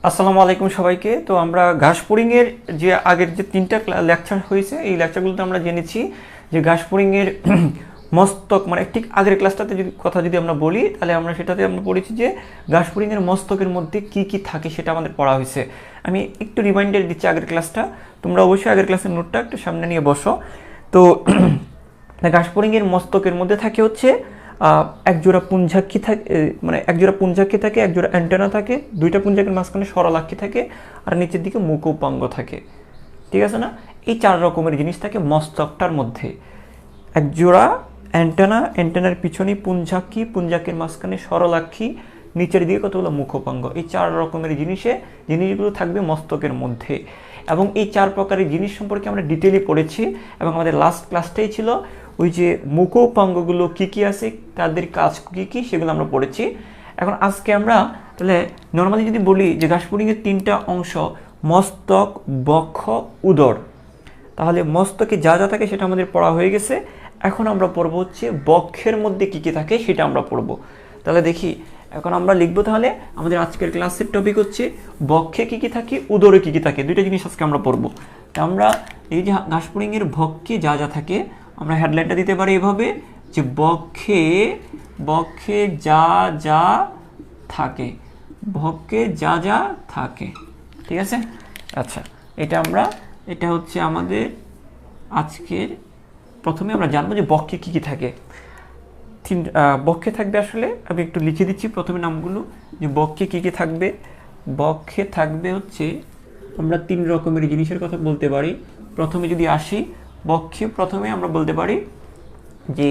আসসালামু আলাইকুম সবাইকে। তো আমরা ঘাসফড়িং এর যে আগের যে তিনটা লেকচার হয়েছে এই লেকচারগুলোতে আমরা জেনেছি যে ঘাসফড়িং এর মস্তক মানে ঠিক আগের ক্লাসটাতে যদি আমরা বলি তাহলে আমরা সেটাতে আমরা পড়েছি যে ঘাসফড়িং এর মস্তকের মধ্যে কি কি থাকে সেটা আমাদের পড়া হয়েছে। আমি একটু রিমাইন্ডার দিচ্ছি আগের ক্লাসটা, তোমরা অবশ্যই আগের ক্লাসের নোটটা একটু সামনে নিয়ে বসো। তো ঘাসফড়িং এর মস্তকের মধ্যে থাকে হচ্ছে একজোড়া পুঞ্জাক্ষী থাকে, মানে একজোড়া পুঞ্জাক্ষী থাকে, একজোড়া অ্যান্টেনা থাকে, দুইটা পুঞ্জাক্ষীর মাঝখানে সরলাক্ষী থাকে আর নিচের দিকে মুখোপাঙ্গ থাকে, ঠিক আছে না? এই চার রকমের জিনিস থাকে মস্তকটার মধ্যে। একজোড়া অ্যান্টেনা, অ্যান্টেনার পিছনে পুঞ্জাক্ষী, পুঞ্জাক্ষীর মাঝখানে সরলাক্ষী, নিচের দিকে কতগুলো মুখোপাঙ্গ, এই চার রকমের জিনিসগুলো থাকবে মস্তকের মধ্যে। এবং এই চার প্রকারের জিনিস সম্পর্কে আমরা ডিটেইলি পড়েছি এবং আমাদের লাস্ট ক্লাসটাই ছিল ওই যে মুখোপাঙ্গগুলো কী কী আছে, তাদের কাজ কী কী, সেগুলো আমরা পড়েছি। এখন আজকে আমরা তাহলে নর্মালি যদি বলি যে ঘাসফড়িংয়ের তিনটা অংশ মস্তক, বক্ষ, উদর, তাহলে মস্তকে যা যা থাকে সেটা আমাদের পড়া হয়ে গেছে। এখন আমরা পড়বো হচ্ছে বক্ষের মধ্যে কী কী থাকে সেটা আমরা পড়বো। তাহলে দেখি এখন আমরা লিখবো, তাহলে আমাদের আজকের ক্লাসের টপিক হচ্ছে বক্ষে কী কী থাকে, উদরে কী কী থাকে, দুইটা জিনিস আজকে আমরা পড়বো। তা আমরা এই যে ঘাসফড়িংয়ের বক্ষে যা যা থাকে আমরা হেডলাইনটা দিতে পারি এভাবে যে বক্ষে যা যা থাকে, বক্ষে যা যা থাকে, ঠিক আছে? আচ্ছা, এটা হচ্ছে আমাদের আজকের প্রথমে আমরা জানবো যে বক্ষে কী কী থাকে। বক্ষে থাকবে, আসলে আমি একটু লিখে দিচ্ছি প্রথমে নামগুলো, যে বক্ষে কী কী থাকবে। বক্ষে থাকবে হচ্ছে আমরা তিন রকমের জিনিসের কথা বলতে পারি। প্রথমে যদি আসি বক্ষে, প্রথমে আমরা বলতে পারি যে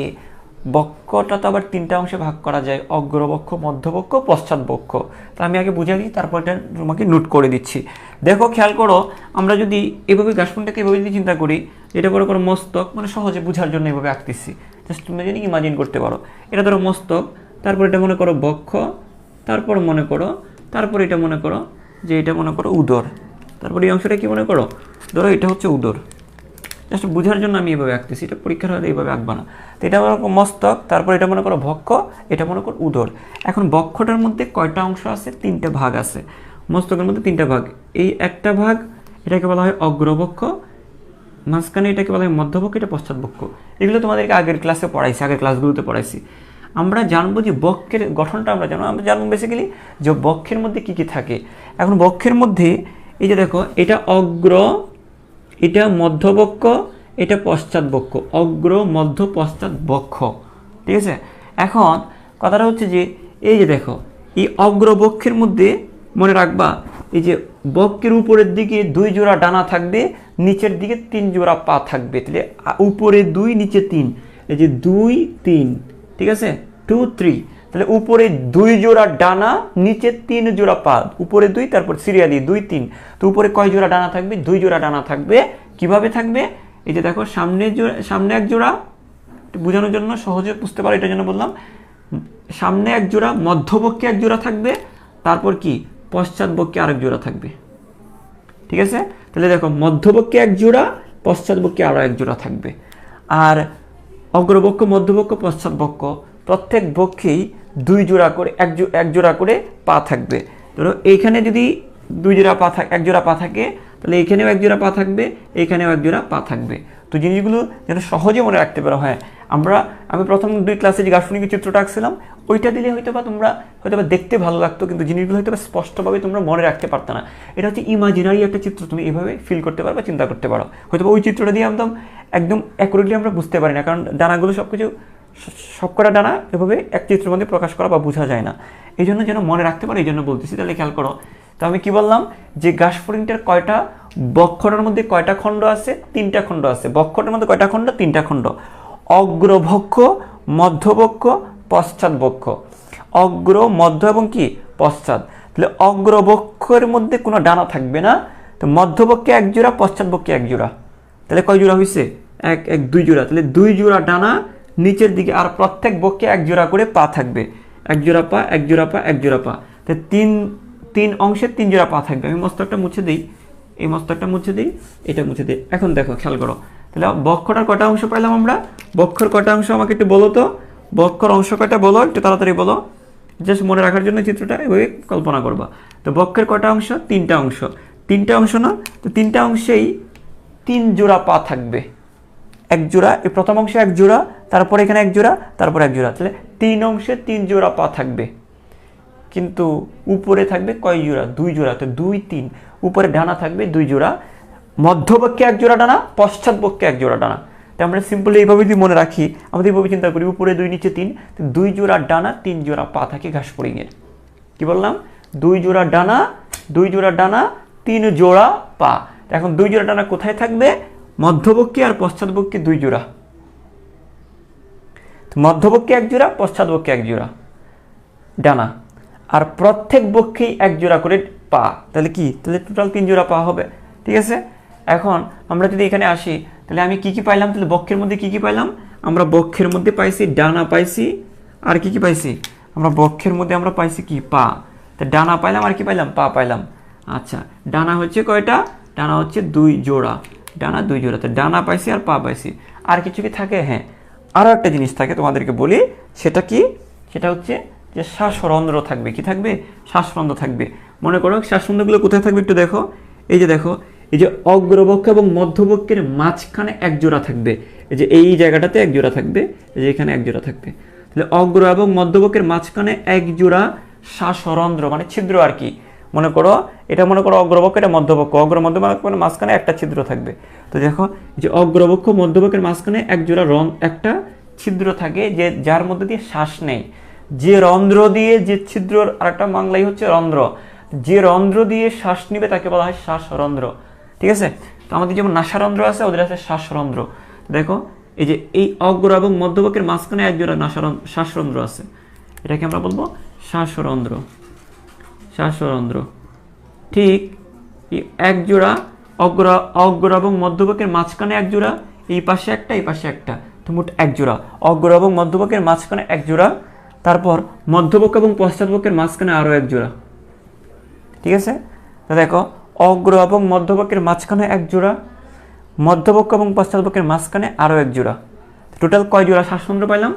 বক্ষটা তো আবার তিনটা অংশে ভাগ করা যায়, অগ্রবক্ষ, মধ্যবক্ষ, পশ্চাৎবক্ষ। তা আমি আগে বুঝিয়ে দিই, তারপর এটা তোমাকে নোট করে দিচ্ছি। দেখো, খেয়াল করো, আমরা যদি এভাবে ঘাসফড়িংটাকে এভাবে যদি চিন্তা করি, এটা বড় করে মস্তক, মানে সহজে বোঝার জন্য এভাবে আঁকতেছি, জাস্ট তুমি যদি ইমাজিন করতে পারো, এটা ধরো মস্তক, তারপর এটা মনে করো বক্ষ, তারপর এটা মনে করো যে এটা মনে করো উদর, তারপর এই অংশটা কি মনে করো, ধরো এটা হচ্ছে উদর। জাস্ট বোঝার জন্য আমি এইভাবে আঁকতেছি, এটা পরীক্ষার হলে এইভাবে আঁকবা না। তো এটা মনে করো মস্তক, তারপর এটা মনে করো বক্ষ, এটা মনে করো উদর। এখন বক্ষটার মধ্যে কয়টা অংশ আছে? তিনটা ভাগ আছে। মস্তকের মধ্যে তিনটা ভাগ, এই একটা ভাগ এটাকে বলা হয় অগ্রবক্ষ, মাঝখানে এটাকে বলা হয় মধ্যবক্ষ, এটা পশ্চাৎবক্ষ। এগুলো তোমাদেরকে আগের ক্লাসে পড়াইছি, আগের ক্লাসগুলোতে পড়াইছি। আমরা জানবো যে বক্ষের গঠনটা আমরা জানবো বেসিক্যালি যে বক্ষের মধ্যে কী কী থাকে। এখন বক্ষের মধ্যে এই যে দেখো, এটা অগ্র, এটা মধ্যবক্ষ, এটা পশ্চাৎবক্ষ, অগ্র, মধ্য, পশ্চাৎবক্ষ, ঠিক আছে? এখন কথাটা হচ্ছে যে এই যে দেখো, এই অগ্রবক্ষের মধ্যে মনে রাখবা এই যে বক্ষের উপরের দিকে 2 জোড়া ডানা থাকবে, নিচের দিকে 3 জোড়া পা থাকবে। তাহলে উপরে 2 নিচে 3, এই যে 2 3, ঠিক আছে, 2 3। তাহলে উপরে 2 জোড়া ডানা, নিচে 3 জোড়া পা, উপরে 2, তারপর সিরিয়ালি 2 3। তো উপরে কয় জোড়া ডানা থাকবে? 2 জোড়া ডানা থাকবে। কিভাবে থাকবে? এই যে দেখো, সামনে এক জোড়া, বোঝানোর জন্য সহজে বুঝতে পারো এটার জন্য বললাম, সামনে এক জোড়া, মধ্যবক্ষে এক জোড়া থাকবে, তারপর কি পশ্চাৎবক্ষে আরেক জোড়া থাকবে, ঠিক আছে? তাহলে দেখো, মধ্যবক্ষে এক জোড়া, পশ্চাৎবক্ষে আরো এক জোড়া থাকবে। আর অগ্রবক্ষ, মধ্যবক্ষ, পশ্চাৎবক্ষ প্রত্যেক বক্ষেই 2 জোড়া করে, এক জোড়া করে পা থাকবে। ধরো এইখানে যদি 2 জোড়া পা থাকে, এক জোড়া পা থাকে, তাহলে এইখানেও এক জোড়া পা থাকবে, এইখানেও এক জোড়া পা থাকবে। তো জিনিসগুলো যেন সহজে মনে রাখতে পারো। হ্যাঁ, আমি প্রথম 2 ক্লাসে যে ঘাসফড়িংয়ের চিত্রটা আঁকছিলাম, ওইটা দিলে তোমরা দেখতে ভালো লাগতো, কিন্তু জিনিসগুলো স্পষ্টভাবে তোমরা মনে রাখতে পারতো না। এটা হচ্ছে ইমাজিনারি একটা চিত্র, তুমি এভাবে ফিল করতে পারো বা চিন্তা করতে পারো। ওই চিত্রটা দিয়ে একদম অ্যাকুরেটলি আমরা বুঝতে পারি না, কারণ ডানাগুলো সবকটা ডানা এভাবে এক চিত্রের মধ্যে প্রকাশ করা বা বোঝা যায় না। এই জন্য যেন মনে রাখতে পারো, এই জন্য বলতেছি। তাহলে খেয়াল করো, তো আমি কি বললাম যে ঘাসফড়িংটার কয়টা, বক্ষটার মধ্যে কয়টা খণ্ড আছে? 3টা খণ্ড আছে। বক্ষটার মধ্যে কয়টা খণ্ড? 3টা খণ্ড, অগ্রবক্ষ, মধ্যবক্ষ, পশ্চাৎবক্ষ। অগ্র, মধ্য এবং কি পশ্চাৎ। তাহলে অগ্রবক্ষের মধ্যে কোনো ডানা থাকবে না, তো মধ্যবক্ষে এক জোড়া, পশ্চাৎবক্ষে এক জোড়া। তাহলে কয় জোড়া হয়েছে? 2 জোড়া। তাহলে 2 জোড়া ডানা নিচের দিকে, আর প্রত্যেক বক্ষে এক জোড়া করে পা থাকবে, এক জোড়া পা, এক জোড়া পা, এক জোড়া পা। তাহলে 3 অংশে 3 জোড়া পা থাকবে। আমি মস্তকটা মুছে দিই, এই মস্তকটা মুছে দিই, এটা মুছে দিই। এখন দেখো, খেয়াল করো, তাহলে বক্ষটার কটা অংশ পাইলাম আমরা? বক্ষর কটা অংশ আমাকে একটু বলো তো, বক্ষর অংশ কয়টা বলো, একটু তাড়াতাড়ি বলো। জাস্ট মনে রাখার জন্য চিত্রটা এভাবে কল্পনা করবা। তো বক্ষের কয়টা অংশ? তিনটা অংশ। তিনটা অংশ না, তো তিনটা অংশেই 3 জোড়া পা থাকবে। এক জোড়া, এই প্রথম অংশে এক জোড়া, তারপর এখানে এক জোড়া, তারপর এক জোড়া, তাহলে 3 অংশে 3 জোড়া পা থাকবে। কিন্তু উপরে থাকবে কয় জোড়া? 2 জোড়া। তো 2 3, উপরে ডানা থাকবে 2 জোড়া, মধ্যপক্ষে 1 জোড়া ডানা, পশ্চাৎপক্ষে 1 জোড়া ডানা। তো আমরা সিম্পলি এইভাবে যদি মনে রাখি, আমাদের এইভাবে চিন্তা করি, উপরে 2 নিচে 3, তো 2 জোড়া ডানা 3 জোড়া পা থাকে ঘাসফড়িংয়ের। কি বললাম? 2 জোড়া ডানা, 2 জোড়া ডানা, 3 জোড়া পা। এখন 2 জোড়া ডানা কোথায় থাকবে? মধ্যপক্ষে আর পশ্চাৎপক্ষে 2 জোড়া। মধ্যপক্ষে 1 জোড়া, পশ্চাৎপক্ষে 1 জোড়া ডানা, আর প্রত্যেক বক্ষেই 1 জোড়া করে পা। তাহলে কি? তাহলে টোটাল 3 জোড়া পা হবে। ঠিক আছে, এখন আমরা যদি এখানে আসি, তাহলে আমি কি কি পাইলাম? তাহলে বক্ষের মধ্যে কি কি পাইলাম? আমরা বক্ষের মধ্যে পাইছি ডানা পাইছি, আর কি কি পাইছি? আমরা বক্ষের মধ্যে আমরা পাইছি কি? পা। তো ডানা পাইলাম, আর কি পাইলাম? পা পাইলাম। আচ্ছা, ডানা হচ্ছে কয়টা? ডানা হচ্ছে 2 জোড়া, ডানা 2 জোড়া। তো ডানা পাইছি আর পা পাইছি। আর কিছু কি থাকে? হ্যাঁ, আরও একটা জিনিস থাকে, তোমাদেরকে বলি। সেটা কি? সেটা হচ্ছে যে শ্বাসরন্ধ্র থাকবে। কি থাকবে? শ্বাসরন্ধ্র থাকবে। মনে করো শ্বাসরন্ধ্রগুলো কোথায় থাকবে একটু দেখো। এই যে দেখো, এই যে অগ্রবক্ষ এবং মধ্যবক্ষের মাঝখানে 1 জোড়া থাকবে। এই যে এই জায়গাটাতে 1 জোড়া থাকবে, এই যে এখানে 1 জোড়া থাকবে। তাহলে অগ্র এবং মধ্যবক্ষের মাঝখানে 1 জোড়া শ্বাসরন্ধ্র, মানে ছিদ্র আর কি। মনে করো এটা, মনে করো অগ্রবক্ষ, এটা মধ্যবক্ষ। অগ্র মধ্যবক্ষের মাঝখানে একটা ছিদ্র থাকবে। তো দেখো, যে অগ্রবক্ষ মধ্যবক্ষের মাঝখানে 1 জোড়া একটা ছিদ্র থাকে, যে যার মধ্যে দিয়ে শ্বাস নেই। যে রন্ধ্র দিয়ে, যে ছিদ্রর আরেকটা বাংলাই হচ্ছে রন্ধ্র, যে রন্ধ্র দিয়ে শ্বাস নিবে তাকে বলা হয় শ্বাসরন্ধ্র। ঠিক আছে, তো আমাদের যেমন নাসারন্ধ্র আছে, ওদের আছে শ্বাসরন্ধ্র। দেখো, এই যে এই অগ্র এবং মধ্যবক্ষের মাঝখানে 1 জোড়া শ্বাসরন্ধ্র আছে, এটাকে আমরা বলবো শ্বাসরন্ধ্র। শ্বাসরন্ধ্র ঠিক 1 জোড়া অগ্র এবং মধ্যবক্ষের মাঝখানে 1 জোড়া, এই পাশে একটা, এই পাশে একটা, তো মোট 1 জোড়া। অগ্র এবং মধ্যবক্ষের মাঝখানে 1 জোড়া, তারপর মধ্যবক্ষ এবং পশ্চাৎপক্ষের মাঝখানে আরও 1 জোড়া। ঠিক আছে, তো দেখো, অগ্র এবং মধ্যবক্ষের মাঝখানে 1 জোড়া, মধ্যবক্ষ এবং পশ্চাৎপক্ষের মাঝখানে আরও 1 জোড়া। টোটাল কয় জোড়া শ্বাসরন্ধ্র পাইলাম?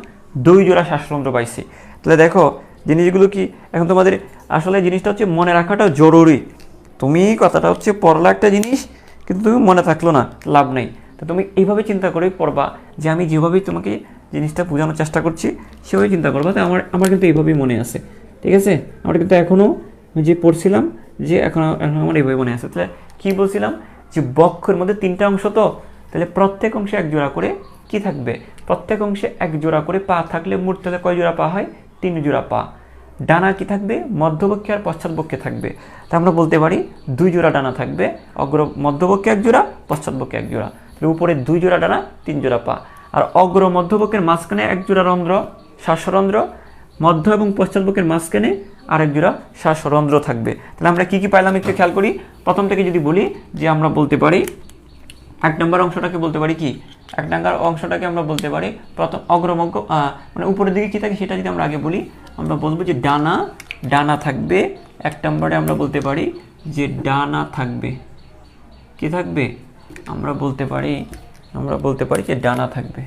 2 জোড়া শ্বাসরন্ধ্র পাইছি। তাহলে দেখো জিনিসগুলো কি, এখন তোমাদের আসলে জিনিসটা হচ্ছে মনে রাখাটা জরুরি। তুমি কথাটা হচ্ছে পড়লা একটা জিনিস, কিন্তু তুমি মনে থাকলো না, লাভ নেই। তো তুমি এইভাবে চিন্তা করেই পড়বা, যে আমি যেভাবেই তোমাকে জিনিসটা বোঝানোর চেষ্টা করছি সেভাবে চিন্তা করবা। তো আমার কিন্তু এইভাবেই মনে আছে। ঠিক আছে, আমার কিন্তু এখনও যে পড়ছিলাম, যে এখন আমার এইভাবে মনে আছে। তাহলে কী বলছিলাম? যে বক্ষের মধ্যে 3টা অংশ, তো তাহলে প্রত্যেক অংশে 1 জোড়া করে কি থাকবে? প্রত্যেক অংশে 1 জোড়া করে পা থাকলে মোট তাহলে কয় জোড়া পা হয়? 3 জোড়া পা। ডানা কি থাকবে? মধ্যবক্ষে আর পশ্চাৎপক্ষে থাকবে। তা আমরা বলতে পারি 2 জোড়া ডানা থাকবে, মধ্যবক্ষে 1 জোড়া, পশ্চাৎপক্ষে 1 জোড়া। উপরে 2 জোড়া ডানা, 3 জোড়া পা। আর অগ্র মধ্যবক্ষের মাঝখানে 1 জোড়া রন্ধ্র, শ্বাসরন্ধ্র, মধ্য এবং পশ্চাৎপক্ষের মাঝখানে আরেক জোড়া শ্বাসরন্ধ্র থাকবে। তাহলে আমরা কি কি পাইলাম একটু খেয়াল করি। প্রথম থেকে যদি বলি, যে আমরা বলতে পারি 1 নম্বর অংশটাকে বলতে পারি কি? 1 নম্বর অংশটাকে আমরা বলতে পারি প্রথম অগ্রমগ্য, মানে উপরের দিকে কি থাকে সেটা যদি আমরা আগে বলি, আমরা বলবো যে ডানা থাকবে। 1 নম্বরে আমরা বলতে পারি যে ডানা থাকবে। কি থাকবে? আমরা বলতে পারি যে ডানা থাকবে,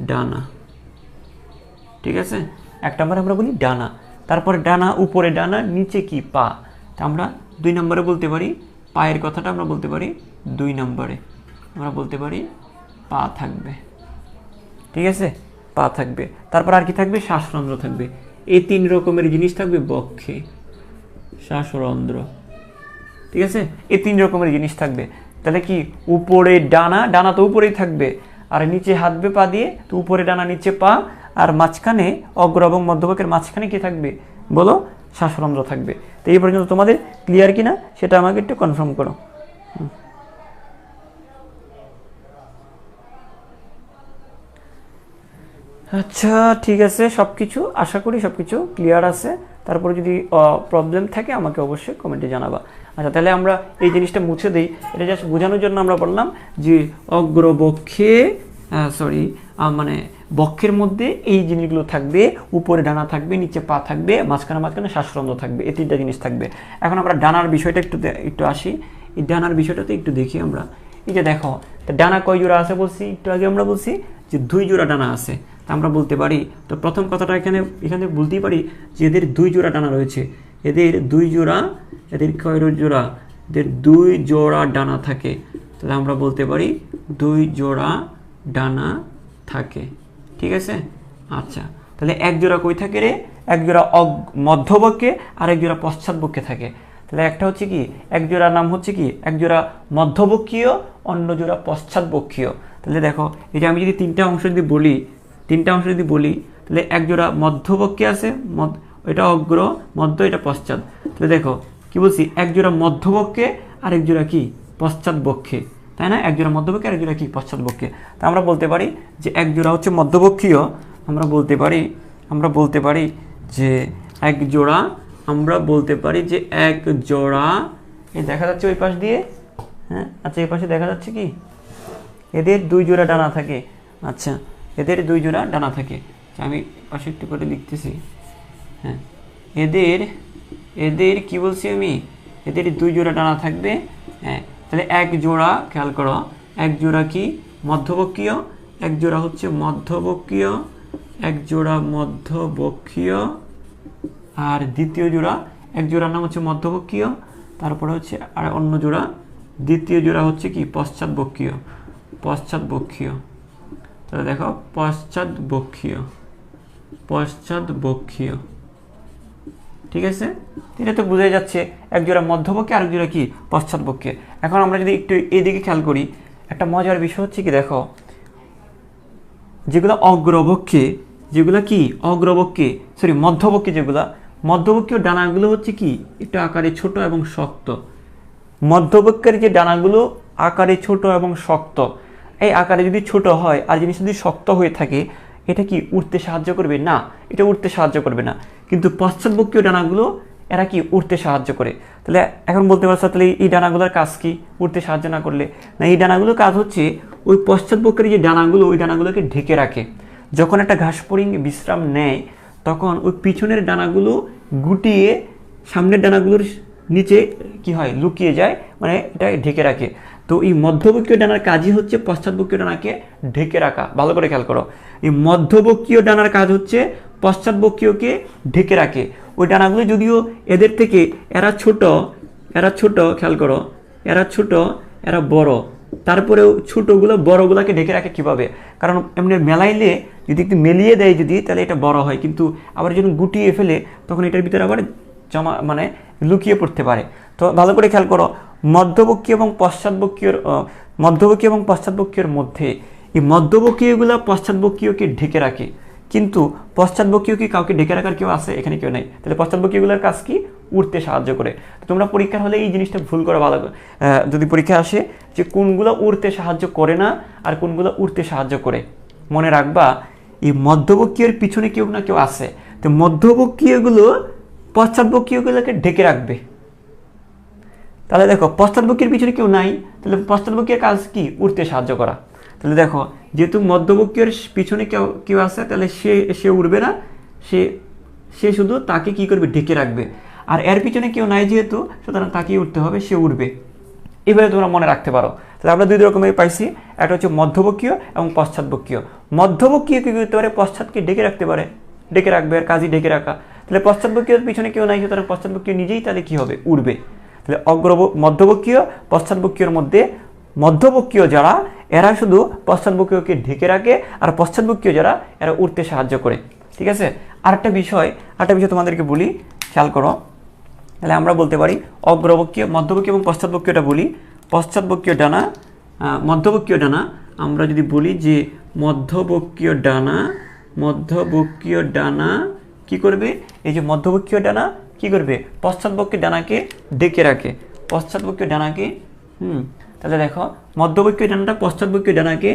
ডানা। ঠিক আছে, 1 নম্বরে আমরা বলি ডানা। তারপরে ডানা, উপরে ডানা, নিচে কি? পা। তা আমরা 2 নম্বরে বলতে পারি, পায়ের কথাটা আমরা বলতে পারি 2 নম্বরে আমরা বলতে পারি পা থাকবে। ঠিক আছে, পা থাকবে। তারপর আর কি থাকবে? শ্বাসরন্ধ্র থাকবে। এই 3 রকমের জিনিস থাকবে বক্ষে, শ্বাসরন্ধ্র। ঠিক আছে, এই 3 রকমের জিনিস থাকবে। তাহলে কি? উপরে ডানা তো উপরেই থাকবে, আর নিচে হাতবে পা দিয়ে, তো উপরে ডানা, নিচে পা, আর মাঝখানে অগ্র এবং মধ্যবক্ষের মাঝখানে কি থাকবে বলো? শ্বাসরন্ধ্র থাকবে। তো এই পর্যন্ত তোমাদের ক্লিয়ার কিনা সেটা আমাকে একটু কনফার্ম করো। আচ্ছা, ঠিক আছে, আশা করি সব কিছু ক্লিয়ার আছে। তারপরে যদি প্রবলেম থাকে আমাকে অবশ্যই কমেন্টে জানাবা। আচ্ছা, তাহলে আমরা এই জিনিসটা মুছে দিই। এটা জাস্ট বোঝানোর জন্য আমরা বললাম যে অগ্রবক্ষে মানে বক্ষের মধ্যে এই জিনিসগুলো থাকবে, উপরে ডানা থাকবে, নিচে পা থাকবে, মাঝখানে শ্বাসরন্ধ্র থাকবে, এই 3টা জিনিস থাকবে। এখন আমরা ডানার বিষয়টা একটু আসি। এই ডানার বিষয়টাতে একটু দেখি আমরা। এই যে দেখো, ডানা কয় জোড়া আছে বলছি একটু আগে, আমরা বলছি যে 2 জোড়া ডানা আছে। তা আমরা বলতে পারি, তো প্রথম কথাটা এখানে বলতেই পারি যে এদের 2 জোড়া ডানা রয়েছে, এদের 2 জোড়া, এদের কয় জোড়া, এদের 2 জোড়া ডানা থাকে। তাহলে আমরা বলতে পারি 2 জোড়া ডানা থাকে, ঠিক আছে। আচ্ছা, তাহলে এক জোড়া কই থাকে রে, এক জোড়া মধ্যবক্ষে আর এক জোড়া পশ্চাৎবক্ষে থাকে। তাহলে একটা হচ্ছে কি, এক জোড়ার নাম হচ্ছে কি, এক জোড়া মধ্যবক্ষীয়, অন্য জোড়া পশ্চাৎবক্ষীয়। তাহলে দেখো এই যে আমি যদি তিনটা অংশ যদি বলি, তাহলে এক জোড়া মধ্যবক্ষে আছে, এটা অগ্র, মধ্য, এটা পশ্চাৎ। তাহলে দেখো কি বলছি, এক জোড়া মধ্যবক্ষে আর এক জোড়া কি পশ্চাৎবক্ষে, তাই না? এক জোড়া মধ্যবক্ষে আর এক জোড়া কি পশ্চাৎবক্ষে। তা আমরা বলতে পারি যে এক জোড়া হচ্ছে মধ্যবক্ষীয়, আমরা বলতে পারি যে এক জোড়া, এই দেখা যাচ্ছে ওই পাশ দিয়ে, হ্যাঁ আচ্ছা এই পাশে দেখা যাচ্ছে কি, এদের 2 জোড়া ডানা থাকে। আচ্ছা, এদের 2 জোড়া ডানা থাকে, আমি পাশে একটু করে লিখতেছি। হ্যাঁ, এদের কি বলছি আমি, এদের 2 জোড়া ডানা থাকবে। হ্যাঁ, তাহলে এক জোড়া, খেয়াল করো, এক জোড়া কি মধ্যবক্ষীয়, এক জোড়া হচ্ছে মধ্যবক্ষীয়, এক জোড়া মধ্যবক্ষীয়, আর দ্বিতীয় জোড়া, এক জোড়ার নাম হচ্ছে মধ্যবক্ষীয়, তারপরে হচ্ছে আর অন্য জোড়া, দ্বিতীয় জোড়া হচ্ছে কি পশ্চাৎবক্ষীয়। তাহলে দেখো পশ্চাৎবক্ষীয়, ঠিক আছে। এটা তো বোঝাই যাচ্ছে এক জোড়া মধ্যবক্ষে আর এক জোড়া কি পশ্চাৎবক্ষে। এখন আমরা যদি একটু এদিকে খেয়াল করি, একটা মজার বিষয় হচ্ছে কি, দেখো যেগুলো মধ্যবক্ষীয় ডানাগুলো হচ্ছে কি একটু আকারে ছোট এবং শক্ত। মধ্যবক্ষের যে ডানাগুলো আকারে ছোট এবং শক্ত, এই আকারে যদি ছোট হয় আর জিনিস যদি শক্ত হয়ে থাকে, এটা কি উড়তে সাহায্য করবে? না, এটা উড়তে সাহায্য করবে না। কিন্তু পশ্চাৎবক্ষীয় ডানাগুলো এরা কি উড়তে সাহায্য করে। তাহলে এখন বলতে পারছো, তাহলে এই ডানাগুলোর কাজ কি উড়তে সাহায্য না করলে? না, এই ডানাগুলোর কাজ হচ্ছে ওই পশ্চাৎবক্ষের যে ডানাগুলো, ওই ডানাগুলোকে ঢেকে রাখে। যখন একটা ঘাসফড়িং বিশ্রাম নেয়, তখন ওই পিছনের ডানাগুলো গুটিয়ে সামনের ডানাগুলোর নিচে কি হয়, লুকিয়ে যায়, মানে এটা ঢেকে রাখে। তো এই মধ্যবক্ষীয় ডানার কাজই হচ্ছে পশ্চাৎবক্ষীয় ডানাকে ঢেকে রাখা। ভালো করে খেয়াল করো, এই মধ্যবক্ষীয় ডানার কাজ হচ্ছে পশ্চাৎবক্ষীয়কে ঢেকে রাখে। ওই ডানাগুলো যদিও এদের থেকে এরা ছোট, খেয়াল করো, এরা বড়, তারপরেও ছোটগুলো বড়গুলোকে ঢেকে রাখে কিভাবে? কারণ এমনি মেলাইলে যদি একটু মেলিয়ে দেয় যদি, তাহলে এটা বড় হয়, কিন্তু আবার যখন গুটিয়ে ফেলে তখন এটার ভিতরে আবার মানে লুকিয়ে পড়তে পারে। তো ভালো করে খেয়াল করো, মধ্যবক্ষীয় এবং পশ্চাৎবক্ষীয়র মধ্যে এই মধ্যবক্ষীয়গুলো পশ্চাৎবক্ষীয়কে ঢেকে রাখে, কিন্তু পশ্চাৎবক্ষীয় কি কাউকে ঢেকে রাখার কেউ আছে? এখানে কেউ নেই। তাহলে পশ্চাৎবক্ষীয়গুলোর কাজ কি? উড়তে সাহায্য করে। তো তোমরা পরীক্ষার হলে এই জিনিসটা ভুল করে ভালো, যদি পরীক্ষা আসে যে কোনগুলো উড়তে সাহায্য করে না আর কোনগুলো উড়তে সাহায্য করে, মনে রাখবা এই মধ্যবক্ষীয়ের পিছনে কেউ না কেউ আছে। তো মধ্যবক্ষীয়গুলো পশ্চাৎবক্ষীয়গুলোকে ঢেকে রাখবে। তাহলে দেখো পশ্চাৎবক্ষীর পিছনে কেউ নাই, তাহলে পশ্চাৎবক্ষীর কাজ কি? উড়তে সাহায্য করা। তাহলে দেখো যেহেতু মধ্যবক্ষীর পিছনে কেউ আছে, তাহলে সে উড়বে না, সে শুধু তাকে কি করবে? ঢেকে রাখবে। আর এর পিছনে কেউ নাই যেহেতু, সুতরাং তাকেই উঠতে হবে, সে উড়বে। এভাবে তোমরা মনে রাখতে পারো। তাহলে আমরা 2 রকমের পাইছি, একটা হচ্ছে মধ্যবক্ষীয় এবং পশ্চাৎবক্ষীয়। মধ্যবক্ষীয় কি করতে পারে? পশ্চাৎকে ঢেকে রাখতে পারে, ঢেকে রাখবে, আর কাজই ঢেকে রাখা। তাহলে পশ্চাৎবক্ষীয়র পিছনে কেউ নাই, সুতরাং পশ্চাৎবক্ষীয় নিজেই তাহলে কি হবে? উড়বে। তাহলে মধ্যবক্ষীয় পশ্চাৎবক্ষীয়র মধ্যে মধ্যবক্ষীয় যারা, এরা শুধু পশ্চাৎবক্ষীয়কে ঢেকে রাখে, আর পশ্চাৎবক্ষীয় যারা, এরা উড়তে সাহায্য করে। ঠিক আছে। আরেকটা বিষয় তোমাদেরকে বলি, খেয়াল করো। তাহলে আমরা বলতে পারি অগ্রবক্ষীয়, মধ্যবক্ষীয় এবং পশ্চাৎবক্ষীয়টা বলি। মধ্যবক্ষীয় ডানা আমরা যদি বলি যে মধ্যবক্ষীয় ডানা কি করবে? এই যে মধ্যবক্ষীয় ডানা কি করবে? পশ্চাৎবক্ষীয় ডানাকে ঢেকে রাখে। তাহলে দেখো মধ্যবক্ষীয় ডানাটা পশ্চাৎবক্ষীয় ডানাকে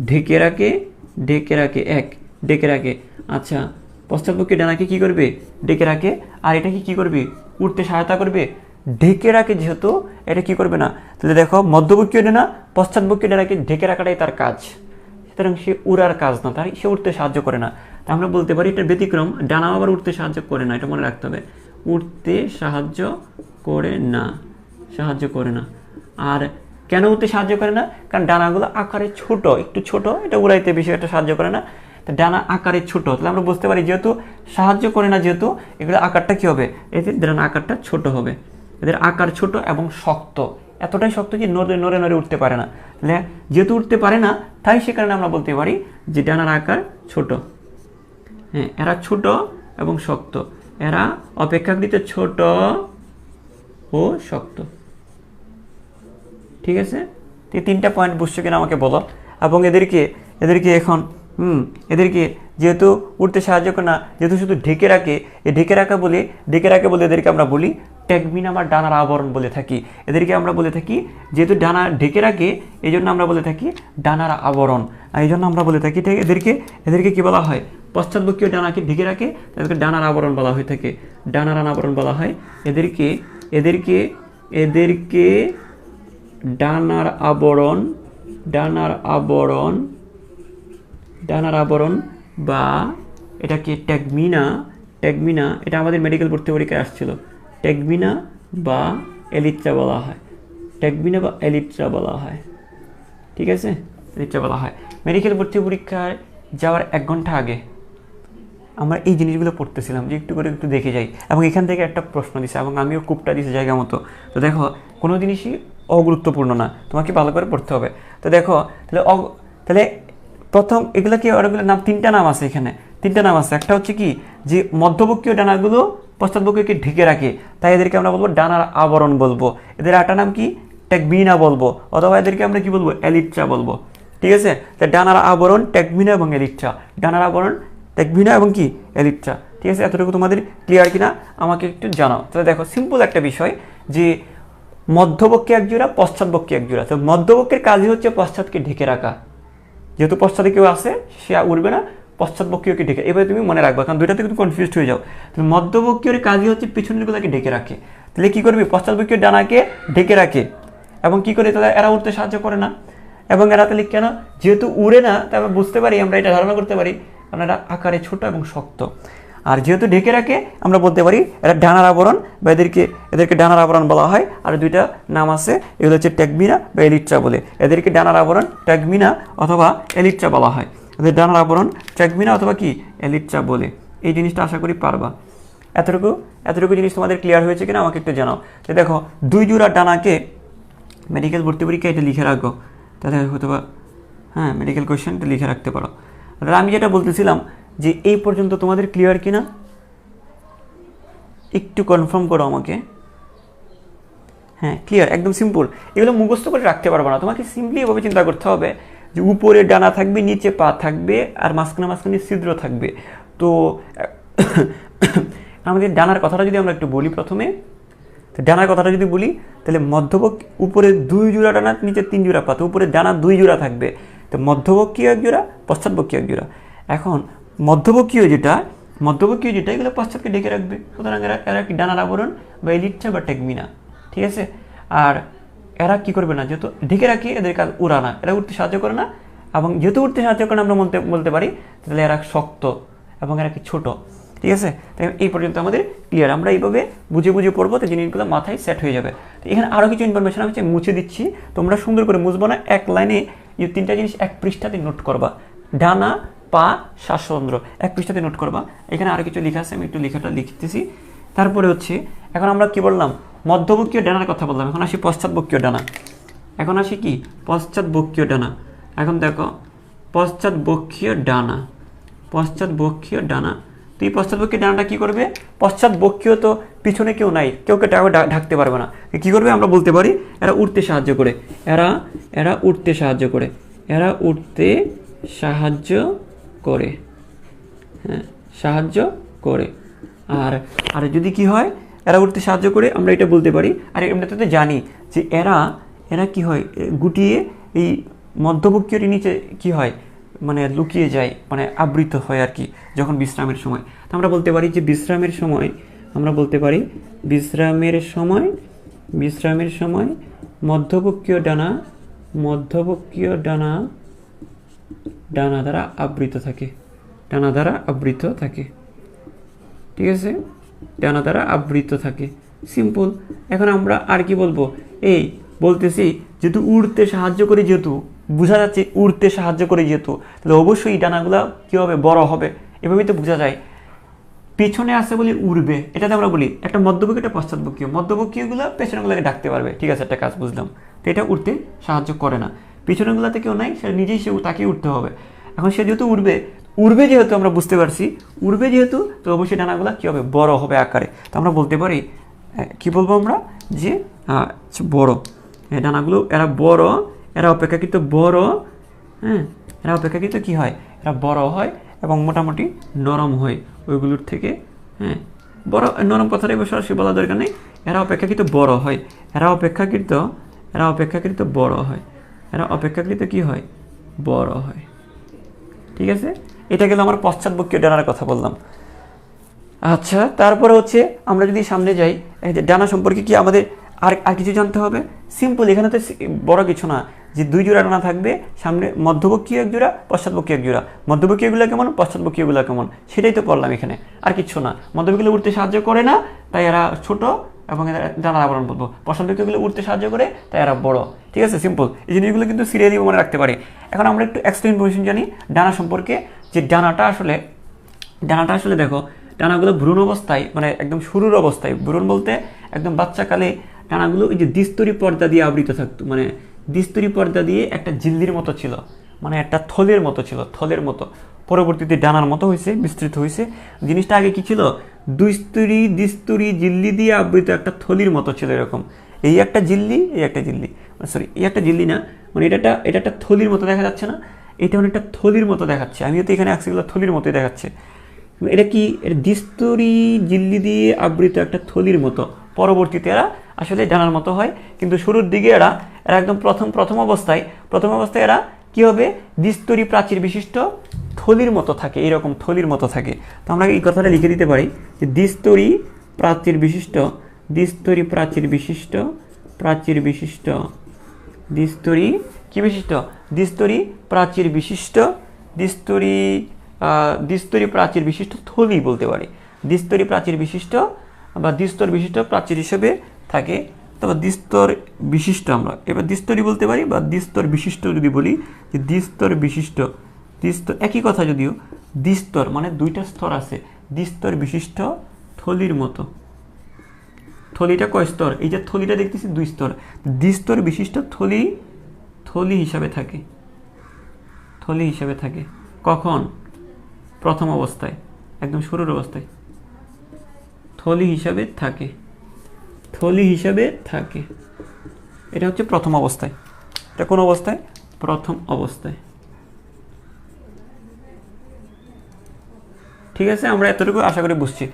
ঢেকে রাখে। আচ্ছা, পশ্চাৎবক্ষীয় ডানাকে কি করবে? ঢেকে রাখে। আর এটাকে কি করবে? উঠতে সহায়তা করবে। ঢেকে রাখে যেহেতু, এটা কি করবে না। তাহলে দেখো মধ্যবক্ষীয় ডানা পশ্চাৎবক্ষীয় ডানাকে ঢেকে রাখাটাই তার কাজ, সুতরাং সে উড়ার কাজ না, তাই সে উঠতে সাহায্য করে না। তা আমরা বলতে পারি এটা ব্যতিক্রম, ডানা আবার উঠতে সাহায্য করে না, এটা মনে রাখতে হবে। উঠতে সাহায্য করে না। আর কেন উঠতে সাহায্য করে না? কারণ ডানাগুলো আকারে ছোট, একটু ছোট, এটা উড়াইতে বেশি একটা সাহায্য করে না। তো ডানা আকারে ছোট, তাহলে আমরা বুঝতে পারি যেহেতু সাহায্য করে না, যেহেতু এগুলো আকারটা কি হবে, এদের ডানা আকারটা ছোট হবে। এদের আকার ছোট এবং শক্ত, এতটাই শক্ত যে নড়ে নড়ে নড়ে উঠতে পারে না। তাহলে যেহেতু উঠতে পারে না, তাই সে কারণে আমরা বলতে পারি যে ডানার আকার ছোট। হ্যাঁ, এরা ছোট এবং শক্ত, এরা অপেক্ষাকৃত ছোট ও শক্ত। ঠিক আছে, তো তিনটা পয়েন্ট বুঝছো কিনা আমাকে বলো। এবং এদেরকে এখন এদেরকে যেহেতু উঠতে সাহায্য করে না, যেহেতু শুধু ঢেকে রাখে, এই ঢেকে রাখা বলে এদেরকে আমরা বলি ট্যাগমিনা বা ডানার আবরণ বলে থাকি। এদেরকে আমরা বলে থাকি, যেহেতু ডানা ঢেকে রাখে এই জন্য আমরা বলে থাকি ডানার আবরণ। আর এই জন্য আমরা বলে থাকি এদেরকে কি বলা হয়, পশ্চাৎবক্ষীয় ডানাকে ঢেকে রাখে, তাদেরকে ডানার আবরণ বলা হয়ে থাকে, ডানার আবরণ বলা হয়। এদেরকে ডানার আবরণ বা এটাকে ট্যাগমিনা, এটা আমাদের মেডিকেল ভর্তি পরীক্ষায় আসছিল, ট্যাগমিনা বা এলিট্রা বলা হয়, ঠিক আছে, এলিট্রা বলা হয়। মেডিকেল ভর্তি পরীক্ষায় যাওয়ার 1 ঘন্টা আগে আমরা এই জিনিসগুলো পড়তেছিলাম, যে একটু করে একটু দেখে যাই, এবং এখান থেকে একটা প্রশ্ন দিছে এবং আমিও কূপটা দিছি জায়গা মতো। তো দেখো, কোনো জিনিসই অগুরুত্বপূর্ণ না, তোমাকে ভালো করে পড়তে হবে। তো দেখো, তাহলে প্রথম এগুলো কি, ওগুলোর নাম, 3টা নাম আছে এখানে, 3টা নাম আছে। একটা হচ্ছে কি, যে মধ্যবক্ষীয় ডানাগুলো পশ্চাৎবক্ষীয়কে ঢেকে রাখে, তাই এদেরকে আমরা বলবো ডানার আবরণ বলবো। এদের আরেকটা নাম কি, ট্যাগমিনা বলবো, অথবা এদেরকে আমরা কি বলবো, এলিট্রা বলবো। ঠিক আছে, তাই ডানার আবরণ, ট্যাগমিনা এবং এলিট্রা, ডানার আবরণ, ট্যাগমিনা এবং কি, এলিট্রা। ঠিক আছে, এতটুকু তোমাদের ক্লিয়ার কিনা আমাকে একটু জানাও। তাহলে দেখো, সিম্পল একটা বিষয়, যে মধ্যবক্ষে এক জোড়া, পশ্চাৎবক্ষে এক জোড়া। তো মধ্যবক্ষের কাজই হচ্ছে পশ্চাৎকে ঢেকে রাখা, যেহেতু পশ্চাতে কেউ আসে সে উঠবে না, পশ্চাৎবক্ষীয়কে ঢেকে, এবারে তুমি মনে রাখবা, কারণ দুইটাতে কিন্তু কনফিউজড হয়ে যাও। তাহলে মধ্যবক্ষীয়র কাজই হচ্ছে পিছনেরগুলোকে ঢেকে রাখে। তাহলে কি করবে, পশ্চাৎবক্ষীয় ডানাকে ঢেকে রাখে, এবং কি করে, তাহলে এরা উঠতে সাহায্য করে না। এবং এরা তাহলে কেন, যেহেতু উড়ে না, তাহলে বুঝতে পারি, আমরা এটা ধারণা করতে পারি, কারণ এরা আকারে ছোট এবং শক্ত। আর যেহেতু ঢেকে রাখে, আমরা বলতে পারি এরা ডানার আবরণ, বা এদেরকে ডানার আবরণ বলা হয়। আর দুইটা নাম আছে, এগুলো হচ্ছে ট্যাগমিনা বা এলিট্রা বলে। এদেরকে ডানার আবরণ, ট্যাগমিনা অথবা এলিট্রা বলা হয়। এদের ডানার আবরণ ট্যাগমিনা অথবা কি, এলিট্রা বলে। এই জিনিসটা আশা করি পারবা। এতটুকু জিনিস তোমাদের ক্লিয়ার হয়েছে কিনা আমাকে একটু জানাও। তো দেখো, 2 জোড়া ডানাকে, মেডিকেল ভর্তি পরীক্ষায় এটা লিখে রাখো, তাহলে হয়তো বা, হ্যাঁ, মেডিকেল কোয়েশ্চেনটা লিখে রাখতে পারো। তাহলে আমি যেটা বলতেছিলাম, যে এই পর্যন্ত তোমাদের ক্লিয়ার কিনা একটু কনফার্ম করো আমাকে। হ্যাঁ, ক্লিয়ার, একদম সিম্পল। এগুলো মুখস্থ করে রাখতে পারবো না, তোমাকে সিম্পলি এভাবে চিন্তা করতে হবে, যে উপরে ডানা থাকবে, নিচে পা থাকবে, আর মাঝখানে ছিদ্র থাকবে। তো আমাদের ডানার কথাটা যদি আমরা একটু বলি প্রথমে, তো ডানার কথাটা যদি বলি, তাহলে উপরে 2 জোড়া ডানা, নিচে 3 জোড়া পা, তো উপরে ডানা 2 জোড়া থাকবে। তো মধ্যবক্ষীয় এক জোড়া, পশ্চাৎবক্ষীয় এক জোড়া। এখন মধ্যবক্ষীয় যেটা এগুলো পশ্চাৎকে ঢেকে রাখবে, সুতরাং এরা কি ডানার আবরণ বা এলিট্রা বা ট্যাগমিনা। ঠিক আছে, আর এরা কি করবে না, যেহেতু ঢেকে রাখে, এদের কাজ উড়া না, এরা উঠতে সাহায্য করে না। এবং যেহেতু উঠতে সাহায্য করে না, আমরা বলতে পারি তাহলে এরা শক্ত এবং এরা কি ছোট। ঠিক আছে, তাই এই পর্যন্ত আমাদের ক্লিয়ার। আমরা এইভাবে বুঝে পড়বো, তো জিনিসগুলো মাথায় সেট হয়ে যাবে। তো এখানে আরও কিছু ইনফরমেশন আমি মুছে দিচ্ছি, তোমরা সুন্দর করে মুছবো না, এক লাইনে এই 3টা জিনিস 1 পৃষ্ঠাতে নোট করবা। ডানা, পা, শ্বাসতন্ত্র 1 পৃষ্ঠাতে নোট করবা। এখানে আরও কিছু লেখা আছে, আমি একটু লেখাটা লিখতেছি। তারপরে হচ্ছে, এখন আমরা কি বললাম, মধ্যবক্ষীয় ডানার কথা বললাম, এখন আসি পশ্চাৎবক্ষীয় ডানা। পশ্চাৎবক্ষীয় ডানা। এখন দেখো, পশ্চাৎবক্ষীয় ডানা, তো এই পশ্চাৎবক্ষীয় ডানাটা কি করবে, পশ্চাৎবক্ষীয় তো পিছনে কেউ নাই, কেউ ঢাকতে পারবে না, কি করবে, আমরা বলতে পারি এরা উঠতে সাহায্য করে, এরা উঠতে সাহায্য করে, হ্যাঁ, সাহায্য করে। আর যদি কি হয়, এরা উঠতে সাহায্য করে, আমরা এটা বলতে পারি। আর এমনিতে তো জানি যে এরা কি হয়, গুটিয়ে এই মধ্যবক্ষীয়র নিচে কি হয়, মানে লুকিয়ে যায়, মানে আবৃত হয় আর কি, যখন বিশ্রামের সময়। তো আমরা বলতে পারি যে বিশ্রামের সময় মধ্যবক্ষীয় ডানা দ্বারা আবৃত থাকে, ঠিক আছে, ডানা দ্বারা আবৃত থাকে। সিম্পল। এখন আমরা আর কি বলবো, এই বলতেছি যেহেতু উড়তে সাহায্য করে, যেহেতু বোঝা যাচ্ছে উড়তে সাহায্য করে যেহেতু, তাহলে অবশ্যই ডানাগুলো কী হবে, বড় হবে। এভাবেই তো বোঝা যায়। পিছনে আছে বলে উড়বে, এটাতে আমরা বলি একটা মধ্যবর্তী একটা পশ্চাৎবর্তীয়, মধ্যবর্তীয়গুলো পেছনেগুলোকে ডাকতে পারবে, ঠিক আছে, একটা কাজ বুঝলাম। তো এটা উঠতে সাহায্য করে না, পিছনেগুলোতে কেউ নাই, সেটা নিজেই সে তাকেই উঠতে হবে। এখন সে যেহেতু উড়বে, উড়বে যেহেতু আমরা বুঝতে পারছি, উড়বে যেহেতু, তো অবশ্যই ডানাগুলো কী হবে, বড় হবে আকারে। তো আমরা বলতে পারি কি বলবো আমরা, যে বড়, ডানাগুলো এরা বড়, এরা অপেক্ষাকৃত বড়, হ্যাঁ, এরা অপেক্ষাকৃত কী হয়, এরা বড় হয় এবং মোটামুটি নরম হয় ওইগুলোর থেকে, হ্যাঁ। বড় নরম কথাটাই সরাসরি বলা দরকার নেই, এরা অপেক্ষাকৃত বড় হয়, এরা অপেক্ষাকৃত বড় হয়, এরা অপেক্ষাকৃত কি হয়, বড় হয়, ঠিক আছে। এটা গেল আমার পশ্চাৎবর্তীয় ডানার কথা বললাম। আচ্ছা, তারপরে হচ্ছে আমরা যদি সামনে যাই, ডানা সম্পর্কে কি আমাদের আর কিছু জানতে হবে? সিম্পল, এখানে তো বড় কিছু না, যে 2 জোড়া ডানা থাকবে, সামনে মধ্যবর্তীয় 1 জোড়া, পশ্চাৎবর্তীয় 1 জোড়া। মধ্যবর্তীয়গুলো কেমন, পশ্চাৎবর্তীয়গুলো কেমন, সেটাই তো পড়লাম এখানে, আর কিছু না। মধ্যবর্তীয়গুলো উঠতে সাহায্য করে না, তাই এরা ছোট এবং এরা ডানার আবরণ বলবো। পশ্চাৎবর্তীয়গুলো উঠতে সাহায্য করে, তাই এরা বড়, ঠিক আছে, সিম্পল। এই জিনিসগুলো কিন্তু সিরিয়ালি মনে রাখতে পারি। এখন আমরা একটু এক্সট্রা ইনফরমেশন জানি ডানা সম্পর্কে, যে ডানাটা আসলে দেখো, ডানাগুলো ভ্রূণ অবস্থায়, মানে একদম শুরুর অবস্থায়, ভ্রূণ বলতে একদম বাচ্চাকালে ডানাগুলো এই যে দ্বিস্তরী পর্দা দিয়ে আবৃত থাকতো, মানে দ্বিস্তরী পর্দা দিয়ে একটা ঝিল্লির মতো ছিল, মানে একটা থলের মতো ছিল, থলের মতো। পরবর্তীতে ডানার মতো হয়েছে, বিস্তৃত হয়েছে। জিনিসটা আগে কি ছিল, দ্বিস্তরী ঝিল্লি দিয়ে আবৃত একটা থলির মতো ছিল, এরকম। এই একটা ঝিল্লি, এই একটা ঝিল্লি না, মানে এটা একটা থলির মতো দেখা যাচ্ছে না, এটা অনেকটা থলির মতো দেখাচ্ছে। আমিও তো এখানে আঁকছিগুলো থলির মতোই দেখাচ্ছে। এটা কি, এটা দ্বিস্তরী ঝিল্লি দিয়ে আবৃত একটা থলির মতো। পরবর্তীতে এরা আসলে ডানার মতো হয়, কিন্তু শুরুর দিকে এরা একদম প্রথম অবস্থায় এরা কি হবে, দ্বিস্তরী প্রাচীর বিশিষ্ট থলির মতো থাকে, এইরকম থলির মতো থাকে। তো আমরা এই কথাটা লিখে দিতে পারি যে দ্বিস্তরী প্রাচীর বিশিষ্ট দ্বিস্তরী প্রাচীর বিশিষ্ট থলি বলতে পারি। দ্বিস্তরী প্রাচীর বিশিষ্ট বা দ্বিস্তর বিশিষ্ট প্রাচীর হিসেবে থাকে। তবে দ্বিস্তর বিশিষ্ট আমরা এবার দ্বিস্তরী বলতে পারি, বা দ্বিস্তর বিশিষ্ট যদি বলি, যে দ্বিস্তর বিশিষ্ট, একই কথা, যদিও দ্বিস্তর মানে 2টা স্তর আছে, দ্বিস্তর বিশিষ্ট থলির মতো। থলিটা কয় স্তর, এই যে থলিটা দেখতেছি 2 স্তর, দ্বিস্তর বিশিষ্ট থলি হিসাবে থাকে। কখন, প্রথম অবস্থায়, একদম শুরুর অবস্থায় থলি হিসাবে থাকে। এটা হচ্ছে প্রথম অবস্থায়। এটা কোন অবস্থায়, প্রথম অবস্থায়, ঠিক আছে। আমরা এতটুকু আশা করি বুঝছি।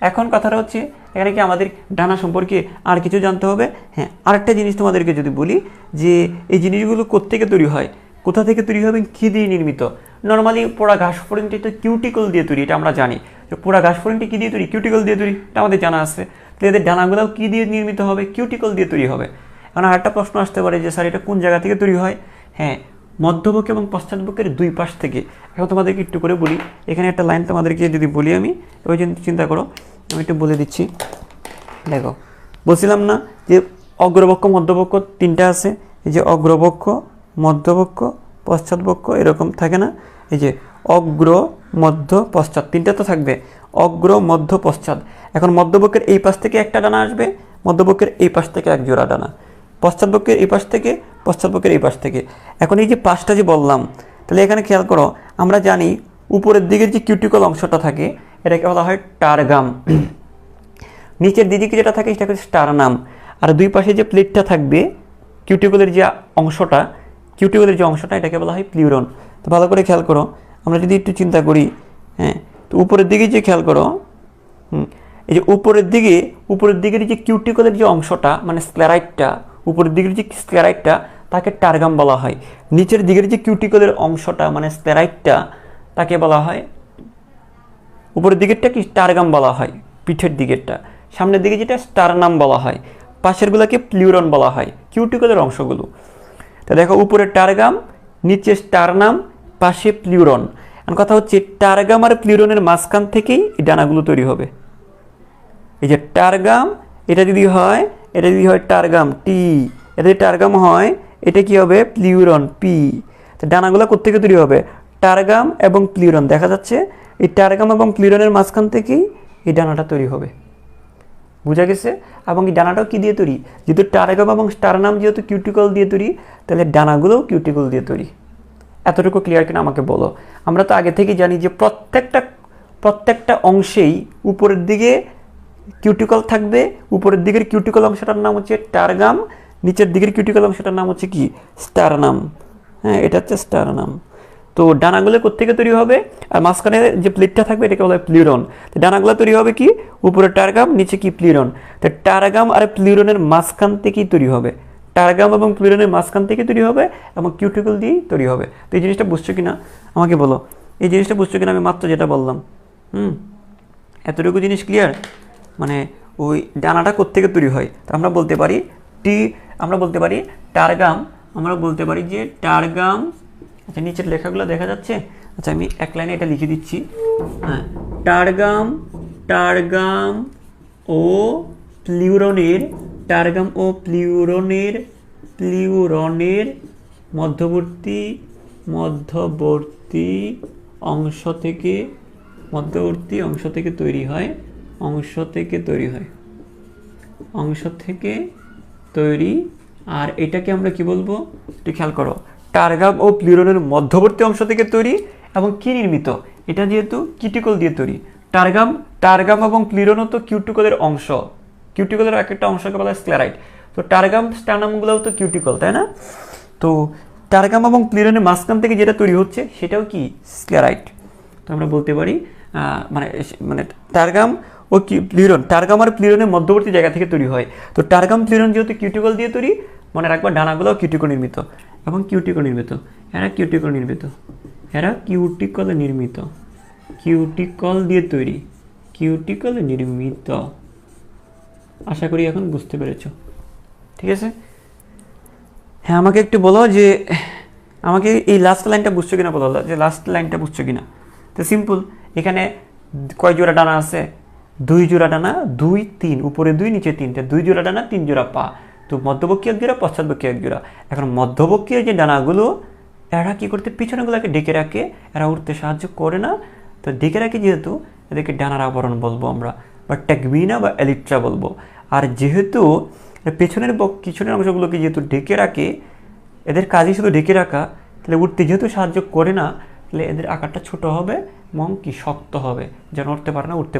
এখন কথাটা হচ্ছে, এখানে কি আমাদের ডানা সম্পর্কে আর কিছু জানতে হবে? হ্যাঁ, আরেকটা জিনিস তোমাদেরকে যদি বলি, যে এই জিনিসগুলো কোত্থেকে তৈরি হয়, কোথা থেকে তৈরি হবে, কী দিয়ে নির্মিত। নর্মালি পোড়া ঘাস ফড়িংটি তো কিউটিকল দিয়ে তৈরি, এটা আমরা জানি। যে পোড়া ঘাস ফড়িংটি কী দিয়ে তৈরি, কিউটিকল দিয়ে তৈরি, এটা আমাদের জানা আছে। তো এদের ডানাগুলোও কী দিয়ে নির্মিত হবে, কিউটিকল দিয়ে তৈরি হবে। এখন আরেকটা প্রশ্ন আসতে পারে যে স্যার এটা কোন জায়গা থেকে তৈরি হয়? হ্যাঁ, মধ্যবক এবং পশ্চাৎবকের 2 পাশ থেকে। এখন তোমাদেরকে একটু করে বলি, এখানে একটা লাইন তোমাদেরকে যদি বলি আমি, ওই জন্য চিন্তা করো, আমি একটু বলে দিচ্ছি। দেখো, বলছিলাম না যে অগ্রবক্ষ মধ্যবক্ষ 3টা আছে, এই যে অগ্রবক্ষ, মধ্যবক্ষ, পশ্চাৎবক্ষ, এরকম থাকে না? এই যে অগ্র, মধ্য, পশ্চাৎ, 3টা তো থাকবে, অগ্র, মধ্য, পশ্চাৎ। এখন মধ্যবক্ষের এই পাশ থেকে একটা ডানা আসবে, মধ্যবক্ষের এই পাশ থেকে 1 জোড়া ডানা, পশ্চাৎবক্ষের এই পাশ থেকে, পশ্চাৎবক্ষের এই পাশ থেকে। এখন এই যে পাশটা যে বললাম, তাহলে এখানে খেয়াল করো, আমরা জানি উপরের দিকের যে কিউটিকল অংশটা থাকে, এটাকে বলা হয় টারগাম। নিচের দিকে যেটা থাকে সেটা হচ্ছে স্টারনাম। আর 2 পাশে যে প্লেটটা থাকবে, কিউটিকলের যে অংশটা, এটাকে বলা হয় প্লিউরন। তো ভালো করে খেয়াল করো, আমরা যদি একটু চিন্তা করি, হ্যাঁ, তো উপরের দিকে যে খেয়াল করো, এই যে উপরের দিকের যে কিউটিকলের যে অংশটা, মানে স্ক্লেরাইটটা, উপরের দিকের যে স্ক্লেরাইটটা, তাকে টারগাম বলা হয়। নিচের দিকের যে কিউটিকলের অংশটা, মানে স্ক্লেরাইটটা, তাকে বলা হয়, উপরের দিকেরটা কি টারগাম বলা হয়, পিঠের দিকেরটা। সামনের দিকে যেটা স্টারনাম বলা হয়, পাশেরগুলোকে প্লিউরন বলা হয়, কিউটিকলের অংশগুলো। তো দেখো, উপরে টারগাম, নিচে স্টারনাম, পাশে প্লিউরন। এখন কথা হচ্ছে, টারগাম আর প্লিউরনের মাঝখান থেকেই এই ডানাগুলো তৈরি হবে। এই যে টারগাম, এটা যদি হয় টারগাম, এটা যদি টার্গাম হয় এটা কি হবে প্লিউরন পি। তো ডানাগুলো কোত্থেকে তৈরি হবে টার্গাম এবং প্লিউরন, দেখা যাচ্ছে এই টার্গাম এবং প্লিউরনের মাঝখান থেকেই এই ডানাটা তৈরি হবে, বোঝা গেছে। এবং এই ডানাটাও কি দিয়ে তৈরি, যেহেতু টার্গাম এবং স্টারনাম যেহেতু কিউটিকল দিয়ে তৈরি, তাহলে ডানাগুলোও কিউটিকল দিয়ে তৈরি। এতটুকু ক্লিয়ার কিনা আমাকে বলো। আমরা তো আগে থেকেই জানি যে প্রত্যেকটা অংশেই উপরের দিকে কিউটিকল থাকবে, উপরের দিকের কিউটিকল অংশটার নাম হচ্ছে টার্গাম, নিচের দিকের কিউটিকল অংশটার নাম হচ্ছে কি স্টারনাম। হ্যাঁ, এটা হচ্ছে স্টারনাম। তো ডানাগুলো কোত্থেকে তৈরি হবে, আর মাঝখানে যে প্লেটটা থাকবে এটাকে বলা হয় প্লিউরন। তো ডানাগুলো তৈরি হবে কি উপরে টার্গাম নিচে কি প্লিউরন। তো টার্গাম আর প্লিউরনের মাঝখান থেকেই তৈরি হবে, টার্গাম এবং প্লিউরনের মাঝখান থেকে তৈরি হবে এবং কিউটিকল দিয়েই তৈরি হবে। তো এই জিনিসটা বুঝছো কিনা আমাকে বলো, এই জিনিসটা বুঝছো কিনা আমি মাত্র যেটা বললাম। এতটুকু জিনিস ক্লিয়ার। মানে ওই ডানাটা কোত্থেকে তৈরি হয়, তো আমরা বলতে পারি আমরা বলতে পারি টার্গাম, আমরা বলতে পারি যে টার্গাম। আচ্ছা, নিচের লেখাগুলো দেখা যাচ্ছে? আচ্ছা, আমি এক লাইনে এটা লিখে দিচ্ছি। হ্যাঁ, টার্গাম ও প্লিউরনের মধ্যবর্তী অংশ থেকে তৈরি হয়, আর এটাকে আমরা কি বলবো একটু খেয়াল করো। টার্গাম ও প্লিউরনের মধ্যবর্তী অংশ থেকে তৈরি এবং কি নির্মিত, এটা যেহেতু কিউটিকল দিয়ে তৈরি। টার্গাম এবং প্লিউরনও তো কিউটিকলের অংশ, কিউটিকলের এক একটা অংশকে বলা হয় স্ক্লেরাইট। তো টার্গাম স্টার্নামগুলোও তো কিউটিকল, তাই না? তো টার্গাম এবং প্লিউরনের মাঝখান থেকে যেটা তৈরি হচ্ছে সেটাও কি স্ক্লেরাইট। তো আমরা বলতে পারি মানে টার্গাম ও টার্গাম আর প্লিউরনের মধ্যবর্তী জায়গা থেকে তৈরি হয়। তো টার্গাম প্লিউরন যেহেতু কিউটিকল দিয়ে তৈরি, মনে রাখবা ডানাগুলোও কিউটিকল নির্মিত এবং কিউটিকল নির্মিত, কিউটিকল দিয়ে তৈরি, কিউটিকল নির্মিত। আশা করি এখন বুঝতে পেরেছো, ঠিক আছে? হ্যাঁ, আমাকে একটু বলো যে আমাকে এই লাস্ট লাইনটা বুঝছো কিনা, বলো যে লাস্ট লাইনটা বুঝছো কিনা। তো সিম্পল, এখানে কয় জোড়া ডানা আছে, 2 জোড়া ডানা, 2 3, উপরে 2 নিচে 3, 2 জোড়া ডানা 3 জোড়া পা। তো মধ্যবক্ষী 1 জোড়া, পশ্চাৎবক্ষী 1 জোড়া। এখন মধ্যবক্ষীয় যে ডানাগুলো এরা কি করতে পিছনেগুলোকে ডেকে রাখে, এরা উঠতে সাহায্য করে না। তো ডেকে রাখে যেহেতু এদেরকে ডানার আবরণ বলবো আমরা, বা ট্যাগমিনা বা এলিট্রা বলবো। আর যেহেতু পিছনের অংশগুলোকে যেহেতু ডেকে রাখে, এদের কাজই শুধু ডেকে রাখা, তাহলে উঠতে যেহেতু সাহায্য করে না, তাহলে এদের আকারটা ছোট হবে এবং কি শক্ত হবে, যেন উঠতে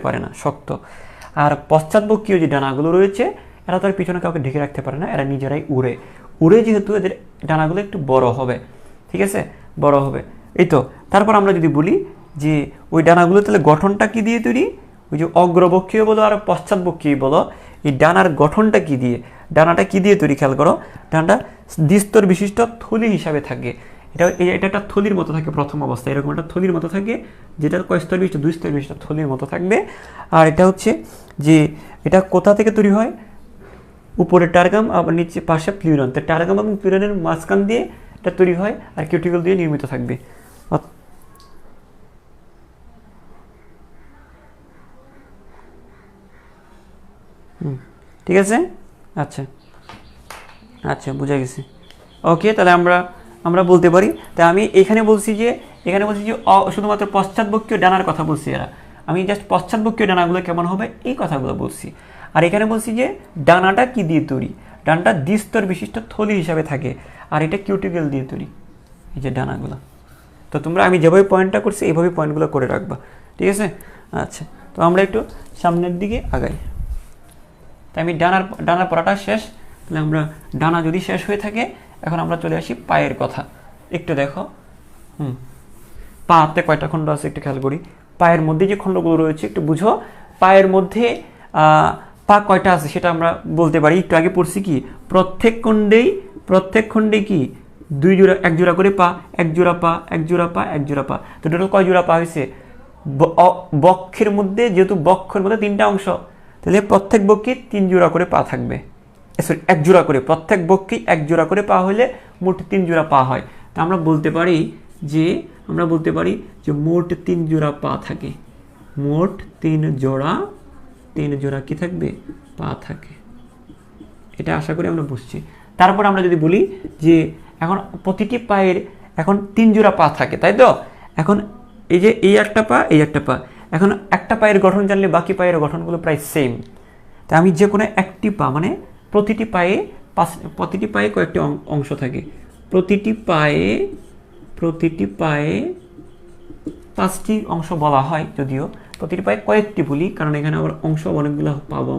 পারে না, শক্ত। আর পশ্চাৎবক্ষীয় যে ডানাগুলো রয়েছে এরা তো আর পিছনে কাউকে ঢেকে রাখতে পারে না, এরা নিজেরাই উড়ে যেহেতু এদের ডানাগুলো একটু বড় হবে, ঠিক আছে, বড় হবে। এই তো, তারপর আমরা যদি বলি যে ওই ডানাগুলো তাহলে গঠনটা কি দিয়ে তৈরি, ওই যে অগ্রবক্ষীয় বলো আর পশ্চাৎবক্ষীয় বলো, এই ডানার গঠনটা কি দিয়ে, ডানাটা কি দিয়ে তৈরি খেয়াল করো। ডানাটা দ্বিস্তর বিশিষ্ট থলি হিসাবে থাকে। এটা একটা থলির মতো থাকে প্রথম অবস্থায়, এরকম একটা থলির মতো থাকে, যেটা কয় স্তর বিশিষ্ট, 2 স্তর বিশিষ্ট থলির মতো থাকবে। আর এটা হচ্ছে যে এটা কোথা থেকে তৈরি হয়, উপরে টার্গাম আবার নিচে পাশে প্লিউরন। তো টার্গাম এবং প্লিউরনের মাঝখান দিয়ে এটা তৈরি হয় আর কিউটিকল দিয়ে নির্মিত থাকবে। ঠিক আছে, আচ্ছা আচ্ছা, বুঝা গেছে। ওকে, তাহলে আমরা বলতে পারি, তাই আমি এখানে বলছি যে শুধুমাত্র পশ্চাৎবক্ষীয় ডানার কথা বলছি। আমি জাস্ট পশ্চাৎবক্ষীয় ডানাগুলো কেমন হবে এই কথাগুলো বলছি। আর এখানে বলছি যে ডানাটা কি দিয়ে তৈরি, ডানাটা দ্বিস্তর বিশিষ্ট থলি হিসাবে থাকে, আর এটা কিউটিকল দিয়ে তৈরি, এই যে ডানাগুলো। তো তোমরা আমি যেভাবে পয়েন্টটা করছি এইভাবে পয়েন্টগুলো করে রাখবা, ঠিক আছে? আচ্ছা, তো আমরা একটু সামনের দিকে আগাই। তাই আমি ডানার পড়াটা শেষ। তাহলে আমরা ডানা যদি শেষ হয়ে থাকে, এখন আমরা চলে আসি পায়ের কথা। একটু দেখো, পাতে কয়টা খণ্ড আছে একটু খেয়াল করি। পায়ের মধ্যে যে খণ্ডগুলো রয়েছে একটু বুঝো। পায়ের মধ্যে পা কয়টা আছে সেটা আমরা বলতে পারি। একটু আগে পড়ছি কি প্রত্যেক খণ্ডেই কি 2 জোড়া, 1 জোড়া করে পা, 1 জোড়া পা, 1 জোড়া পা, 1 জোড়া পা। তো টোটাল কয় জোড়া পা হয়েছে? বক্ষের মধ্যে, যেহেতু বক্ষের মধ্যে 3টা অংশ, তাহলে প্রত্যেক বক্ষে 3 জোড়া করে পা থাকবে। সরি, 1 জোড়া করে, প্রত্যেক বক্ষে 1 জোড়া করে পা হলে মোট 3 জোড়া পা হয়। তা আমরা বলতে পারি যে মোট 3 জোড়া পা থাকে, মোট 3 জোড়া কি থাকবে? পা থাকে। এটা আশা করি আমরা বুঝছি। তারপর আমরা যদি বলি যে এখন প্রতিটি পায়ের এখন 3 জোড়া পা থাকে, তাই তো? এখন এই যে এই একটা পা, এই একটা পা, এখন একটা পায়ের গঠন জানলে বাকি পায়ের গঠনগুলো প্রায় সেম। তা আমি যে কোনো একটি পা মানে প্রতিটি পায়ে কয়েকটি অংশ থাকে, প্রতিটি পায়ে 5টি অংশ বলা হয়, যদিও প্রতিটি পায়ে কয়েকটি বলি কারণ এখানে আবার অংশ অনেকগুলো পাবো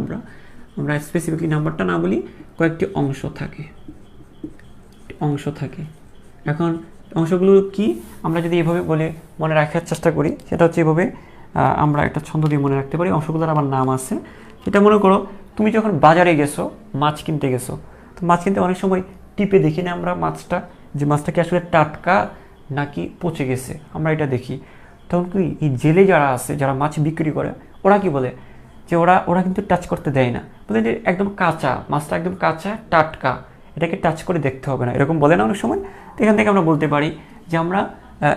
আমরা স্পেসিফিকলি নাম্বারটা না বলি, কয়েকটি অংশ থাকে। এখন অংশগুলো কি আমরা যদি এভাবে বলে মনে রাখার চেষ্টা করি, সেটা হচ্ছে এভাবে আমরা একটা ছন্দ দিয়ে মনে রাখতে পারি। অংশগুলোর আবার নাম আছে। সেটা মনে করো তুমি যখন বাজারে গেছো, মাছ কিনতে গেছো, তো মাছ কিনতে অনেক সময় টিপে দেখি না আমরা মাছটা, যে মাছটা কি আসলে টাটকা নাকি পচে গেছে, আমরা এটা দেখি। তখন কি এই জেলে যারা আছে, যারা মাছ বিক্রি করে, ওরা কি বলে যে ওরা কিন্তু টাচ করতে দেয় না, বলে যে একদম কাঁচা মাছটা, একদম কাঁচা টাটকা, এটাকে টাচ করে দেখতে হবে না, এরকম বলে না অনেক সময়। তো এখান থেকে আমরা বলতে পারি যে আমরা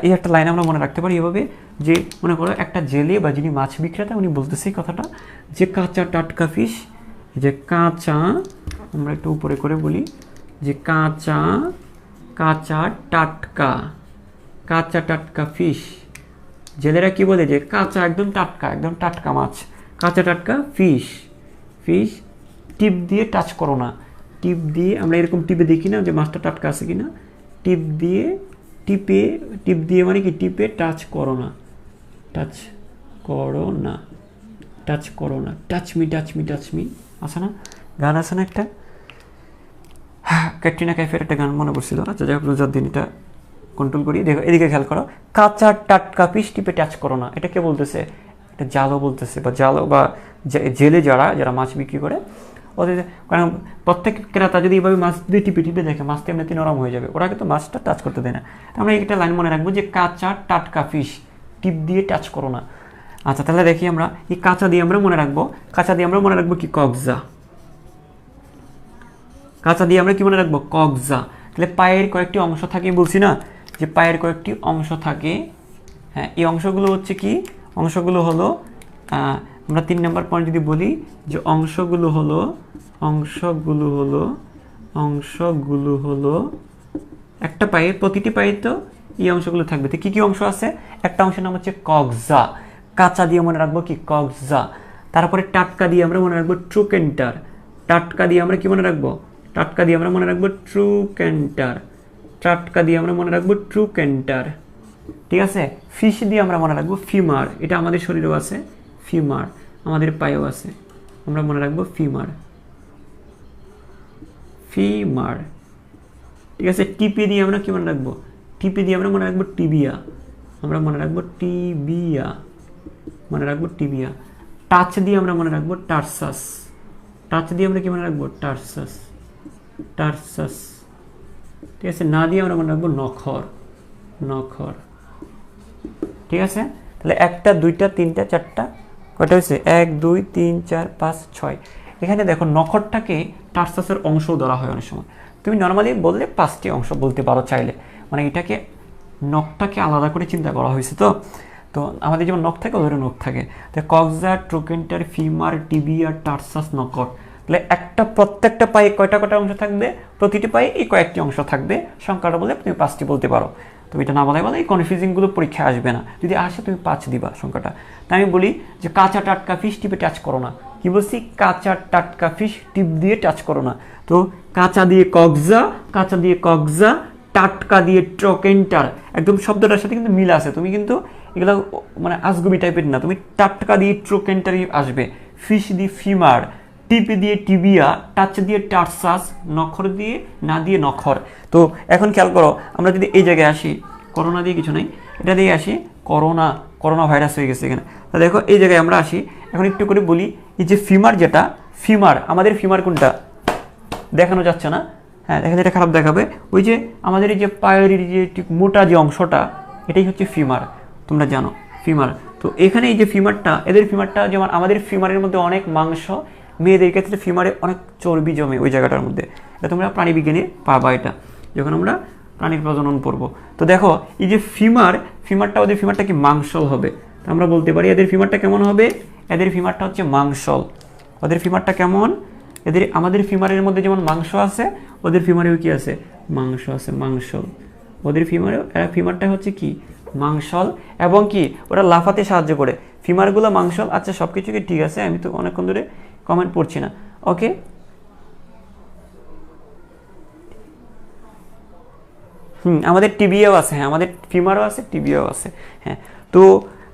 এই একটা লাইন আমরা মনে রাখতে পারি এভাবে, যে মনে করো একটা জেলে বা যিনি মাছ বিক্রেতা উনি বলতেছে কথাটা যে কাঁচা টাটকা ফিশ, যে কাঁচা, আমরা একটু উপরে করে বলি যে কাঁচা টাটকা ফিশ। জেলেরা কি বলে যে কাঁচা একদম টাটকা মাছ, কাঁচা টাটকা ফিশ। টিপ দিয়ে টাচ করো না, টিপ দিয়ে আমরা এরকম টিপে দেখি না যে মাছটা টাটকা আছে কিনা, টিপ দিয়ে মানে কি টিপে টাচ করো না, টাচ মি আছে না, গান আছে না একটা, ক্যাটরিনা কাইফের একটা গান মনে পড়ছিল। আচ্ছা যাই হোক, রোজার দিন এটা কন্ট্রোল করি। দেখো এদিকে খেয়াল করো, কাঁচা টাটকা ফিশ টিপে টাচ করো না, এটা কে বলতেছে? এটা জালো বলতেছে, বা জালো বা জেলে যারা মাছ বিক্রি করে ওদের, কারণ প্রত্যেক ক্রেতা যদি এইভাবে মাছ দিয়ে টিপে দেখে মাছটা এমনিতে নরম হয়ে যাবে, ওরা কিন্তু মাছটা টাচ করতে দেয় না। আমরা একটা লাইন মনে রাখবো যে কাঁচা টাটকা ফিশ, টিপ দিয়ে টাচ করো না। আচ্ছা তাহলে দেখি আমরা এই কাঁচা দিয়ে আমরা মনে রাখবো কি কক্সা। কাঁচা দিয়ে আমরা কি মনে রাখবো? কক্সা। তাহলে পায়ের কয়েকটি অংশ থাকে, বলছি না যে পায়ের কয়েকটি অংশ থাকে। হ্যাঁ, এই অংশগুলো হচ্ছে কি? অংশগুলো হলো আমরা 3 নম্বর পয়েন্ট যদি বলি যে অংশগুলো হলো একটা পায়ে, প্রতিটি পায়ে তো এই অংশগুলো থাকবে। তো কি অংশ আছে? একটা অংশের নাম হচ্ছে কক্সা। কাঁচা দিয়ে মনে রাখবো কি? কক্সা। তারপরে টাটকা দিয়ে আমরা মনে রাখবো ট্রুকেন্টার। টাটকা দিয়ে আমরা কি মনে রাখবো? ট্রুকেন্টার। ঠিক আছে। ফিশ দিয়ে আমরা মনে রাখবো ফিমার। এটা আমাদের শরীরেও আছে, ফিমার আমাদের পায়েও আছে, আমরা মনে রাখবো ফিমার। ঠিক আছে। টিপি দিয়ে আমরা কি মনে রাখবো? মনে রাখবো টিবিয়া। টাচ দিয়ে আমরা মনে রাখবো টার্সাস। টার্সাস। ঠিক আছে। না দিয়ে আমরা মনে রাখবো নখর। ঠিক আছে। তাহলে 1টা 2টা 3টা 4টা কয়টা হয়েছে? 1 2 3 4 5 6। এখানে দেখো নখরটাকে টার্সাসের অংশ ধরা হয় অনেক সময়। তুমি নর্মালি বললে 5টি অংশ বলতে পারো চাইলে, মানে এটাকে নখটাকে আলাদা করে চিন্তা করা হয়েছে। তো আমাদের যেমন নখ থাকে ওদের নখ থাকে। তো কক্সা, ট্রুকেন্টার, ফিমার, টিবিয়া, টার্সাস, নখর। তাহলে প্রত্যেকটা পায়ে কয়টা অংশ থাকবে? প্রতিটি পায়ে এই কয়েকটি অংশ থাকবে। সংখ্যাটা বলে তুমি 5টি বলতে পারো। তুমি এটা না বলে এই কনফিউজিংগুলো পরীক্ষায় আসবে না। যদি আসে তুমি 5 দিবা সংখ্যাটা। তাই আমি বলি যে কাঁচা টাটকা ফিশ টিপে টাচ করো না। কি বলছি? কাঁচা টাটকা ফিশ টিপ দিয়ে টাচ করো না। তো কাঁচা দিয়ে কক্সা, টাটকা দিয়ে ট্রুকেন্টার। একদম শব্দটার সাথে কিন্তু মিল আছে। তুমি কিন্তু এগুলো মানে আজগুবি টাইপের না। তুমি টাটকা দিয়ে ট্রুকেন্টারই আসবে, ফিশ দিয়ে ফিমার, টিপে দিয়ে টিবিয়া, টাচ দিয়ে টার্সাস, নখর দিয়ে না দিয়ে নখর। তো এখন খেয়াল করো, আমরা যদি এই জায়গায় আসি, করোনা দিয়ে কিছু নাই, এটা দিয়ে আসি, করোনা ভাইরাস হয়ে গেছে এখানে। তা দেখো এই জায়গায় আমরা আসি, এখন একটু করে বলি, এই যে ফিমার, আমাদের ফিমার কোনটা দেখানো যাচ্ছে না। হ্যাঁ, দেখেন এটা খারাপ দেখাবে। ওই যে আমাদের এই যে পায়ের যে মোটা যে অংশটা, এটাই হচ্ছে ফিমার, তোমরা জানো ফিমার। তো এখানে এই যে ফিমারটা, এদের ফিমারটা যেমন আমাদের ফিমারের মধ্যে অনেক মাংস, মেয়েদের ক্ষেত্রে ফিমারে অনেক চর্বি জমে ওই জায়গাটার মধ্যে। এটা তোমরা প্রাণীবিজ্ঞানে পাবা, এটা যখন আমরা প্রাণীর প্রজনন পড়বো। তো দেখো এই যে ফিমারটা, ওদের ফিমারটা কি মাংসল হবে। তো আমরা বলতে পারি এদের ফিমারটা কেমন হবে? এদের ফিমারটা হচ্ছে মাংসল। ওদের ফিমারটা কেমন? এদের আমাদের ফিমারের মধ্যে যেমন মাংস আছে, ওদের ফিমারেও কি আছে? মাংস আছে, মাংসল। ওদের ফিমারেও ফিমারটা হচ্ছে কি? মাংসল। এবং কি ওরা লাফাতে সাহায্য করে। ফিমারগুলো মাংসল। আচ্ছা, সব কিছু কি ঠিক আছে? আমি তো অনেকক্ষণ ধরে কমেন্ট পড়ছি না। ওকে, আমাদের টিবিও আছে। হ্যাঁ, আমাদের ফিমারও আছে, টিবিও আছে। হ্যাঁ, তো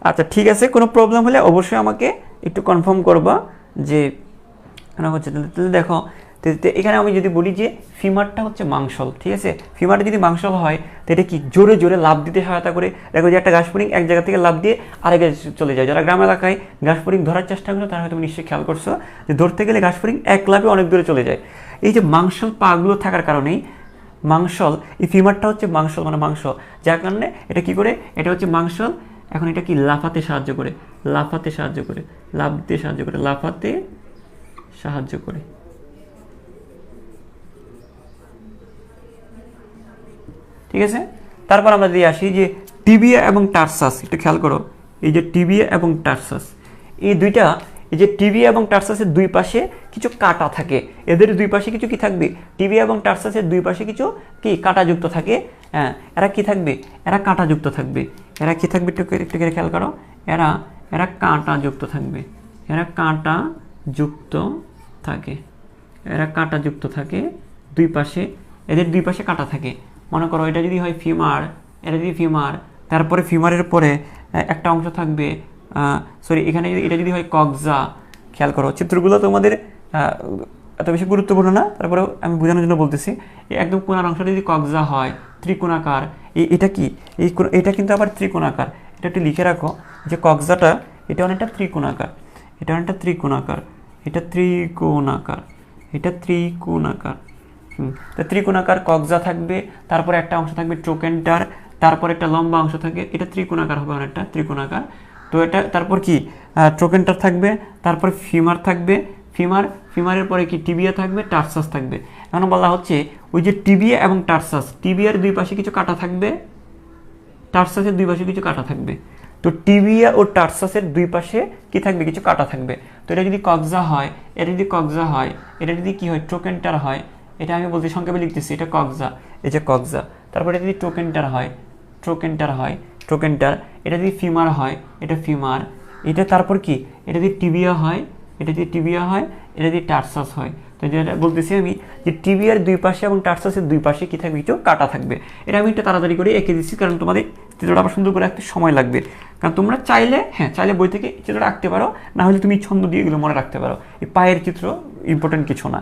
আচ্ছা ঠিক আছে, কোনো প্রবলেম হলে অবশ্যই আমাকে একটু কনফার্ম করবা যে হচ্ছে। তাহলে দেখো, এখানে আমি যদি বলি যে ফিমারটা হচ্ছে মাংসল, ঠিক আছে? ফিমারটা যদি মাংসল হয় তো এটা কি জোরে জোরে লাফ দিতে সহায়তা করে। দেখো যে একটা ঘাসফড়িং এক জায়গা থেকে লাফ দিয়ে আরেক জায়গায় চলে যায়। যারা গ্রাম এলাকায় ঘাসফড়িং ধরার চেষ্টা করছো তারা হয়তো নিশ্চয়ই খেয়াল করছো যে ধরতে গেলে ঘাসফড়িং এক লাফে অনেক দূরে চলে যায়। এই যে মাংসল পাগুলো থাকার কারণেই মাংসল, এই ফিমারটা হচ্ছে মাংসল মানে মাংস, যার কারণে এটা কি করে? এটা হচ্ছে মাংসল। এখন এটা কি লাফাতে সাহায্য করে, লাফাতে সাহায্য করে, লাফ দিতে সাহায্য করে, লাফাতে সাহায্য করে। ঠিক আছে, তারপর আমরা দিয়ে আসি যে টিবিয়া এবং টার্সাস। একটু খেয়াল করো, এই যে টিবিয়া এবং টার্সাস, এই দুইটা, এই যে টিবিয়া এবং টার্সাসের দুই পাশে কিছু কাটা থাকে। এদের দুই পাশে কিছু কি থাকবে? টিবিয়া এবং টার্সাসের দুই পাশে কিছু কি কাঁটাযুক্ত থাকে। হ্যাঁ, এরা কি থাকবে? এরা কাঁটাযুক্ত থাকবে। এরা কি থাকবে? একটু করে খেয়াল করো, এরা এরা কাঁটাযুক্ত থাকবে। এরা কাঁটাযুক্ত থাকে, এরা কাঁটাযুক্ত থাকে দুই পাশে। এদের দুই পাশে কাঁটা থাকে। মনে করো এটা যদি হয় ফিমার, এটা যদি ফিমার, তারপরে ফিমারের পরে একটা অংশ থাকবে, সরি এখানে এটা যদি হয় কক্সা। খেয়াল করো, চিত্রগুলো তোমাদের এত বেশি গুরুত্বপূর্ণ না, তারপরেও আমি বোঝানোর জন্য বলতেছি। একদম কোনার অংশটা যদি কক্সা হয়, ত্রিকোণাকার, এটা কি? এটা কিন্তু আবার ত্রিকোণাকার। এটা একটু লিখে রাখো যে কক্সাটা এটা অনেকটা ত্রিকোণাকার, এটা অনেকটা ত্রিকোণাকার, এটা ত্রিকোণাকার, এটা ত্রিকোণাকার। তো ত্রিকোণাকার কক্সা থাকবে, তারপরে একটা অংশ থাকবে ট্রোকেন্টার, তারপর একটা লম্বা অংশ থাকে, এটা ত্রিকোণাকার হবে অনেকটা, ত্রিকোণাকার। তো এটা তারপর কি ট্রোকেন্টার থাকবে, তারপর ফিমার থাকবে, ফিমারের পরে কি টিবিয়া থাকবে, টার্সাস থাকবে। এখন বলা হচ্ছে ওই যে টিবিয়া এবং টার্সাস, টিবিয়ার দুই পাশে কিছু কাটা থাকবে, টার্সাসের দুই পাশে কিছু কাটা থাকবে। তো টিবিয়া ও টার্সাসের দুই পাশে কি থাকবে? কিছু কাটা থাকবে। তো এটা যদি কক্সা হয়, এটা যদি কক্সা হয়, এটা যদি কি হয়? ট্রোকেন্টার হয়। এটা আমি বলছি সংক্ষেপে লিখতেছি, এটা কক্সা, এই যে কক্সা। তারপরে এটা যদি ট্রোকেন্টার হয়, ট্রোকেন্টার হয়, ট্রোকেন্টার। এটা যদি ফিমার হয়, এটা ফিমার। এটা তারপর কি? এটা যদি টিবিয়া হয়, এটা যদি টিবিয়া হয়, এটা যদি টার্সাস হয়। তো যেটা বলতেছি আমি যে টিবিয়ার দুই পাশে এবং টার্সাসের দুই পাশে কি থাকবে? কিছু কাটা থাকবে। এটা আমি একটু তাড়াতাড়ি করে এঁকে দিচ্ছি, কারণ তোমাদের চিত্রটা আবার সুন্দর করে রাখতে সময় লাগবে। কারণ তোমরা চাইলে, হ্যাঁ চাইলে বই থেকে চিত্রটা আঁকতে পারো, না হলে তুমি ছন্দ দিয়ে এগুলো মনে রাখতে পারো। এই পায়ের চিত্র ইম্পর্টেন্ট কিছু না,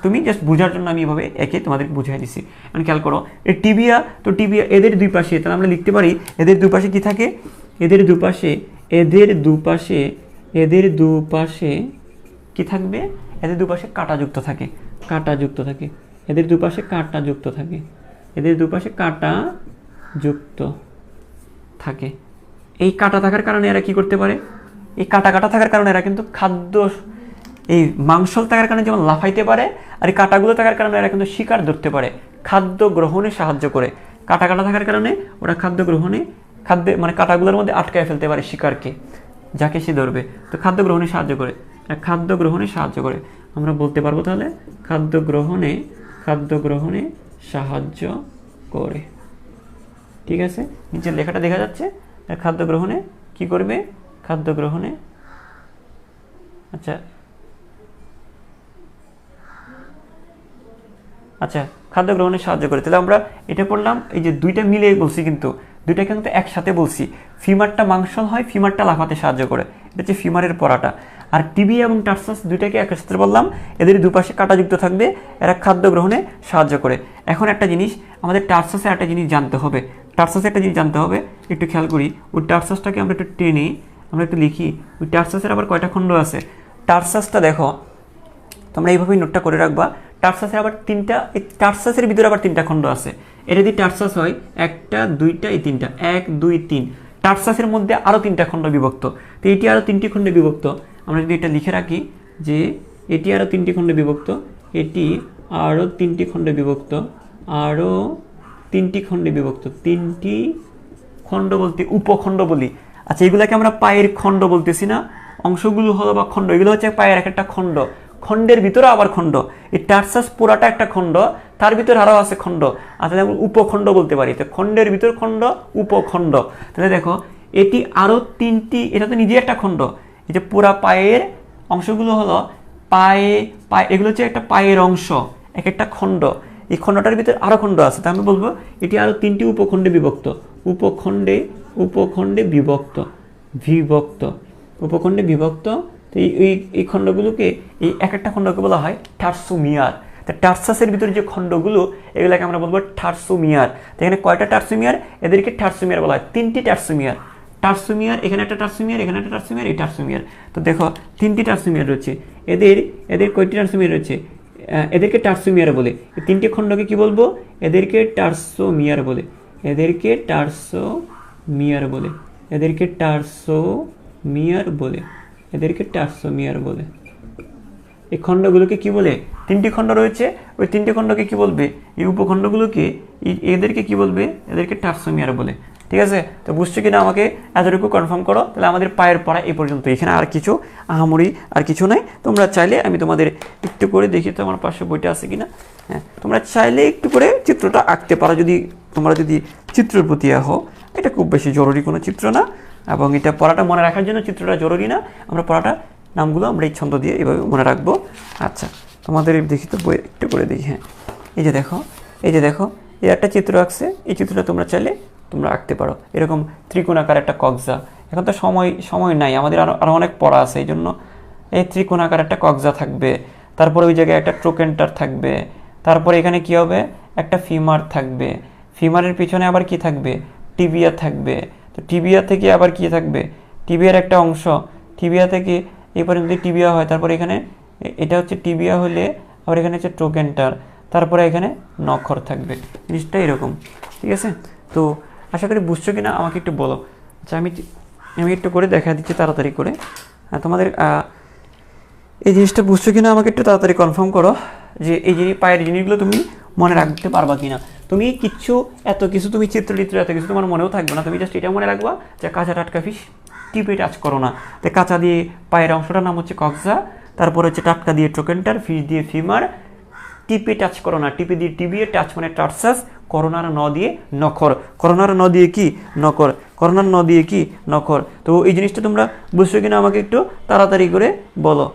তুমি জাস্ট বোঝার জন্য আমি এভাবে এঁকে তোমাদের বুঝিয়ে দিচ্ছি। মানে খেয়াল করো, এই টিবিয়া, তো টিবিয়া এদের দুই পাশে, তাহলে আমরা লিখতে পারি এদের দুই পাশে কি থাকে? এদের দুপাশে, এদের দুপাশে, এদের দুপাশে কি থাকবে? এদের দুপাশে কাঁটাযুক্ত থাকে, কাঁটাযুক্ত থাকে। এদের দুপাশে কাঁটাযুক্ত থাকে, এদের দুপাশে কাঁটাযুক্ত থাকে। এই কাঁটা থাকার কারণে এরা কি করতে পারে? এই কাঁটা থাকার কারণে এরা কিন্তু খাদ্য, এই মাংসল থাকার কারণে যেমন লাফাইতে পারে, আর এই কাঁটাগুলো থাকার কারণে এরা কিন্তু শিকার ধরতে পারে, খাদ্য গ্রহণে সাহায্য করে। কাঁটা থাকার কারণে ওরা খাদ্য গ্রহণে, মানে কাঁটাগুলোর মধ্যে আটকায় ফেলতে পারে শিকারকে, যাকে সে ধরবে। তো খাদ্য গ্রহণে সাহায্য করে, খাদ্য গ্রহণে সাহায্য করে। আমরা বলতে পারবো তাহলে খাদ্য গ্রহণে সাহায্য করে। ঠিক আছে, নিচের লেখাটা দেখা যাচ্ছে। খাদ্য গ্রহণে কি করবে? খাদ্য গ্রহণে, আচ্ছা খাদ্য গ্রহণে সাহায্য করে। তাহলে আমরা এটা পড়লাম, এই যে দুইটা মিলে বলছি, কিন্তু দুইটা কিন্তু একসাথে বলছি। ফিমারটা মাংসল হয়, ফিমারটা লাফাতে সাহায্য করে, এটা হচ্ছে ফিমারের পড়াটা। আর টিবি এবং টার্সাস দুইটাকে একসাথে বললাম, এদের দুপাশে কাঁটাযুক্ত থাকবে, এরা খাদ্য গ্রহণে সাহায্য করে। এখন একটা জিনিস আমাদের টার্সাসে একটা জিনিস জানতে হবে, টার্সাসে একটা জিনিস জানতে হবে, একটু খেয়াল করি। ওই টার্সাসটাকে আমরা একটু টেনে আমরা একটু লিখি। ওই টার্সাসের আবার কয়টা খণ্ড আছে? টার্সাসটা দেখো, তোমরা এইভাবেই নোটটা করে রাখবা। টার্সাসের আবার তিনটা, এই টার্সাসের ভিতরে আবার তিনটা খণ্ড আছে। এটা যদি টার্সাস হয়, একটা, দুইটা, এই তিনটা, 1, 2, 3। টার্সাসের মধ্যে আরও তিনটা খণ্ড বিভক্ত। তো এটি আরও তিনটি খণ্ডে বিভক্ত। আমরা যদি এটা লিখে রাখি যে এটি আরও তিনটি খণ্ডে বিভক্ত, এটি আরও তিনটি খণ্ডে বিভক্ত, আরও তিনটি খণ্ডে বিভক্ত। তিনটি খণ্ড বলতে উপখণ্ড বলি। আচ্ছা, এগুলাকে আমরা পায়ের খণ্ড বলতেছি না, অংশগুলো হলো বা খণ্ড, এগুলো হচ্ছে পায়ের এক একটা খণ্ড। খণ্ডের ভিতরে আবার খণ্ড, এই টার্সাস পুরাটা একটা খণ্ড, তার ভিতরে আরও আছে খণ্ড, তাহলে আমরা উপখণ্ড বলতে পারি। তো খণ্ডের ভিতর খণ্ড, উপখণ্ড। তাহলে দেখো এটি আরও তিনটি, এটা তো নিজে একটা খণ্ড। এই যে পুরা পায়ের অংশগুলো হলো পায়ে, এগুলো হচ্ছে একটা পায়ের অংশ, এক একটা খণ্ড। এই খণ্ডটার ভিতরে আরও খণ্ড আছে, তা আমি বলবো এটি আরও তিনটি উপখণ্ডে বিভক্ত, উপখণ্ডে বিভক্ত, উপখণ্ডে বিভক্ত। তো এই খণ্ডগুলোকে, এই এক একটা খণ্ডকে বলা হয় টার্সোমিয়ার। তা টার্সাসের ভিতরে যে খণ্ডগুলো, এগুলোকে আমরা বলবো টার্সোমিয়ার। তো এখানে কয়টা টার্সোমিয়ার? এদেরকে টার্সোমিয়ার বলা হয়, তিনটি টার্সোমিয়ার। এখানে একটা টার্সোমিয়ার, এখানে একটা টার্সোমিয়ার, এই টার্সোমিয়ার। তো দেখো তিনটি টার্সোমিয়ার রয়েছে। এদের কয়টি টার্সোমিয়ার রয়েছে? এদেরকে টার্সোমিয়ার বলে। এই তিনটি খণ্ডকে কি বলবো? এদেরকে টার্সোমিয়ার বলে, এদেরকে টার্সোমিয়ার বলে, এদেরকে টার্সোমিয়ার বলে, এদেরকে টার্সোমিয়ার বলে। এই খণ্ডগুলোকে কি বলে? তিনটি খণ্ড রয়েছে, ওই তিনটি খণ্ডকে কি বলবে? এই উপখণ্ডগুলোকে, এদেরকে কি বলবে? এদেরকে টার্সোমিয়ার বলে। ঠিক আছে? তো বুঝছো কিনা আমাকে এতটুকু কনফার্ম করো। তাহলে আমাদের পায়ের পড়া এই পর্যন্ত, এখানে আর কিছু আহামরি আর কিছু নাই। তোমরা চাইলে আমি তোমাদের একটু করে দেখি তো আমার পাশে বইটা আছে কিনা। হ্যাঁ, তোমরা চাইলে একটু করে চিত্রটা আঁকতে পারো, তোমরা যদি চিত্রের প্রতি হও। এটা খুব বেশি জরুরি কোনো চিত্র না, এবং এটা পড়াটা মনে রাখার জন্য চিত্রটা জরুরি না। আমরা পড়াটা নামগুলো আমরা এই ছন্দ দিয়ে এভাবে মনে রাখবো। আচ্ছা, তোমাদের দেখি তো বই একটু করে দেখি। হ্যাঁ, এই যে দেখো এই একটা চিত্র আঁকছে, এই চিত্রটা তোমরা চাইলে তোমরা আঁকতে পারো। এরকম ত্রিকোণাকার একটা কক্সা। এখন তো সময় নাই, আমাদের আরও অনেক পড়া আছে, এই জন্য এই ত্রিকোণাকার একটা কক্সা থাকবে, তারপরে ওই জায়গায় একটা ট্রোকেন্টার থাকবে, তারপরে এখানে কি হবে? একটা ফিমার থাকবে, ফিমারের পিছনে আবার কি থাকবে? টিবিয়া থাকবে। তো টিবিয়া থেকে আবার কি থাকবে? টিবিয়ার একটা অংশ, টিবিয়া থেকে এই পর্যন্ত টিবিয়া হয়, তারপরে এখানে এটা হচ্ছে টিবিয়া হলে আবার এখানে হচ্ছে ট্রোকেন্টার, তারপরে এখানে নখর থাকবে। জিনিসটা এরকম। ঠিক আছে? তো আশা করি বুঝছো কিনা আমাকে একটু বলো। আচ্ছা, আমি একটু করে দেখা দিচ্ছি তাড়াতাড়ি করে। তোমাদের এই জিনিসটা বুঝছো কিনা আমাকে একটু তাড়াতাড়ি কনফার্ম করো, যে এই পায়ের জিনিসগুলো তুমি মনে রাখতে পারবা কিনা। তুমি এত কিছু তুমি চিত্র এত কিছু তোমার মনেও থাকবে না। তুমি জাস্ট এটা মনে রাখবা যে কাঁচা টাটকা ফিশ, টিপে টাচ করো না। তো কাঁচা দিয়ে পায়ের অংশটার নাম হচ্ছে কক্সা, তারপর হচ্ছে টাটকা দিয়ে ট্রোকেন্টার, ফিশ দিয়ে ফিমার, টিপে টাচ করো না, টিপে দিয়ে টিবিয়ে, টাচ মানে টার্সাস, করোনার ন দিয়ে নখর, করোনার ন দিয়ে কি? নখর, করোনার ন দিয়ে কি? নখর। তো এই জিনিসটা তোমরা বুঝছো কিনা আমাকে একটু তাড়াতাড়ি করে বলো।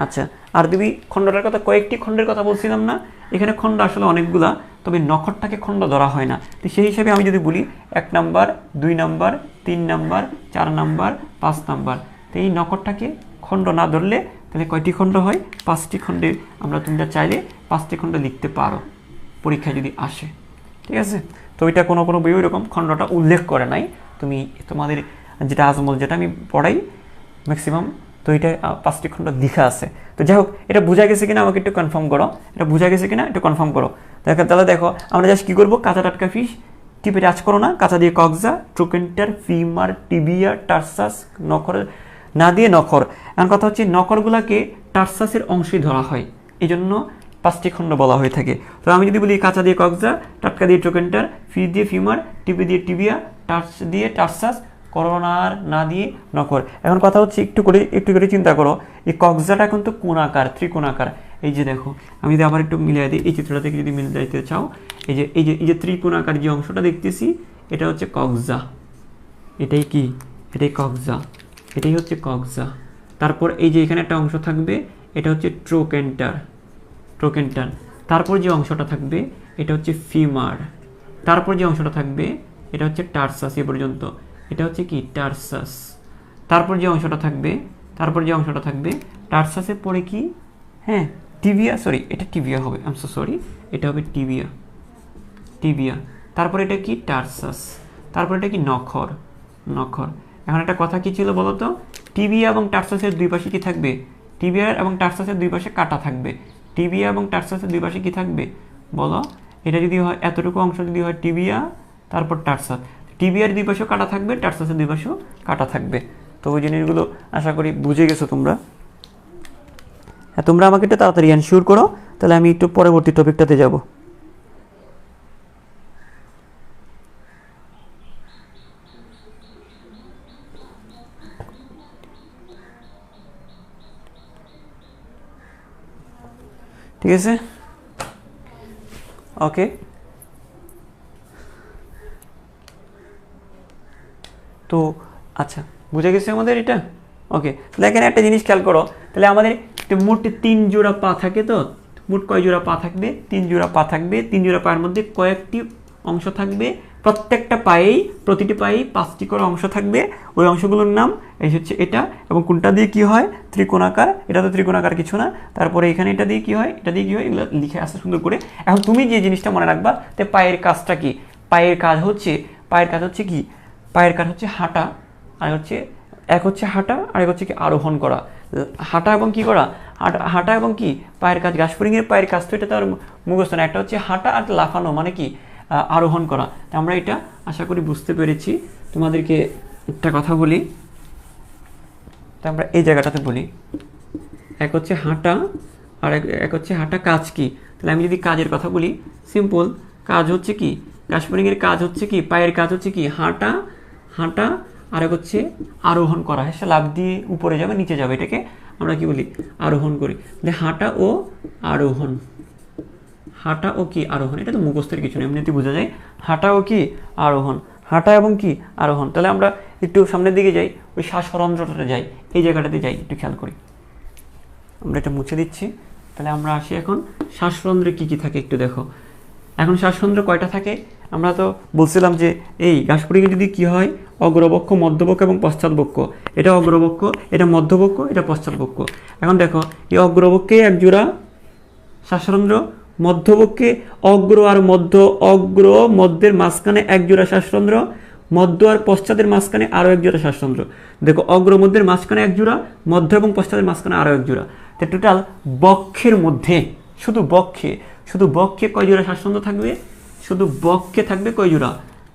আচ্ছা, আর তুমি খণ্ডটার কথা, কয়েকটি খণ্ডের কথা বলছিলাম না? এখানে খণ্ড আসলে অনেকগুলা, তবে নখরটাকে খণ্ড ধরা হয় না। তো সেই হিসাবে আমি যদি বলি 1 number, 2 number, 3 number, 4 number, 5 number, তো এই নখরটাকে খণ্ড না ধরলে তাহলে কয়টি খণ্ড হয়? 5টি খণ্ডে তোমরা চাইলে 5টি খণ্ড লিখতে পারো পরীক্ষায় যদি আসে। ঠিক আছে? তো এটা কোনো বই এরকম খণ্ডটা উল্লেখ করে নাই। তুমি তোমাদের যেটা আজমল, যেটা আমি পড়াই ম্যাক্সিমাম, তো এটা 5টি খণ্ড লেখা আছে। তো যাই হোক, এটা বোঝা গেছে কিনা আমাকে একটু কনফার্ম করো। এটা বোঝা গেছে কিনা একটু কনফার্ম করো। তাহলে দেখো আমরা জাস্ট কী করবো? কাঁচা টাটকা ফিশ, টিপে টাচ করো না, কাঁচা দিয়ে কক্সা, ট্রোকেন্টার, ফিমার, টিবিয়া, টার্সাস, নখর না দিয়ে নখর। এখন কথা হচ্ছে নখরগুলাকে টার্সাসের অংশই ধরা হয়, এই জন্য 5টি খণ্ড বলা হয়ে থাকে। তো আমি যদি বলি কাঁচা দিয়ে কক্সা, টাটকা দিয়ে ট্রোকেন্টার, ফিশ দিয়ে ফিমার, টিপে দিয়ে টিবিয়া, টার্স দিয়ে টার্সাস, করোনার না দিয়ে নখর। এখন কথা হচ্ছে একটু করে চিন্তা করো, এই কক্সাটা কিন্তু কোণাকার, ত্রিকোণাকার। এই যে দেখো, আমি যদি আবার একটু মিলিয়ে দিই, এই চিত্রটা থেকে যদি মিলে দিতে চাও, এই যে ত্রিকোণাকার যে অংশটা দেখতেছি, এটা হচ্ছে কক্সা। এটাই কি? এটাই কক্সা, এটাই হচ্ছে কক্সা। তারপর এই যে এখানে একটা অংশ থাকবে, এটা হচ্ছে ট্রোকেন্টার। তারপর যে অংশটা থাকবে এটা হচ্ছে ফিমার। তারপর যে অংশটা থাকবে এটা হচ্ছে টার্সাস। এ পর্যন্ত এটা হচ্ছে কি? টার্সাস। তারপর যে অংশটা থাকবে টার্সাসের পরে কি? হ্যাঁ, টিবিয়া, সরি এটা টিবিয়া হবে, আই এম সো সরি, এটা হবে টিবিয়া। তারপর এটা কি? টার্সাস। তারপর এটা কি? নখর। এখন একটা কথা কি ছিল বলো তো? টিবিয়া এবং টার্সাসের দুই পাশে কি থাকবে? টিবিয়া এবং টার্সাসের দুই পাশে কাটা থাকবে। টিবিয়া এবং টার্সাসের দুই পাশে কি থাকবে বলো? এটা যদি হয়, এতটুকু অংশ যদি হয় টিবিয়া, তারপর টার্সাস, টিবিয়ার দুই পাশেও কাটা থাকবে, টার্সাসের দুই পাশেও কাটা থাকবে। তো ওই জিনিসগুলো আশা করি বুঝে গেছো তোমরা। হ্যাঁ, তোমরা আমাকে একটু তাড়াতাড়ি এনশিওর করো, তাহলে আমি একটু পরবর্তী টপিকটাতে যাব। ঠিক আছে, ওকে। তো আচ্ছা, বুঝে গেছে আমাদের এটা, ওকে। তাহলে এখানে একটা জিনিস খেয়াল করো, তাহলে আমাদের মোট 3 জোড়া পা থাকে, তো মোট কয় জোড়া পা থাকবে? 3 জোড়া পা থাকবে। 3 জোড়া পায়ের মধ্যে কয়েকটি অংশ থাকবে, প্রত্যেকটা পায়েই, প্রতিটি পায়েই 5টি করে অংশ থাকবে। ওই অংশগুলোর নাম এই হচ্ছে এটা, এবং কোনটা দিয়ে কি হয়? ত্রিকোণাকার। এটা তো ত্রিকোণাকার কিছু না। তারপরে এখানে এটা দিয়ে কি হয়, এটা দিয়ে কি হয়, এগুলো লিখে আসে সুন্দর করে। এখন তুমি যে জিনিসটা মনে রাখবা, তে পায়ের কাজটা কি? পায়ের কাজ হচ্ছে কি? পায়ের কাজ হচ্ছে হাঁটা, আর হচ্ছে এক হচ্ছে হাঁটা, আর এক হচ্ছে কি আরোহণ করা। হাঁটা এবং কি করা? হাঁটা এবং কি পায়ের কাজ। ঘাসফড়িংয়ের পায়ের কাজ তো এটা তো আর মুখস্থ না। একটা হচ্ছে হাঁটা, আর লাফানো মানে কি আরোহণ করা। আমরা এটা আশা করি বুঝতে পেরেছি। তোমাদেরকে একটা কথা বলি, তা আমরা এই জায়গাটাতে বলি, এক হচ্ছে হাঁটা, আর এক হচ্ছে হাঁটা কাজ কি। তাহলে আমি যদি কাজের কথা বলি, সিম্পল কাজ হচ্ছে কি, ঘাসফড়িংয়ের কাজ হচ্ছে কি, পায়ের কাজ হচ্ছে কি হাঁটা, আর এক হচ্ছে আরোহণ করা। হ্যাঁ, লাফ দিয়ে উপরে যাবে, নিচে যাবে, এটাকে আমরা কি বলি? আরোহণ করি। তাহলে হাঁটা ও আরোহণ, হাঁটা ও কি আরোহণ, এটা তো মুখস্থের কিছু না, এমনিতে বোঝা যায়। হাঁটা ও কি আরোহণ, হাঁটা এবং কি আরোহণ। তাহলে আমরা একটু সামনের দিকে যাই, ওই শ্বাসরন্ধ্রটাতে যাই, এই জায়গাটাতে যাই, একটু খেয়াল করি। আমরা এটা মুছে দিচ্ছি। তাহলে আমরা আসি এখন শ্বাসরন্ধ্রে কি কি থাকে একটু দেখো। এখন শ্বাসরন্ধ্র কয়টা থাকে? আমরা তো বলছিলাম যে এই ঘাসফড়িংয়ে যদি কি হয়, অগ্রবক্ষ, মধ্যবক্ষ এবং পশ্চাৎবক্ষ। এটা অগ্রবক্ষ, এটা মধ্যবক্ষ, এটা পশ্চাৎবক্ষ। এখন দেখো, এই অগ্রবক্ষে এক জোড়া শ্বাসরন্ধ্র, মধ্যবক্ষে অগ্র আর মধ্য, অগ্র মধ্যের মাঝখানে এক জোড়া শ্বাসরন্ধ্র, মধ্য আর পশ্চাতের মাঝখানে আরও এক জোড়া শ্বাসরন্ধ্র। দেখো, অগ্র মধ্যের মাঝখানে এক জোড়া, মধ্য এবং পশ্চাতের মাঝখানে আরও এক জোড়া। তো টোটাল বক্ষের মধ্যে, শুধু বক্ষে কয় জোড়া শ্বাসরন্ধ্র থাকবে? শুধু বক্ষে থাকবে কয় জোড়া?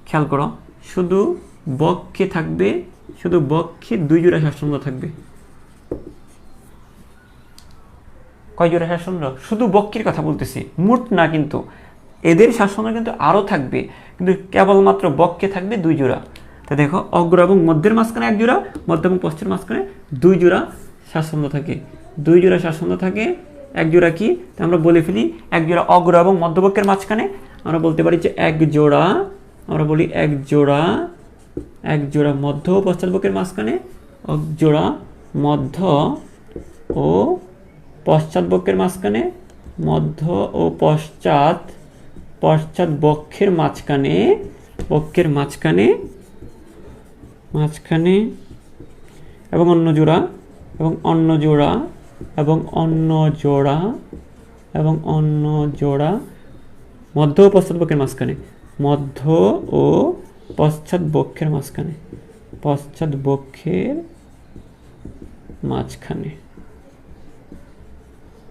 খেয়াল করো, শুধু বক্ষে 2 জোড়া শ্বাসরন্ধ্র থাকবে। কয় জোড়া শ্বাসরন্ধ্র? শুধু বক্ষের কথা বলতেছি, মোট না কিন্তু। এদের শ্বাসরন্ধ্র কিন্তু আরও থাকবে, কিন্তু কেবলমাত্র বক্ষে থাকবে 2 জোড়া। তা দেখো, অগ্র এবং মধ্যের মাঝখানে এক জোড়া, মধ্য এবং পশ্চের মাঝখানে 2 জোড়া শ্বাসরন্ধ্র থাকে। 2 জোড়া শ্বাসরন্ধ্র থাকে। এক জোড়া কি? আমরা বলে ফেলি, এক জোড়া অগ্র এবং মধ্যবক্ষের মাঝখানে। আমরা বলতে পারি যে এক জোড়া, আমরা বলি এক জোড়া মধ্য ও পশ্চাৎবক্ষের মাঝখানে, এক জোড়া মধ্য ও পশ্চাৎবক্ষের মাঝখানে, মধ্য ও পশ্চাৎবক্ষের মাঝখানে এবং অন্য জোড়া মধ্য ও পশ্চাৎবক্ষের মাঝখানে, পশ্চাৎবক্ষের মাঝখানে।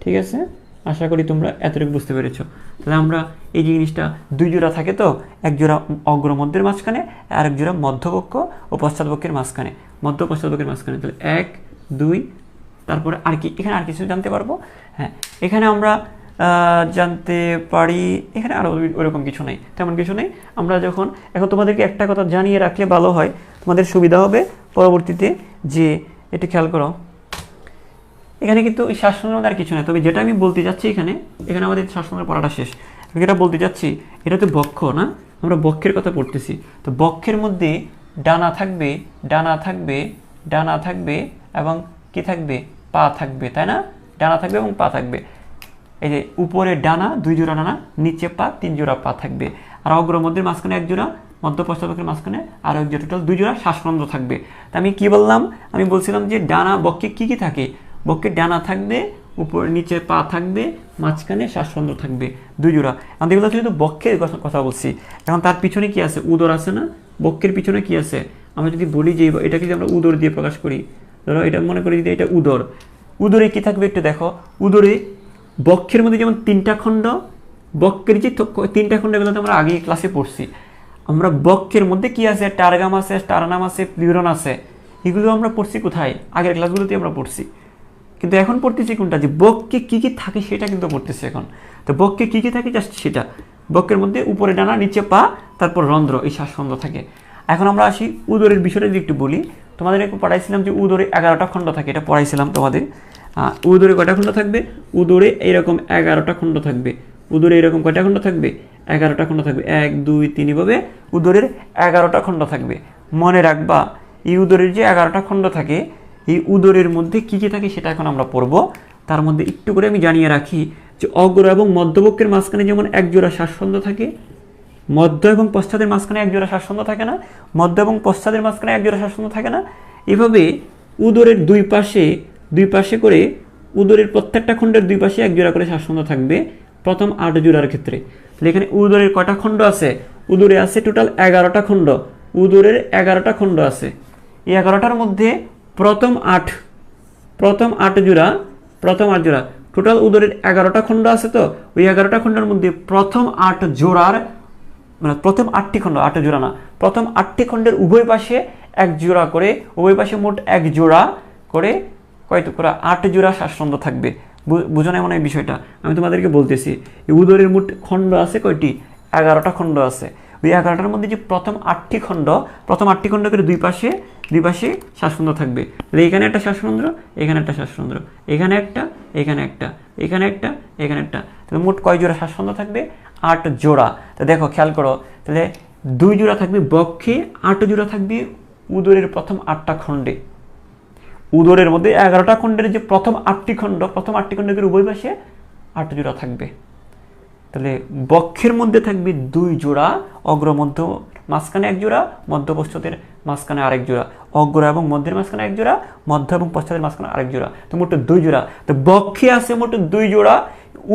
ঠিক আছে, আশা করি তোমরা এতটুকু বুঝতে পেরেছো। তাহলে আমরা এই জিনিসটা 2 জোড়া থাকে, তো এক জোড়া অগ্র মধ্যের মাঝখানে, আর এক জোড়া মধ্যবক্ষ ও পশ্চাৎবক্ষের মাঝখানে, মধ্য পশ্চাৎবক্ষের মাঝখানে। তাহলে 1 2, তারপরে আর কি, এখানে আর কিছু জানতে পারবো? হ্যাঁ, এখানে আমরা জানতে পারি, এখানে আরও ওরকম কিছু নেই, তেমন কিছু নেই। আমরা এখন তোমাদেরকে একটা কথা জানিয়ে রাখলে ভালো হয়, তোমাদের সুবিধা হবে পরবর্তীতে। যে এটা খেয়াল করো, এখানে কিন্তু এই শ্বাসরন্ধ্র আর কিছু নেই, তবে যেটা আমি বলতে যাচ্ছি, এখানে আমাদের শ্বাসরন্ধ্র পড়াটা শেষ। আমি যেটা বলতে যাচ্ছি, এটা তো বক্ষ না, আমরা বক্ষের কথা পড়তেছি। তো বক্ষের মধ্যে ডানা থাকবে এবং কি থাকবে? পা থাকবে, তাই না? ডানা থাকবে এবং পা থাকবে। এই যে উপরে ডানা 2 জোড়া ডানা, নিচে পা 3 জোড়া পা থাকবে। আর অগ্র মধ্যের মাঝখানে এক জোড়া, মধ্য পশ্চাৎবক্ষের মাঝখানে আরও এক জোড়া, টোটাল 2 জোড়া শ্বাসরন্ধ্র থাকবে। তা আমি কি বললাম? আমি বলছিলাম যে ডানা বক্ষে কি কি থাকে? বক্ষে ডানা থাকবে, উপরে নিচে পা থাকবে, মাঝখানে শ্বাসরন্ধ্র থাকবে 2 জোড়া। আমি এগুলো কিন্তু বক্ষের কথা বলছি। এখন তার পিছনে কি আছে? উদর আছে না? বক্ষের পিছনে কি আছে? আমরা যদি বলি যে এটা যদি আমরা উদর দিয়ে প্রকাশ করি, ধরো এটা মনে করি যে এটা উদর, উদরে কি থাকবে একটু দেখো। উদরে বক্ষের মধ্যে যেমন 3টা খণ্ড, বক্ষের যে 3টা খণ্ড, এগুলো তো আমরা আগেই ক্লাসে পড়ছি। আমরা বক্ষের মধ্যে কি আছে? টারগাম আছে, স্টারনাম আছে, প্লিউরন আছে। এগুলো আমরা পড়ছি কোথায়? আগের ক্লাসগুলোতে আমরা পড়ছি। কিন্তু এখন পড়তেছি কোনটা? যে বক্ষে কী কী থাকে সেটা কিন্তু পড়তেছি এখন। তো বক্ষে কী কী থাকে জাস্ট সেটা। বক্ষের মধ্যে উপরে ডানা, নিচে পা, তারপর রন্ধ্র, এই শ্বাসরন্ধ্র থাকে। এখন আমরা আসি উদরের বিষয়টা যদি একটু বলি। তোমাদের একটু পড়াইছিলাম যে উদরে 11টা খণ্ড থাকে, এটা পড়াইছিলাম তোমাদের। উদরে কয়টা খণ্ড থাকবে? উদরে এরকম 11টা খণ্ড থাকবে। উদরে এরকম কয়টা খণ্ড থাকবে? 11টা খণ্ড থাকবে। 1 2 3 এভাবে উদরের 11টা খণ্ড থাকবে। মনে রাখবা এই উদরের যে 11টা খণ্ড থাকে, এই উদরের মধ্যে কি কি থাকে সেটা এখন আমরা পড়ব। তার মধ্যে একটু করে আমি জানিয়ে রাখি যে অগ্র এবং মধ্যবক্ষের মাঝখানে যেমন এক জোড়া শ্বাসন্ধ্র থাকে, মধ্য এবং পশ্চাদের মাঝখানে এক জোড়া শ্বাসন্ধ্র থাকে না, মধ্য এবং পশ্চাদের মাঝখানে এক জোড়া শ্বাসন্ধ্র থাকে না, এভাবে উদরের দুই পাশে করে উদরের প্রত্যেকটা খণ্ডের দুই পাশে এক জোড়া করে শ্বাসন্ধ্র থাকবে প্রথম 8 জোড়ার ক্ষেত্রে। তাহলে এখানে উদরের কয়টা খণ্ড আছে? উদরে আছে টোটাল 11টা খণ্ড। উদরের 11টা খণ্ড আছে। এই 11টার মধ্যে প্রথম 8 জোড়া টোটাল উদরের 11টা খণ্ড আছে। তো ওই 11টা খণ্ডের মধ্যে প্রথম 8 জোড়ার মানে প্রথম 8টি খণ্ড, 8 জোড়া না, প্রথম 8টি খণ্ডের উভয় পাশে এক জোড়া করে, উভয় পাশে মোট এক জোড়া করে কয়টা করে 8 জোড়া শ্বাসন্ধ্র থাকবে। বুঝো না মনে হয় বিষয়টা? আমি তোমাদেরকে বলতেছি এই উদরের মোট খণ্ড আছে কয়টি? 11টা খণ্ড আছে। ওই 11টার মধ্যে যে প্রথম 8টি খণ্ড, প্রথম 8টি খণ্ড করে দুই পাশে শ্বাসন্ধ্র থাকবে। তাহলে এখানে একটা শ্বাসন্ধ্র, এখানে একটা শ্বাসন্ধ্র, এখানে একটা, এখানে একটা, এখানে একটা, এখানে একটা। তাহলে মোট কয় জোড়া শ্বাসন্ধ্র থাকবে? 8 জোড়া। তো দেখো খেয়াল করো, তাহলে 2 জোড়া থাকবে বক্ষে, 8 জোড়া থাকবে উদরের প্রথম 8টা খণ্ডে। উদরের মধ্যে 11টা খণ্ডের যে প্রথম 8টি খণ্ড, প্রথম 8টি খণ্ডের উভয় পাশে 8 জোড়া থাকবে। তাহলে বক্ষের মধ্যে থাকবে 2 জোড়া, অগ্র মধ্য মাঝখানে এক জোড়া, মধ্য পশ্চাতের মাঝখানে আরেক জোড়া, অগ্র এবং মধ্যের মাঝখানে এক জোড়া, মধ্য এবং পশ্চাতের মাঝখানে আরেক জোড়া। তো মোট 2 জোড়া। তো বক্ষে আছে মোট 2 জোড়া,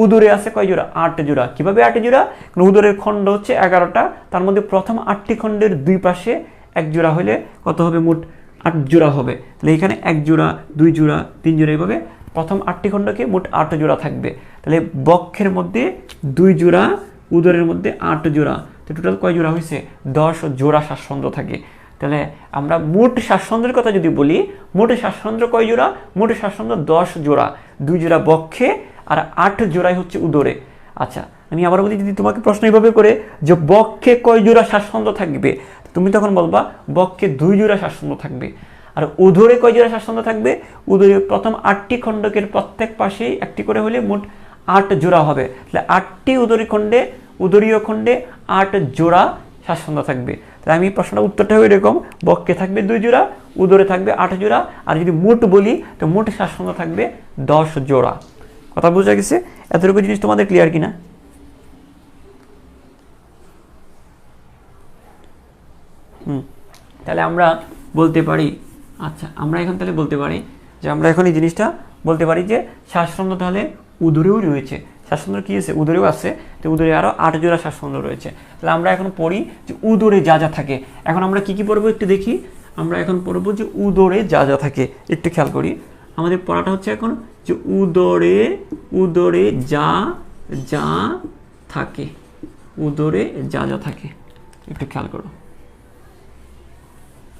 উদরে আছে কয় জোড়া? 8 জোড়া। কিভাবে 8 জোড়া? কারণ উদরের খণ্ড হচ্ছে 11টা, তার মধ্যে প্রথম 8টি খণ্ডের দুই পাশে এক জোড়া হলে কত হবে? মোট 8 জোড়া হবে। তাহলে এখানে 1 জোড়া, 2 জোড়া, 3 জোড়া, এইভাবে প্রথম 8টি খণ্ডকে মোট 8 জোড়া থাকবে। তাহলে বক্ষের মধ্যে 2 জোড়া, উদরের মধ্যে 8 জোড়া, তো টোটাল কয় জোড়া হয়েছে? 10 জোড়া শ্বাসন্ধ্র থাকে। তাহলে আমরা মোট শ্বাসন্ধ্রের কথা যদি বলি, মোট শ্বাসন্ধ্র কয় জোড়া? মোট শ্বাসন্ধ্র 10 জোড়া। 2 জোড়া বক্ষে আর 8 জোড়াই হচ্ছে উদরে। আচ্ছা, আমি আবার বলি, যদি তোমাকে প্রশ্ন এইভাবে করে যে বক্ষে কয় জোড়া শ্বাসন্ধ্র থাকবে, তুমি তখন বলবা বক্ষে 2 জোড়া শ্বাসন্ধ্র থাকবে। আর উদরে কয় জোড়া শ্বাসন্ধ্র থাকবে? উদরে প্রথম 8টি খণ্ডকের প্রত্যেক পাশেই একটি করে হলে মোট 8 জোড়া হবে। তাহলে 8টি উদরীয় খণ্ডে 8 জোড়া শ্বাসন্ধ্র থাকবে। তাহলে আমি প্রশ্নটা উত্তরটা হবে এরকম, বক্ষে থাকবে 2 জোড়া, উদরে থাকবে 8 জোড়া, আর যদি মোট বলি তো মোট শ্বাসন্ধ্র থাকবে 10 জোড়া। কথা বোঝা গেছে? এতটুকু জিনিস তোমাদের ক্লিয়ার কিনা? তাহলে আমরা বলতে পারি, আচ্ছা আমরা এখন তাহলে বলতে পারি যে আমরা এখন এই জিনিসটা বলতে পারি যে শ্বাসন্ধ্র তাহলে উদরেও রয়েছে। শ্বাসন্ধ্র কি আছে? উদরেও আছে। তো উদরে আরও 8 জোড়া শ্বাসন্ধ্র রয়েছে। তাহলে আমরা এখন পড়ি যে উদরে যা যা থাকে। এখন আমরা কি কি পড়বো একটু দেখি। আমরা এখন পড়বো যে উদরে যা যা থাকে। একটু খেয়াল করি, আমাদের পড়াটা হচ্ছে এখন যে উদরে যা যা থাকে। উদরে যা যা থাকে একটু খেয়াল করো।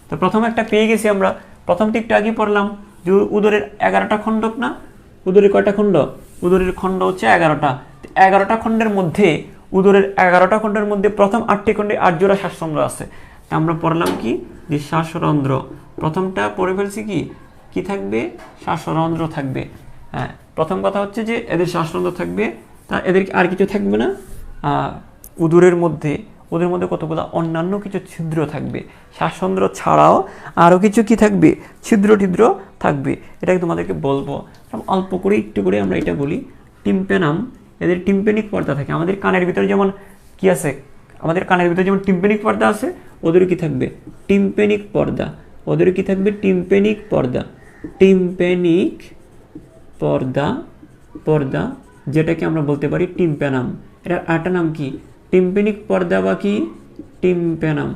তো প্রথম একটা পেয়ে গেছি আমরা, প্রথমটি একটু আগে পড়লাম যে উদরের 11টা খণ্ডক না? উদরের কয়টা খণ্ড? উদরের খণ্ড হচ্ছে 11টা। 11টা খণ্ডের মধ্যে উদরের 11টা খণ্ডের মধ্যে প্রথম 8টি খণ্ডে 8 জোড়া শ্বাসরন্ধ্র আছে। আমরা পড়লাম কি যে শ্বাসরন্ধ্র। প্রথমটা পড়ে ফেলছি কি থাকবে? শ্বাসরন্ধ্র থাকবে। হ্যাঁ, প্রথম কথা হচ্ছে যে এদের শ্বাসরন্ধ্র থাকবে, তা এদের আর কিছু থাকবে না। উদরের মধ্যে কতগুলো অন্যান্য কিছু ছিদ্র থাকবে। শ্বাসরন্ধ্র ছাড়াও আরও কিছু কি থাকবে? ছিদ্র থাকবে। এটাকে তোমাদেরকে বলবো অল্প করে একটু করে আমরা এটা বলি। টিম্পেনাম, এদের টিম্পেনিক পর্দা থাকে। আমাদের কানের ভিতরে যেমন কি আছে? আমাদের কানের ভিতরে যেমন টিম্পেনিক পর্দা আছে, ওদেরও কি থাকবে? টিম্পেনিক পর্দা। ওদেরও কি থাকবে? টিম্পেনিক পর্দা। টিম্পেনিক পর্দা যেটাকে আমরা বলতে পারি টিম্পেনাম। এটার আরেকটা নাম কি? টিম্পেনিক পর্দা বা কি? টিম্পেনাম।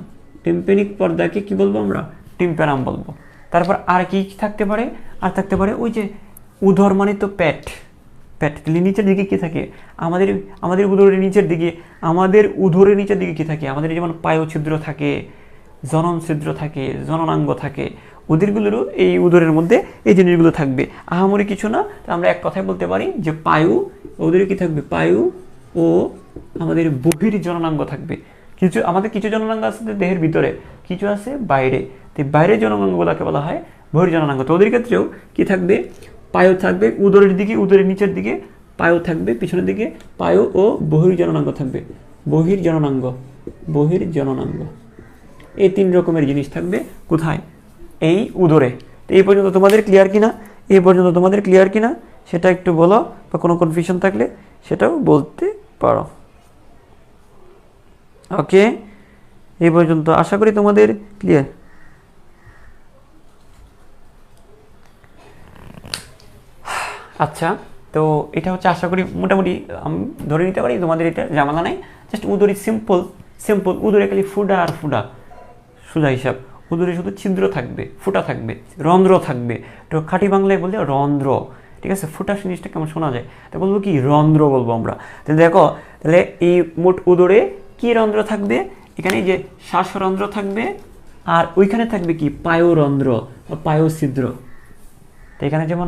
টিম্পেনিক পর্দাকে কি বলবো আমরা? টিম্পেনাম বলবো। তারপর আর কি থাকতে পারে? আর থাকতে পারে ওই যে উদর মানে তো পেট। নিচের দিকে কি থাকে? আমাদের উদরের নিচের দিকে, আমাদের উদরের নিচের দিকে কি থাকে? আমাদের যেমন পায়ু ছিদ্র থাকে, জনন ছিদ্র থাকে, জননাঙ্গ থাকে, ওদেরগুলোরও এই উদরের মধ্যে এই জিনিসগুলো থাকবে। আহামরি কিছু না। আমরা এক কথায় বলতে পারি যে পায়ু, ওদের কি থাকবে? পায়ু ও আমাদের বহির জননাঙ্গ থাকবে। আমাদের কিছু জননাঙ্গ আছে দেহের ভিতরে, কিছু আছে বাইরে। তো বাইরের জননাঙ্গগুলোকে বলা হয় বহির জননাঙ্গ। তো ওদের ক্ষেত্রেও কি থাকবে? পায়ু থাকবে উদরের দিকে, উদরের নিচের দিকে পায়ু থাকবে, পিছনের দিকে পায়ু ও বহির্জননাঙ্গ থাকবে। বহির্জননাঙ্গ, বহির্জননাঙ্গ, এই 3 রকমের জিনিস থাকবে কোথায়? এই উদরে। তো এই পর্যন্ত তোমাদের ক্লিয়ার কিনা? এই পর্যন্ত তোমাদের ক্লিয়ার কিনা সেটা একটু বলো, বা কোনো কনফিউশন থাকলে সেটাও বলতে পারো। ওকে, এই পর্যন্ত আশা করি তোমাদের ক্লিয়ার। আচ্ছা, তো এটা হচ্ছে আশা করি মোটামুটি আমি ধরে নিতে পারি তোমাদের এটা ঝামেলা নাই। জাস্ট উদরে সিম্পল সিম্পল, উদরে খালি ফুটা আর ফুটা, সোজা হিসাব। উদরে শুধু ছিদ্র থাকবে, ফুটা থাকবে, রন্ধ্র থাকবে। তো খাঁটি বাংলায় বললে রন্ধ্র, ঠিক আছে? ফুটা জিনিসটা কেমন শোনা যায়, তা বলবো কি রন্ধ্র বলবো আমরা। তাহলে দেখো, তাহলে এই মোট উদরে কি রন্ধ্র থাকবে? এখানে যে শ্বাসরন্ধ্র থাকবে, আর ওইখানে থাকবে কি পায়ুরন্ধ্র বা পায়ুছিদ্র। তো এখানে যেমন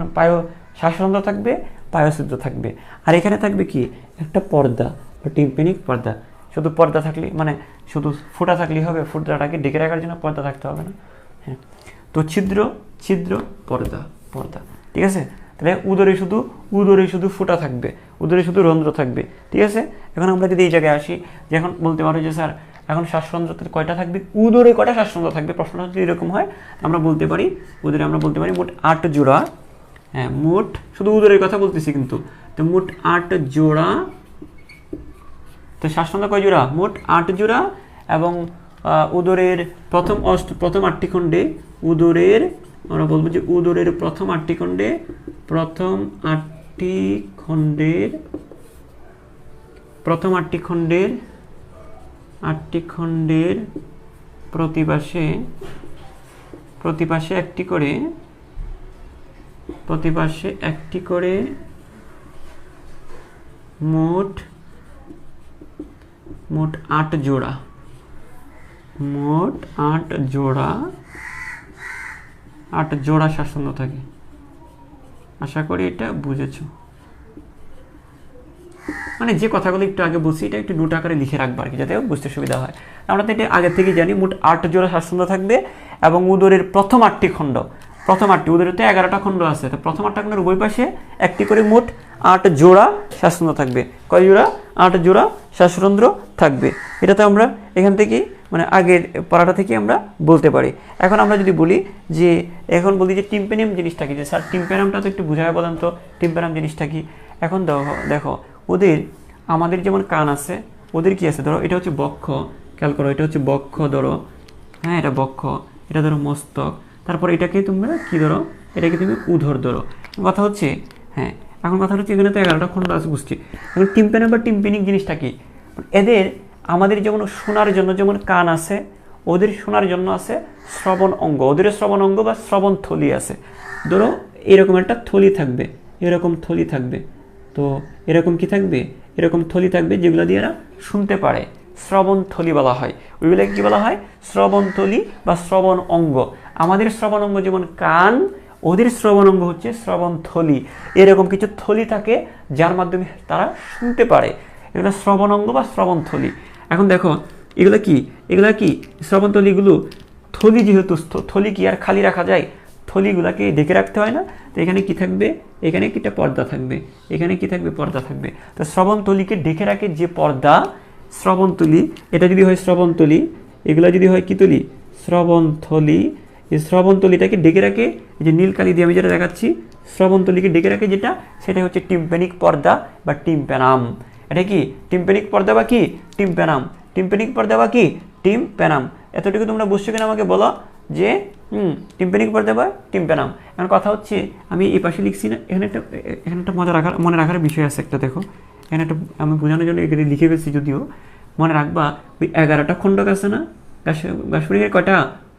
শ্বাসরন্ধ্র থাকবে, পায়ুছিদ্র থাকবে, আর এখানে থাকবে কি একটা পর্দা বা টিম্প্যানিক পর্দা। শুধু পর্দা থাকলে মানে শুধু ফোঁটা থাকলেই হবে? ফোঁটাটাকে ঢেকে রাখার জন্য পর্দা থাকতে হবে না? হ্যাঁ, তো ছিদ্র ছিদ্র পর্দা পর্দা, ঠিক আছে? তাহলে উদরে শুধু ফোঁটা থাকবে, উদরে শুধু রন্ধ্র থাকবে, ঠিক আছে? এখন আমরা যদি এই জায়গায় আসি, যে এখন বলতে পারো যে স্যার এখন শ্বাসরন্ধ্রতে কয়টা থাকবে, উদরে কয়টা শ্বাসরন্ধ্র থাকবে, প্রশ্নটা যদি এরকম হয় আমরা বলতে পারি উদরে আমরা বলতে পারি মোট 8 জোড়া। হ্যাঁ, মোট শুধু উদরের কথা বলতেছি কিন্তু, তো মোট 8 জোড়া। তো শ্বাসরন্ধ্র কয় জোড়া? মোট 8 জোড়া। এবং উদরের প্রথম 8টি খণ্ডে, উদরের আমরা বলবো যে উদরের প্রথম 8টি খণ্ডে, প্রথম 8টি খণ্ডের প্রতিপাশে একটি করে মোট 8 জোড়া, মোট 8 জোড়া শ্বাসরন্ধ্র থাকে। আশা করি এটা বুঝেছো। মানে যে কথাগুলো একটু আগে বলছি এটা একটু নোট আকারে লিখে রাখবো আর কি, যাতে বুঝতে সুবিধা হয়। আমরা তো এটা আগে থেকেই জানি মোট 8 জোড়া শ্বাসরন্ধ্র থাকবে, এবং উদরের প্রথম 8টি খণ্ড, প্রথম 8টি, উদরে তো 11টা খণ্ড আছে, তো প্রথম 8টা খণ্ডের উভয় পাশে একটি করে মোট 8 জোড়া শ্বাসরন্ধ্র থাকবে। কয় জোড়া? 8 জোড়া শ্বাসরন্ধ্র থাকবে। এটা তো আমরা এখান থেকেই মানে আগের পড়াটা থেকে আমরা বলতে পারি। এখন আমরা যদি বলি যে যে টিম্প্যানিয়াম জিনিসটা কি, যে স্যার টিম্প্যানিয়ামটা তো একটু বুঝায় বলেন তো, টিম্প্যানিয়াম জিনিসটা কি? এখন দেখো ওদের, আমাদের যেমন কান আছে, ওদের কি আছে? ধরো এটা হচ্ছে বক্ষ, খেয়াল করো, এটা হচ্ছে বক্ষ ধরো, হ্যাঁ এটা বক্ষ, এটা ধরো মস্তক, তারপর এটাকে তোমরা কি ধরো? এটাকে তুমি উদর ধরো। কথা হচ্ছে, হ্যাঁ এখন কথা হচ্ছে এখানে তো 11টা খণ্ড আছে বুঝছি। এখন টিম্প্যানিয়াম বা টিম্প্যানিক জিনিসটা কি? এদের আমাদের যেমন শোনার জন্য যেমন কান আছে, ওদের শোনার জন্য আছে শ্রবণ অঙ্গ, ওদের শ্রবণ অঙ্গ বা শ্রবণ থলি আছে। ধরো এরকম একটা থলি থাকবে, এরকম থলি থাকবে, তো এরকম কি থাকবে? এরকম থলি থাকবে যেগুলো দিয়ে এরা শুনতে পারে, শ্রবণ থলি বলা হয়। ওইগুলোকে কি বলা হয়? শ্রবণ থলি বা শ্রবণ অঙ্গ। আমাদের শ্রবণ অঙ্গ যেমন কান, ওদের শ্রবণ অঙ্গ হচ্ছে শ্রবণ থলি। এরকম কিছু থলি থাকে যার মাধ্যমে তারা শুনতে পারে, এগুলো শ্রবণ অঙ্গ বা শ্রবণ থলি। এখন দেখো এগুলো কি শ্রবণ থলিগুলো, থলি যেহেতু, থলি কি আর খালি রাখা যায়? থলিগুলাকে ঢেকে রাখতে হয় না? তো এখানে কি থাকবে? এখানে কি একটা পর্দা থাকবে, এখানে কি থাকবে? পর্দা থাকবে। তো শ্রবণ থলিকে ঢেকে রাখে যে পর্দা, শ্রবণ থলি, এটা যদি হয় শ্রবণ থলি, এগুলো যদি হয় কি থলি? শ্রবণ থলি। এই শ্রবণ থলিটাকে ঢেকে রাখে, এই যে নীল কালি দিয়ে আমি যেটা দেখাচ্ছি, শ্রবণ থলিকে ঢেকে রাখে যেটা, সেটা হচ্ছে টিম্প্যানিক পর্দা বা টিম্প্যানাম। এটা কি? টিম্প্যানিক পর্দা বা কি? টিম্প্যানাম। টিম্প্যানিক পর্দা বা কি? টিম্প্যানাম। এতটুকু তোমরা বুঝছো কিনা আমাকে বলো, যে টিম্প্যানিক পর্দা বা টিম্প্যানাম। এখন কথা হচ্ছে আমি এই পাশে লিখছি না, এখানে একটা মনে রাখার বিষয় আছে একটা। দেখো এখানে একটা আমি বোঝানোর জন্য এখানে লিখে ফেলছি, যদিও মনে রাখবা ওই 11টা খণ্ডক আছে না গাছপুরিংয়ের? কয়টা?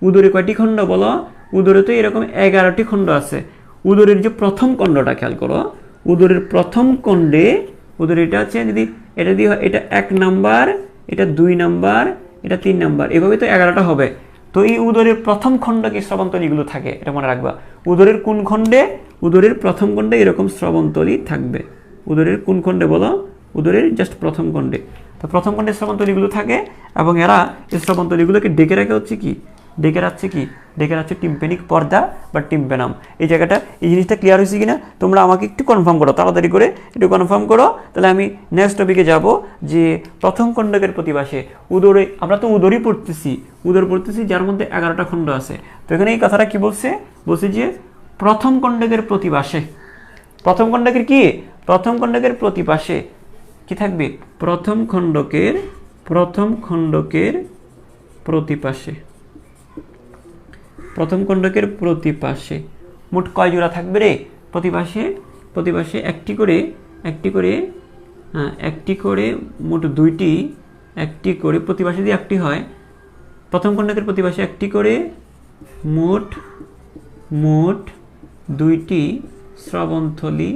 উদরে কয়টি খণ্ড বলো? উদরে তো এরকম 11টি খণ্ড আছে। উদরের যে প্রথম খণ্ডটা খেয়াল করো, উদরের প্রথম খণ্ডে, উদর এটা আছে, যদি এটা দিয়ে এটা 1 নাম্বার, এটা 2 নাম্বার, এটা 3 নাম্বার, এভাবে তো 11টা হবে। তো এই উদরের প্রথম খণ্ডকে শ্রবণতলীগুলো থাকে, এটা মনে রাখবা। উদরের কোন খণ্ডে? উদরের প্রথম খণ্ডে এরকম শ্রবণতলী থাকবে। উদরের কোন খণ্ডে বলো? উদরের জাস্ট প্রথম খণ্ডে। তো প্রথম খণ্ডে শ্রবণতলীগুলো থাকে, এবং এরা এই শ্রবণতলীগুলোকে ডেকে রাখে হচ্ছে কি? ডেকে রাখছে কি, ডেকে রাখছে টিম্প্যানিক পর্দা বা টিম্প্যানাম। এই জায়গাটা, এই জিনিসটা ক্লিয়ার হয়েছে কিনা তোমরা আমাকে একটু কনফার্ম করো, তাড়াতাড়ি করে একটু কনফার্ম করো। তাহলে আমি নেক্সট টপিকে যাব, যে প্রথম খণ্ডকের প্রতিপাশে উদরে, আমরা তো উদরই পড়তেছি, উদর পড়তেছি যার মধ্যে 11টা খণ্ড আছে। তো এখানে এই কথাটা কি বলছে, বলছে যে প্রথম খণ্ডকের প্রতিপাশে, প্রথম খণ্ডকের কি, প্রথম খণ্ডকের প্রতিপাশে কি থাকবে, প্রথম খণ্ডকের প্রতিপাশে, প্রথম খণ্ডকের প্রতিপাশে মোট কয় জোড়া থাকবে রে, প্রতিপাশে একটি করে মোট দুইটি, একটি করে প্রতিপাশে যদি একটি হয়, প্রথম খণ্ডকের প্রতিপাশে একটি করে মোট দুইটি স্রবণথলি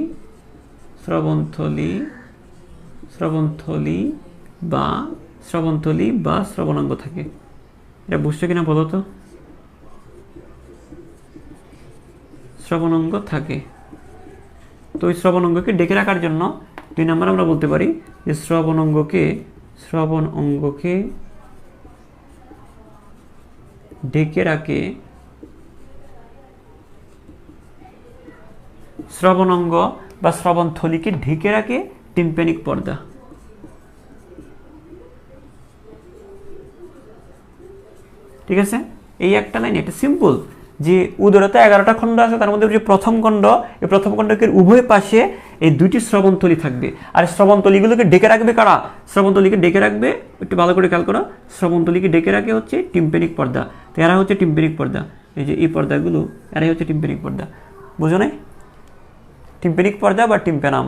বা শ্রবণাঙ্গ থাকে। এটা বুঝছো কিনা বলো তো? শ্রবণাঙ্গ থাকে। তো ওই শ্রবণাঙ্গকে ডেকে রাখার জন্য 2 নম্বর আমরা বলতে পারি যে শ্রবণ অঙ্গকে ডেকে রাখে শ্রবণাঙ্গ বা শ্রবণথলিকে ঢেকে রাখে টিম্প্যানিক পর্দা। ঠিক আছে, এই একটা লাইন, এটা সিম্পল, যে উদরতে 11টা খণ্ড আছে, তার মধ্যে যে প্রথম খণ্ড, এই প্রথম খণ্ডকের উভয় পাশে এই দুইটি শ্রবণথলি থাকবে। আর শ্রবণথলিগুলোকে ডেকে রাখবে কারা, শ্রবণথলিকে ডেকে রাখবে, একটু ভালো করে খেয়াল করো, শ্রবণথলিকে ডেকে রাখে হচ্ছে টিম্প্যানিক পর্দা। তো এরা হচ্ছে টিম্প্যানিক পর্দা, এই যে এই পর্দাগুলো, এরাই হচ্ছে টিম্প্যানিক পর্দা। বুঝো নাই? টিম্প্যানিক পর্দা বা টিম্প্যানাম।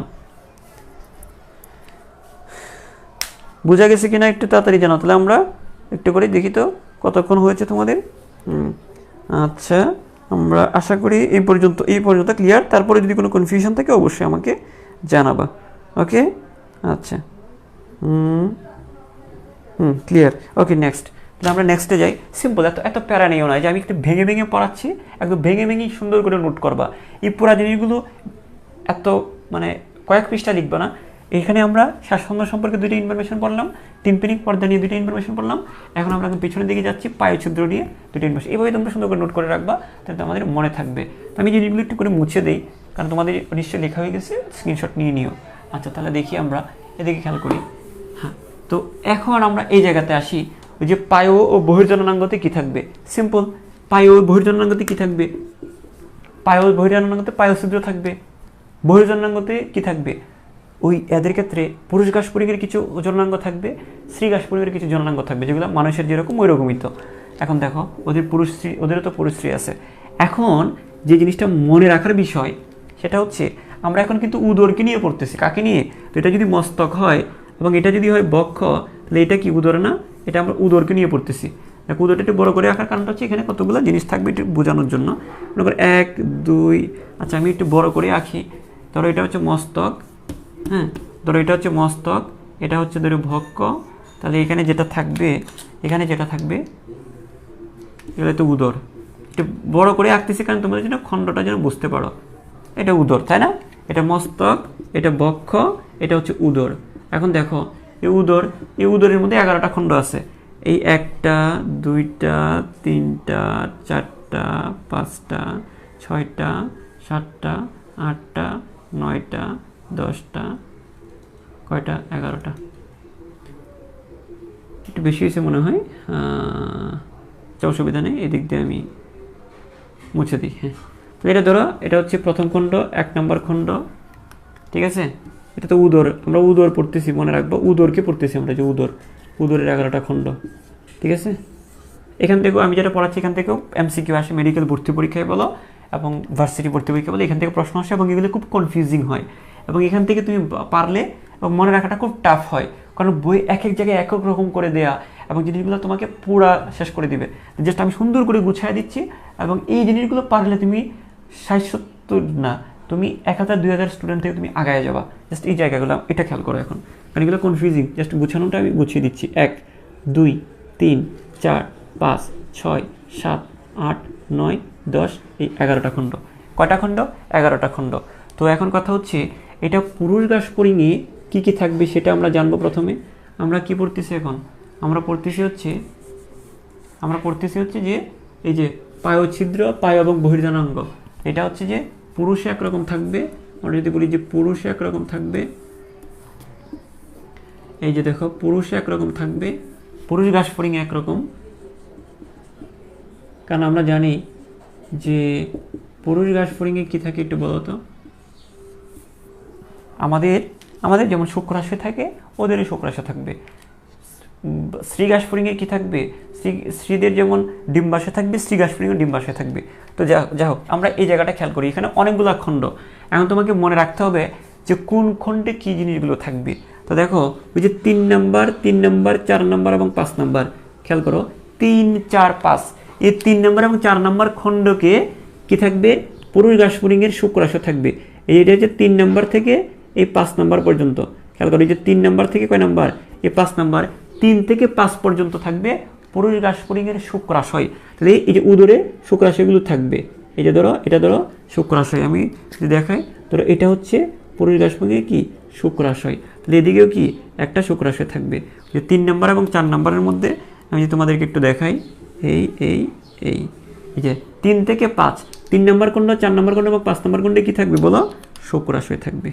বোঝা গেছে কিনা একটু তাড়াতাড়ি জানাও, তাহলে আমরা একটু করে দেখি তো কতক্ষণ হয়েছে তোমাদের। আচ্ছা, আমরা আশা করি এই পর্যন্ত ক্লিয়ার। তারপরে যদি কোনো কনফিউশন থাকে অবশ্যই আমাকে জানাবা। ওকে, আচ্ছা, ক্লিয়ার। ওকে, নেক্সট। তাহলে আমরা নেক্সটে যাই। সিম্পল, এত প্যারা নেই না যে আমি একটু ভেঙে ভেঙে পড়াচ্ছি, একদম ভেঙে ভেঙেই সুন্দর করে নোট করবা। এই পুরা জিনিসগুলো এত মানে কয়েক পৃষ্ঠা লিখবা না। এখানে আমরা শ্বাসখণ্ড সম্পর্কে 2টা ইনফরমেশন পড়লাম, টিম্প্যানিক পর্দা নিয়ে 2টা ইনফরমেশন পড়লাম। এখন আমরা পিছনের দিকে যাচ্ছি, পায়ুছিদ্র নিয়ে 2টা ইনফরমেশন। এইভাবে তোমরা সুন্দর করে নোট করে রাখবা, তাহলে আমাদের মনে থাকবে। তো আমি জিনিসগুলো একটু করে মুছে দিই, কারণ তোমাদের নিশ্চয়ই লেখা হয়ে গেছে, স্ক্রিনশট নিয়ে নিও। আচ্ছা, তাহলে দেখি আমরা এদিকে খেয়াল করি। হ্যাঁ, তো এখন আমরা এই জায়গাতে আসি, ওই যে পায়ু ও বহির্জননাঙ্গতে কি থাকবে। সিম্পল, পায়ু ও বহির্জননাঙ্গতে কি থাকবে, পায়ু ও বহির্জননাঙ্গতে পায়ুছিদ্র থাকবে। বহির্জননাঙ্গতে কি থাকবে, ওই এদের ক্ষেত্রে পুরুষ ঘাসপুরিকের কিছু জননাঙ্গ থাকবে, স্ত্রী ঘাসপুরিকের কিছু জননাঙ্গ থাকবে, যেগুলো মানুষের যেরকম ওই রকমই। তো এখন দেখো, ওদেরও তো পুরুষ স্ত্রী আছে। এখন যে জিনিসটা মনে রাখার বিষয় সেটা হচ্ছে, আমরা এখন কিন্তু উদরকে নিয়ে পড়তেছি। কাকে নিয়ে? তো এটা যদি মস্তক হয় এবং এটা যদি হয় বক্ষ, তাহলে এটা কি উদর না? এটা আমরা উদরকে নিয়ে পড়তেছি। উদরটা একটু বড় করে রাখার কারণটা হচ্ছে এখানে কতগুলো জিনিস থাকবে একটু বোঝানোর জন্য। মনে করো 1, 2, আচ্ছা আমি একটু বড় করে আঁকি। ধরো এটা হচ্ছে মস্তক, হ্যাঁ, ধরো এটা হচ্ছে মস্তক, এটা হচ্ছে ধরো বক্ষ। তাহলে এখানে যেটা থাকবে এগুলো তো উদর। একটু বড় করে আঁকতেছি কারণ তোমাদের যেন খণ্ডটা যেন বুঝতে পারো। এটা উদর, তাই না? এটা মস্তক, এটা বক্ষ, এটা হচ্ছে উদর। এখন দেখো, এই উদরের মধ্যে 11টা খণ্ড আছে। এই 1টা, 2টা, 3টা, 4টা, 5টা, 6টা, 7টা, 8টা, 9টা, 10টা, কয়টা? 11টা। একটু বেশি হয়েছে মনে হয়, অসুবিধা নেই, এদিক দিয়ে আমি মুছে দিই। হ্যাঁ, এটা ধরো, এটা হচ্ছে প্রথম খণ্ড, 1 নম্বর খণ্ড। ঠিক আছে, এটা তো উদর, আমরা উদর পড়তেছি, মনে রাখবো উদরকে পড়তেছি আমরা, যে উদরের 11টা খণ্ড। ঠিক আছে, এখান থেকেও আমি যেটা পড়াচ্ছি এখান থেকেও এমসিকিউ আসে, মেডিকেল ভর্তি পরীক্ষায় বলো এবং ভার্সিটি ভর্তি পরীক্ষা বলো, এখান থেকে প্রশ্ন আসে এবং এগুলো খুব কনফিউজিং হয়। এবং এখান থেকে তুমি পারলে এবং মনে রাখাটা খুব টাফ হয়, কারণ বই এক এক জায়গায় এক এক রকম করে দেয়া এবং জিনিসগুলো তোমাকে পুরা শেষ করে দিবে। জাস্ট আমি সুন্দর করে গুছিয়ে দিচ্ছি, এবং এই জিনিসগুলো পারলে তুমি 60-70 না, তুমি 1000 2000 স্টুডেন্ট থেকে তুমি আগায় যাবা। জাস্ট এই জায়গাগুলো এটা খেয়াল করো এখন, কারণ এগুলো কনফিউজিং। জাস্ট গুছানোটা আমি গুছিয়ে দিচ্ছি। 1, 2, 3, 4, 5, 6, 7, 8, 9, 10, এই 11টা খণ্ড। কয়টা খণ্ড? 11টা খণ্ড। তো এখন কথা হচ্ছে, এটা পুরুষ ঘাসফড়িঙে কী কী থাকবে সেটা আমরা জানবো। প্রথমে আমরা কি পড়তেছি এখন? আমরা পড়তেছি হচ্ছে যে এই যে পায়ছিদ্র, পায় এবং বহির্জানাঙ্গ, এটা হচ্ছে যে পুরুষে একরকম থাকবে, আমরা যদি বলি যে পুরুষে একরকম থাকবে, এই যে দেখো পুরুষে একরকম থাকবে, পুরুষ ঘাসফড়িং একরকম, কারণ আমরা জানি যে পুরুষ ঘাসফড়িংয়ে কি থাকে একটু বলো তো। আমাদের যেমন শুক্রাশয় থাকে, ওদেরই শুক্রাশয় থাকবে। স্ত্রী ঘাসফড়িংয়ে কি থাকবে, স্ত্রীদের যেমন ডিম্বাশয় থাকবে, স্ত্রী ঘাসফড়িংয়ে ডিম্বাশয় থাকবে। তো যা হোক, আমরা এই জায়গাটা খেয়াল করি, এখানে অনেকগুলো খণ্ড, এখন তোমাকে মনে রাখতে হবে যে কোন খণ্ডে কি জিনিসগুলো থাকবে। তো দেখো ওই যে 3 নাম্বার, 4 নাম্বার এবং 5 নাম্বার, খেয়াল করো 3, 4, 5, এই 3 নাম্বার এবং 4 নাম্বার খণ্ডকে কি থাকবে, পুরুষ ঘাসফড়িংয়ের শুক্রাশয় থাকবে। এইটা হচ্ছে 3 নাম্বার থেকে এই 5 নাম্বার পর্যন্ত, খেয়াল করো এই যে 3 নাম্বার থেকে কয় নাম্বার, এই 5 নাম্বার, 3 থেকে 5 পর্যন্ত থাকবে পুরুষ ঘাসফড়িংয়ের শুক্রাশয়। তাহলে এই যে উদরে শুক্রাশয়গুলো থাকবে, এই যে ধরো এটা ধরো শুক্রাশয়, আমি যদি দেখাই, ধরো এটা হচ্ছে পুরুষ ঘাসফড়িংয়ের কি শুক্রাশয়, তাহলে এদিকেও কি একটা শুক্রাশয় থাকবে। যে 3 নাম্বার এবং 4 নাম্বারের মধ্যে আমি যদি তোমাদেরকে একটু দেখাই, এই যে 3 থেকে 5, 3 নাম্বার খণ্ড, 4 নাম্বার খণ্ড এবং 5 নাম্বার খণ্ডে কি থাকবে বলো, শুক্রাশয় থাকবে,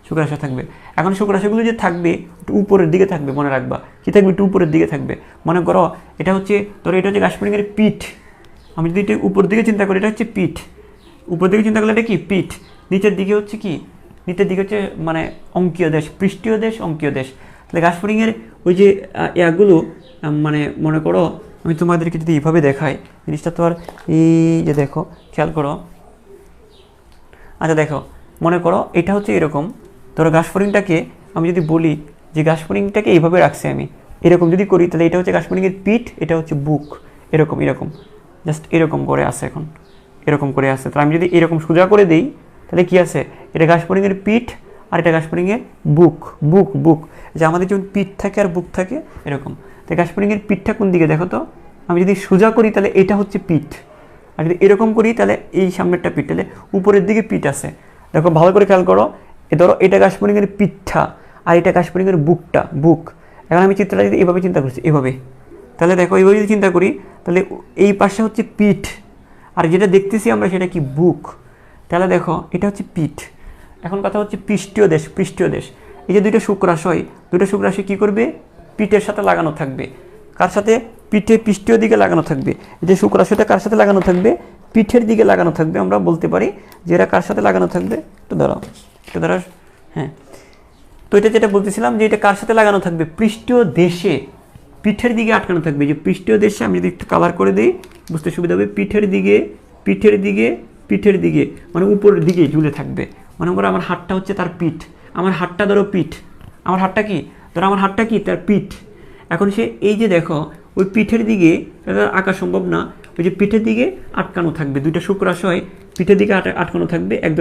শুক্রাশয় থাকবে। এখন শুক্রাশয়গুলো যে থাকবে একটু উপরের দিকে থাকবে, মনে রাখবা কি থাকবে, একটু উপরের দিকে থাকবে। মনে করো এটা হচ্ছে, ধরো এটা হচ্ছে ঘাসফড়িংয়ের পিঠ, আমি যদি এটা উপর দিকে চিন্তা করি, এটা হচ্ছে পিঠ, উপর দিকে চিন্তা করলে এটা কি পিঠ, নিচের দিকে হচ্ছে কি, নিচের দিকে হচ্ছে মানে অঙ্কীয় দেশ, পৃষ্ঠীয় দেশ, অঙ্কীয় দেশ। তাহলে ঘাসফড়িংয়ের ওই যে ইয়াগুলো, মানে মনে করো আমি তোমাদেরকে যদি এইভাবে দেখাই জিনিসটা, তো আর এই যে দেখো খেয়াল করো, আচ্ছা দেখো মনে করো এটা হচ্ছে এরকম, ধরো ঘাসফড়িংটাকে আমি যদি বলি যে ঘাসফড়িংটাকে এইভাবে রাখছি আমি, এরকম যদি করি, তাহলে এটা হচ্ছে ঘাসফড়িংয়ের পিঠ, এটা হচ্ছে বুক, এরকম জাস্ট এরকম করে আছে, এখন এরকম করে আছে। তাহলে আমি যদি এরকম সোজা করে দিই, তাহলে কি আছে, এটা ঘাসফড়িংয়ের পিঠ আর এটা ঘাসফড়িংয়ের বুক, যে আমাদের যেমন পিঠ থাকে আর বুক থাকে এরকম। তো ঘাসফড়িংয়ের পিঠটা কোন দিকে দেখো তো, আমি যদি সোজা করি তাহলে এটা হচ্ছে পিঠ, আর যদি এরকম করি তাহলে এই সামনেরটা পিঠ, তাহলে উপরের দিকে পিঠ আছে। দেখো ভালো করে খেয়াল করো, ধরো এটা ঘাসফড়িংয়ের পিঠটা আর এটা ঘাসফড়িংয়ের বুক। এখন আমি চিত্রটা যদি এভাবে চিন্তা করছি, এভাবে, তাহলে দেখো এইভাবে যদি চিন্তা করি, তাহলে এই পাশে হচ্ছে পিঠ, আর যেটা দেখতেছি আমরা সেটা কি বুক। তাহলে দেখো এটা হচ্ছে পিঠ। এখন কথা হচ্ছে পৃষ্ঠীয় দেশ, এই যে দুটো শুক্রাশয় কি করবে, পিঠের সাথে লাগানো থাকবে। কার সাথে, পিঠে পৃষ্ঠীয় দিকে লাগানো থাকবে। এই যে শুক্রাশয়টা কার সাথে লাগানো থাকবে, পিঠের দিকে লাগানো থাকবে। আমরা বলতে পারি যে এরা কার সাথে লাগানো থাকবে, একটু দাঁড়াও, হ্যাঁ। তো এটা যেটা বলতেছিলাম যে এটা কার সাথে লাগানো থাকবে, পৃষ্ঠীয় দেশে, পিঠের দিকে আটকানো থাকবে। যে পৃষ্ঠীয় দেশে আমি যদি একটু কালার করে দিই বুঝতে সুবিধা হবে, পিঠের দিকে মানে উপরের দিকে ঝুলে থাকবে। মনে করো আমার হাতটা হচ্ছে তার পিঠ, আমার হাতটা ধরো পিঠ, আমার হাতটা কি তার পিঠ। এখন সে এই যে দেখো ওই পিঠের দিকে আঁকা সম্ভব না, ওই যে পিঠের দিকে আটকানো থাকবে, দুইটা শুক্রাশয় পিঠের দিকে আটকানো থাকবে এক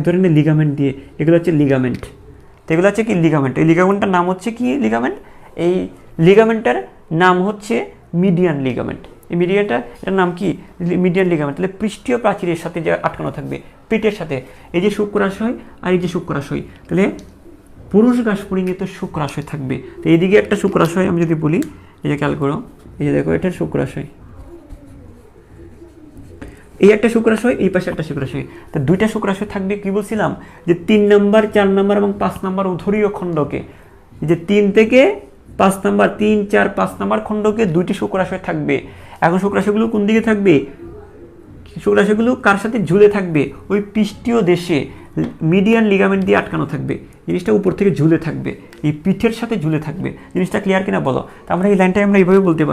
ধরনের লিগামেন্ট দিয়ে। এগুলো হচ্ছে লিগামেন্ট। তো এগুলো হচ্ছে কি লিগামেন্ট। এই লিগামেন্টটার নাম হচ্ছে কি লিগামেন্ট, এই লিগামেন্টটার নাম হচ্ছে মিডিয়ান লিগামেন্ট। এই এটার নাম কি, মিডিয়ান লিগামেন্ট। তাহলে পৃষ্ঠীয় প্রাচীরের সাথে যে আটকানো থাকবে পিঠের সাথে, এই যে শুক্রাশয় আর এই যে শুক্রাশয়। তাহলে পুরুষ ঘাসফড়িংয়ে তো শুক্রাশয় থাকবে। তো এইদিকে একটা শুক্রাশয় আমি যদি বলি, এই যে খেয়াল করো, এই যে দেখো এটার শুক্রাশয়, এই একটা শুক্রাশয়, এই পাশে একটা শুক্রাশয়। তো দুইটা শুক্রাশয় থাকবে। কি বলছিলাম যে 3 নাম্বার, 4 নাম্বার এবং 5 নাম্বার উদরীয় খণ্ডকে, যে 3 থেকে 5 নাম্বার, 3, 4, 5 নাম্বার খণ্ডকে দুইটি শুক্রাশয় থাকবে। এখন শুক্রাশয়গুলো কোন দিকে থাকবে, শুক্রাশয়গুলো কার সাথে ঝুলে থাকবে, ওই পৃষ্ঠীয় দেশে মিডিয়ান লিগামেন্ট দিয়ে আটকানো থাকবে। জিনিসটা উপর থেকে ঝুলে থাকবে, এই পিঠের সাথে ঝুলে থাকবে। জিনিসটা ক্লিয়ার কিনা বলো। তো আমরা এই লাইনটাই আমরা এইভাবে বলতে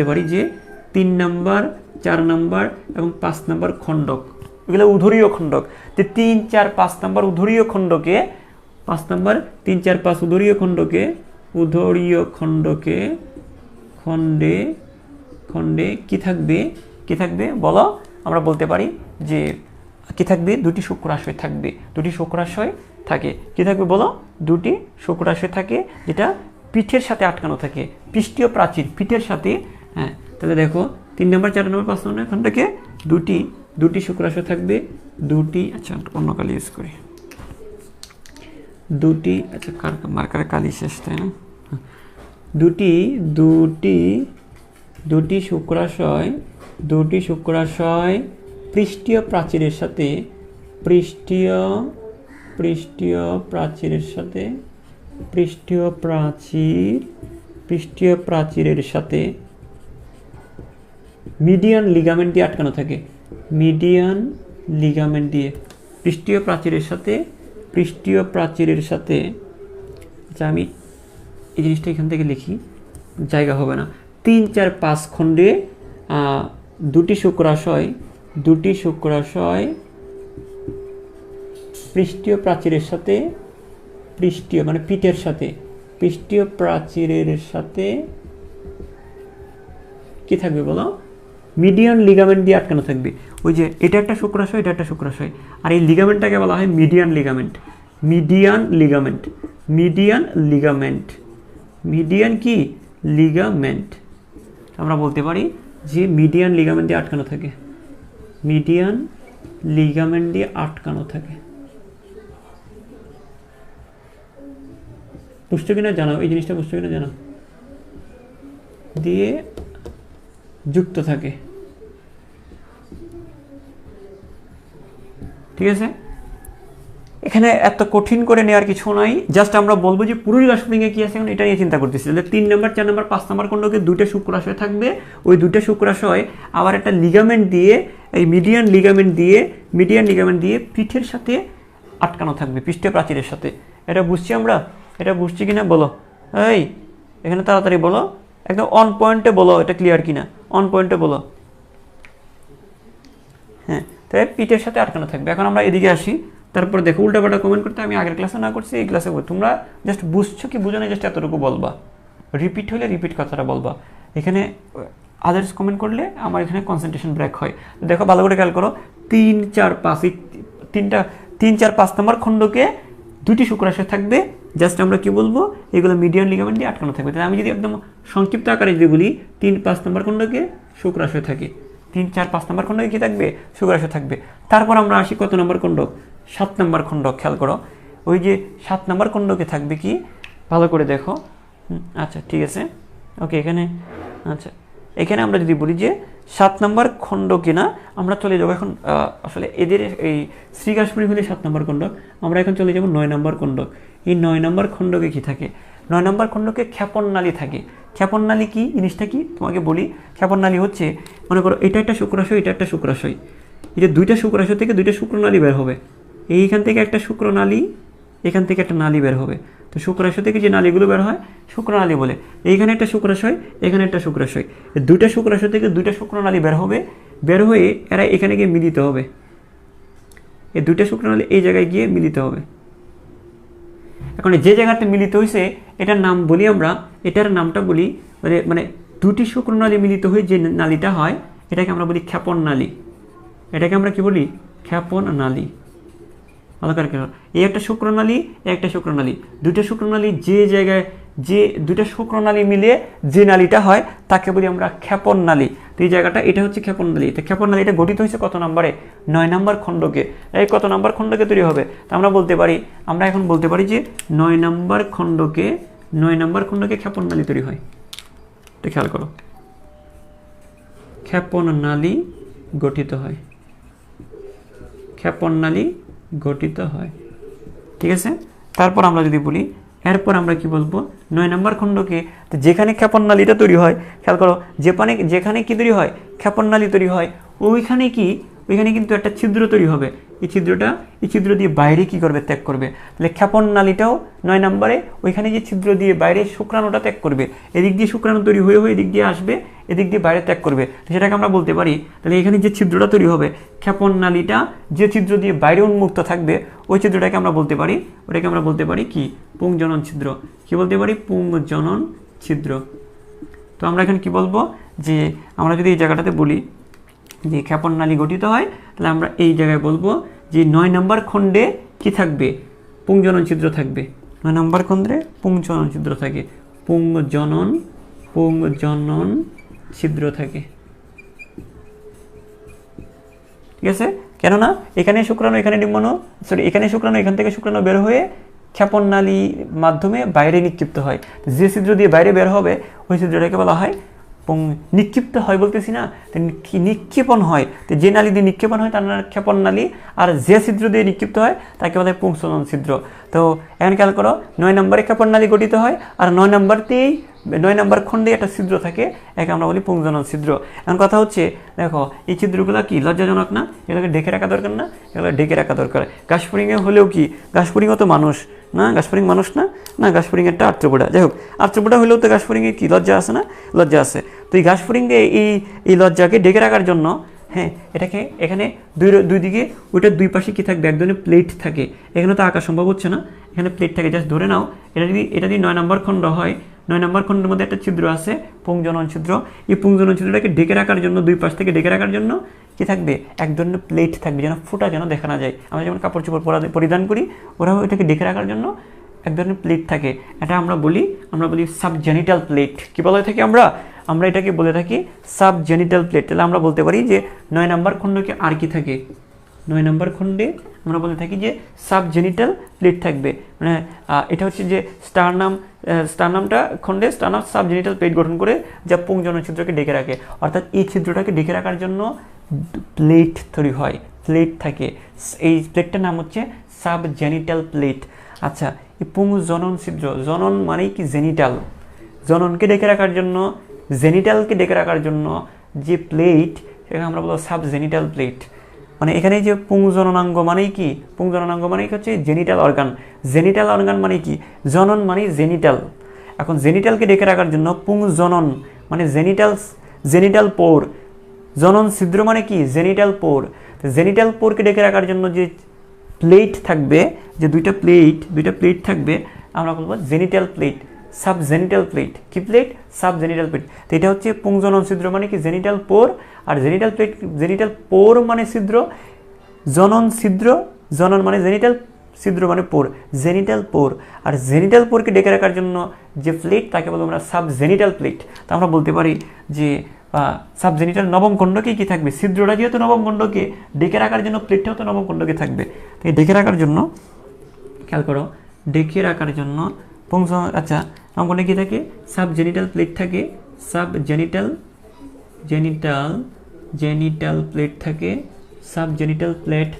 পারি, যে 3 নাম্বার, 4 নাম্বার এবং 5 নাম্বার খণ্ডক, এগুলো উদরীয় খণ্ডক। যে 3, 4, 5 নাম্বার উদরীয় খণ্ডকে, 5 নাম্বার 3, 4, 5 উদরীয় খণ্ডে কি থাকবে বলো। আমরা বলতে পারি যে কি থাকবে, দুটি শুক্রাশয় থাকবে। দুটি শুক্রাশয় থাকে, কি থাকবে বলো, দুটি শুক্রাশয় থাকে, যেটা পিঠের সাথে আটকানো থাকে, পৃষ্ঠীয় প্রাচীর পিঠের সাথে। হ্যাঁ, তাহলে দেখো 3 নাম্বার, 4 নাম্বার, 5 নাম্বার এখান থেকে দুটি শুক্রাশয় থাকবে, দুটি, আচ্ছা অন্য কালি ইউজ করি, দুটি, আচ্ছা মার্কারের কালি শেষ, তাই না, দুটি দুটি শুক্রাশয় পৃষ্ঠীয় প্রাচীরের সাথে পৃষ্ঠীয় প্রাচীরের সাথে মিডিয়ান লিগামেন্ট দিয়ে আটকানো থাকে। মিডিয়ান লিগামেন্ট দিয়ে পৃষ্ঠীয় প্রাচীরের সাথে আচ্ছা আমি এই জিনিসটা এখান থেকে লিখি, জায়গা হবে না। 3, 4, 5 খণ্ডে দুটি শুক্রাশয় পৃষ্ঠীয় প্রাচীরের সাথে মানে পিঠের সাথে পৃষ্ঠীয় প্রাচীরের সাথে কি থাকবে বলো? মিডিয়ান লিগামেন্ট দিয়ে আটকানো থাকবে। ওই যে এটা একটা শুক্রাশয়, এটা একটা শুক্রাশয়, আর এই লিগামেন্টটাকে বলা হয় মিডিয়ান কি লিগামেন্ট। আমরা বলতে পারি যে মিডিয়ান লিগামেন্ট দিয়ে আটকানো থাকে, বুঝছো কিনা জানাও, এই জিনিসটা বুঝছো কিনা জানাও, দিয়ে যুক্ত থাকে। ঠিক আছে, এখানে এত কঠিন করে নেওয়ার কিছু নাই, জাস্ট আমরা বলবো যে পুরুষ গাছপুরিংয়ে কি আছে এখন এটা নিয়ে চিন্তা করতেছি। তাহলে 3 নম্বর, 4 নম্বর, 5 নম্বর খণ্ডকে 2টা শুক্রাশয় থাকবে, ওই 2টা শুক্রাশয় আবার একটা লিগামেন্ট দিয়ে, এই মিডিয়ান লিগামেন্ট দিয়ে পিঠের সাথে আটকানো থাকবে, পৃষ্ঠীয় প্রাচীরের সাথে। এটা বুঝছি আমরা? এটা বুঝছি কিনা বলো? এই এখানে তাড়াতাড়ি বলো, একদম অন পয়েন্টে বলো, এটা ক্লিয়ার কিনা, অন পয়েন্টে বলো। হ্যাঁ, তাই পিঠের সাথে আটকানো থাকবে। এখন আমরা এদিকে আসি, তারপর দেখো উল্টাপাল্টা কমেন্ট করতে আমি আগের ক্লাসে না করছি, এই ক্লাসে তোমরা জাস্ট বুঝছো কি বুঝো না, জাস্ট এতটুকু বলবা। রিপিট হলে রিপিট কথাটা বলবা। এখানে আদার্স কমেন্ট করলে আমার এখানে কনসেন্ট্রেশন ব্রেক হয়। দেখো ভালো করে খেয়াল করো, 3, 4, 5 এই 3, 4, 5 নম্বর খণ্ডকে 2টি শুক্রাশয় থাকবে। জাস্ট আমরা কি বলবো, এগুলো মিডিয়ান লিগামেন্ট দিয়ে আটকানো থাকবে। তাহলে আমি যদি একদম সংক্ষিপ্ত আকারে যদি বলি, 3, 5 নম্বর খণ্ডকে শুক্রাশয় থাকে, 3, 4, 5 নম্বর খণ্ডকে কি থাকবে? শুক্রাশয় থাকবে। তারপর আমরা আসি কত নম্বর খণ্ডক? 7 নম্বর খণ্ডক। খেয়াল করো, ওই যে 7 নম্বর খণ্ডকে থাকবে কি, ভালো করে দেখো। আচ্ছা ঠিক আছে, ওকে, এখানে আমরা যদি বলি যে 7 নম্বর খণ্ডকে না, আমরা চলে যাবো এখন আসলে এদের এই শ্রীগাছপুরী হলে 7 নম্বর খণ্ডক, আমরা এখন চলে যাবো 9 নম্বর খণ্ডক। এই 9 নম্বর খণ্ডকে কি থাকে? 9 নম্বর খণ্ডকে ক্ষেপণনালী থাকে। ক্ষেপণনালী কি জিনিসটা কি তোমাকে বলি। ক্ষেপণনালী হচ্ছে, মনে করো এটা একটা শুক্রাশয়, এটা একটা শুক্রাশয়, এই যে 2টা শুক্রাশয় থেকে 2টা শুক্রনালী বের হবে, এইখান থেকে একটা শুক্রনালী, এখান থেকে একটা নালী বের হবে। তো শুক্রাশয় থেকে যে নালীগুলো বের হয় শুক্রনালী বলে। এইখানে একটা শুক্রাশয়, এখানে একটা শুক্রাশয়, 2টা শুক্রাশয় থেকে 2টা শুক্রনালী বের হবে, বের হয়ে এরা এখানে গিয়ে মিলিত হবে। এই 2টা শুক্রনালী এই জায়গায় গিয়ে মিলিত হবে। এখন যে জায়গাতে মিলিত হয়েছে এটার নাম বলি আমরা, এটার নামটা বলি মানে 2টি শুক্রনালী মিলিত হয়ে যে নালীটা হয় এটাকে আমরা বলি ক্ষেপণনালী। এটাকে আমরা কি বলি? ক্ষেপণনালী। ভালো করে খেলো, এই একটা শুক্রনালী, একটা শুক্রনালী, 2টা শুক্রনালী যে জায়গায়, যে 2টা শুক্রনালী মিলে যে নালীটা হয় তাকে বলি আমরা ক্ষেপণনালী। তো এই জায়গাটা এটা হচ্ছে ক্ষেপণনালী। তো ক্ষেপণনালীটা গঠিত হয়েছে কত নম্বরে? 9 নম্বর খণ্ডকে। এই কত নম্বর খণ্ডকে তৈরি হবে? তা আমরা বলতে পারি, আমরা এখন বলতে পারি যে 9 নম্বর খণ্ডকে ক্ষেপণনালী তৈরি হয়। তো খেয়াল করো, ক্ষেপণনালী গঠিত হয়, ক্ষেপণনালী গঠিত হয়। ঠিক আছে, তারপর আমরা যদি বলি, এরপর আমরা কি বলবো? 9 নম্বর খণ্ডকে যেখানে ক্ষেপণনালীটা তৈরি হয়, খেয়াল করো, যেখানে কি তৈরি হয়? ক্ষেপণনালী তৈরি হয়, ওইখানে কিন্তু একটা ছিদ্র তৈরি হবে। এই ছিদ্র দিয়ে বাইরে কি করবে? ত্যাগ করবে। তাহলে ক্ষেপণনালীটাও 9 নম্বরে ওইখানে যে ছিদ্র দিয়ে বাইরে শুক্রাণুটা ত্যাগ করবে, এদিক দিয়ে শুক্রাণু তৈরি হয়ে এদিক দিয়ে আসবে, এদিক দিয়ে বাইরে ত্যাগ করবে। সেটাকে আমরা বলতে পারি, তাহলে এখানে যে ছিদ্রটা তৈরি হবে, ক্ষেপণনালীটা যে ছিদ্র দিয়ে বাইরে উন্মুক্ত থাকবে ওই ছিদ্রটাকে আমরা বলতে পারি, ওটাকে আমরা বলতে পারি কি? পুংজনন ছিদ্র। কি বলতে পারি? পুংজনন ছিদ্র। তো আমরা এখন কি বলবো, যে আমরা যদি এই জায়গাটাতে বলি যে ক্ষেপণনালী গঠিত হয়, তাহলে আমরা এই জায়গায় বলবো যে 9 নম্বর খণ্ডে কি থাকবে? পুংজনন ছিদ্র থাকবে। 9 নম্বর খণ্ডে পুংজনন ছিদ্র থাকে, পুংজনন ছিদ্র থাকে। ঠিক আছে, কেননা এখানে শুক্রাণু, এখানে ডিম্বাণু, এখানে শুক্রাণু, এখান থেকে শুক্রাণু বের হয়ে ক্ষেপণনালী মাধ্যমে বাইরে নিক্ষিপ্ত হয়। যে ছিদ্র দিয়ে বাইরে বের হবে ওই ছিদ্রটাকে বলা হয় নিক্ষিপ্ত হয় বলতেছি না, তো নিক্ষেপণ হয়, তো যে নালী দিয়ে নিক্ষেপণ হয় তার নাম ক্ষেপণ নালী, আর যে ছিদ্র দিয়ে নিক্ষিপ্ত হয় তাকে বলা হয় পুংজনন ছিদ্র। তো এখন খেয়াল করো 9 নম্বরে ক্ষেপণ নালী গঠিত হয়, আর 9 নম্বর খণ্ডে একটা ছিদ্র থাকে, একে আমরা বলি পুংজনন ছিদ্র। এখন কথা হচ্ছে দেখো এই ছিদ্রগুলো কি লজ্জাজনক না? এগুলোকে ঢেকে রাখা দরকার না? এগুলো ঢেকে রাখা দরকার। ঘাসফড়িংয়ে হলেও কি, ঘাসফড়িংও তো মানুষ না? ঘাসফড়িং মানুষ না? না, ঘাসফড়িংয়েরটা আর্থ্রোপোডা। যাই হোক, আর্থ্রোপোডা হলেও তো ঘাসফড়িংয়ে কি লজ্জা আছে না? লজ্জা আছে। তো এই ঘাসফড়িংয়ে এই লজ্জাকে ঢেকে রাখার জন্য, হ্যাঁ, এটাকে এখানে দুই দিকে ওইটার দুই পাশে কি থাকবে, এক ধরনের প্লেট থাকে। এখানে তো আঁকা সম্ভব হচ্ছে না, এখানে প্লেট থাকে। জাস্ট ধরে নাও এটা যদি 9 নম্বর খণ্ড হয়, 9 নম্বর খণ্ডের মধ্যে একটা ছিদ্র আছে, পুংজনন ছিদ্র। এই পুংজনন ছিদ্রটাকে ঢেকে রাখার জন্য, দুই পাশ থেকে ঢেকে রাখার জন্য কি থাকবে, এক ধরনের প্লেট থাকবে, যেন ফুটা যেন দেখা না যায়। আমরা যেমন কাপড় চোপড় পরিধান করি, ওরাও এটাকে ঢেকে রাখার জন্য এক ধরনের প্লেট থাকে। এটা আমরা বলি সাবজেনিটাল প্লেট। কি বলা হয়ে থাকে আমরা এটাকে বলে থাকি সাবজেনিটাল প্লেট। তাহলে আমরা বলতে পারি যে 9 নম্বর খণ্ডকে আর কি থাকে, 9 নম্বর খণ্ডে আমরা বলে থাকি যে সাবজেনিটাল প্লেট থাকবে। মানে এটা হচ্ছে যে স্টারনামটা খণ্ডে স্টারনাম সাবজেনিটাল প্লেট গঠন করে যা পুংজনন ছিদ্রকে ঢেকে রাখে। অর্থাৎ এই ছিদ্রটাকে ঢেকে রাখার জন্য প্লেট তৈরি হয়, প্লেট থাকে। এই প্লেটটার নাম হচ্ছে সাবজেনিটাল প্লেট। আচ্ছা, এই পুংজনন ছিদ্র, জনন মানেই কি জেনিটাল, জননকে ঢেকে রাখার জন্য, জেনিটালকে ঢেকে রাখার জন্য যে প্লেট, সেখানে আমরা বলবো সাবজেনিটাল প্লেট। মানে এখানে যে পুংজননাঙ্গ মানেই কি, পুংজননাঙ্গ মানেই হচ্ছে জেনিটাল অর্গান। জেনিটাল অর্গান মানে কি, জনন মানে জেনিটাল। এখন জেনিটালকে ঢেকে রাখার জন্য পুংজনন মানে জেনিটাল পোর, জনন ছিদ্র মানে কি জেনিটাল পোর। জেনিটাল পোরকে ঢেকে রাখার জন্য যে প্লেট থাকবে, যে দুইটা প্লেট থাকবে, আমরা বলবো জেনিটাল প্লেট, সাবজেনিটাল প্লেট। কি প্লেট? Subgenital plate. তো এটা হচ্ছে পুংজনন ছিদ্র মানে কি জেনিটাল পোর, আর জেনিটাল প্লেট, জেনিটাল পোর মানে ছিদ্র, জনন ছিদ্র, জনন মানে জেনিটাল, ছিদ্র মানে পোর, জেনিটাল পোর। আর জেনিটাল পোরকে ঢেকে রাখার জন্য যে প্লেট তাকে বলবো আমরা সাবজেনিটাল প্লেট। তো আমরা বলতে পারি যে সাবজেনিটাল নবম খণ্ডকে কি থাকবে, ছিদ্রটা যেহেতু নবম খণ্ডকে ঢেকে রাখার জন্য প্লেটটাও তো নবম খণ্ডকে থাকবে। তো এই ঢেকে রাখার জন্য খেয়াল করো, ঢেকে রাখার জন্য আচ্ছা নবম খণ্ডে কি থাকে, সাবজেনিটাল প্লেট থাকে, জেনিটাল প্লেট থাকে, সাবজেনিটাল প্লেট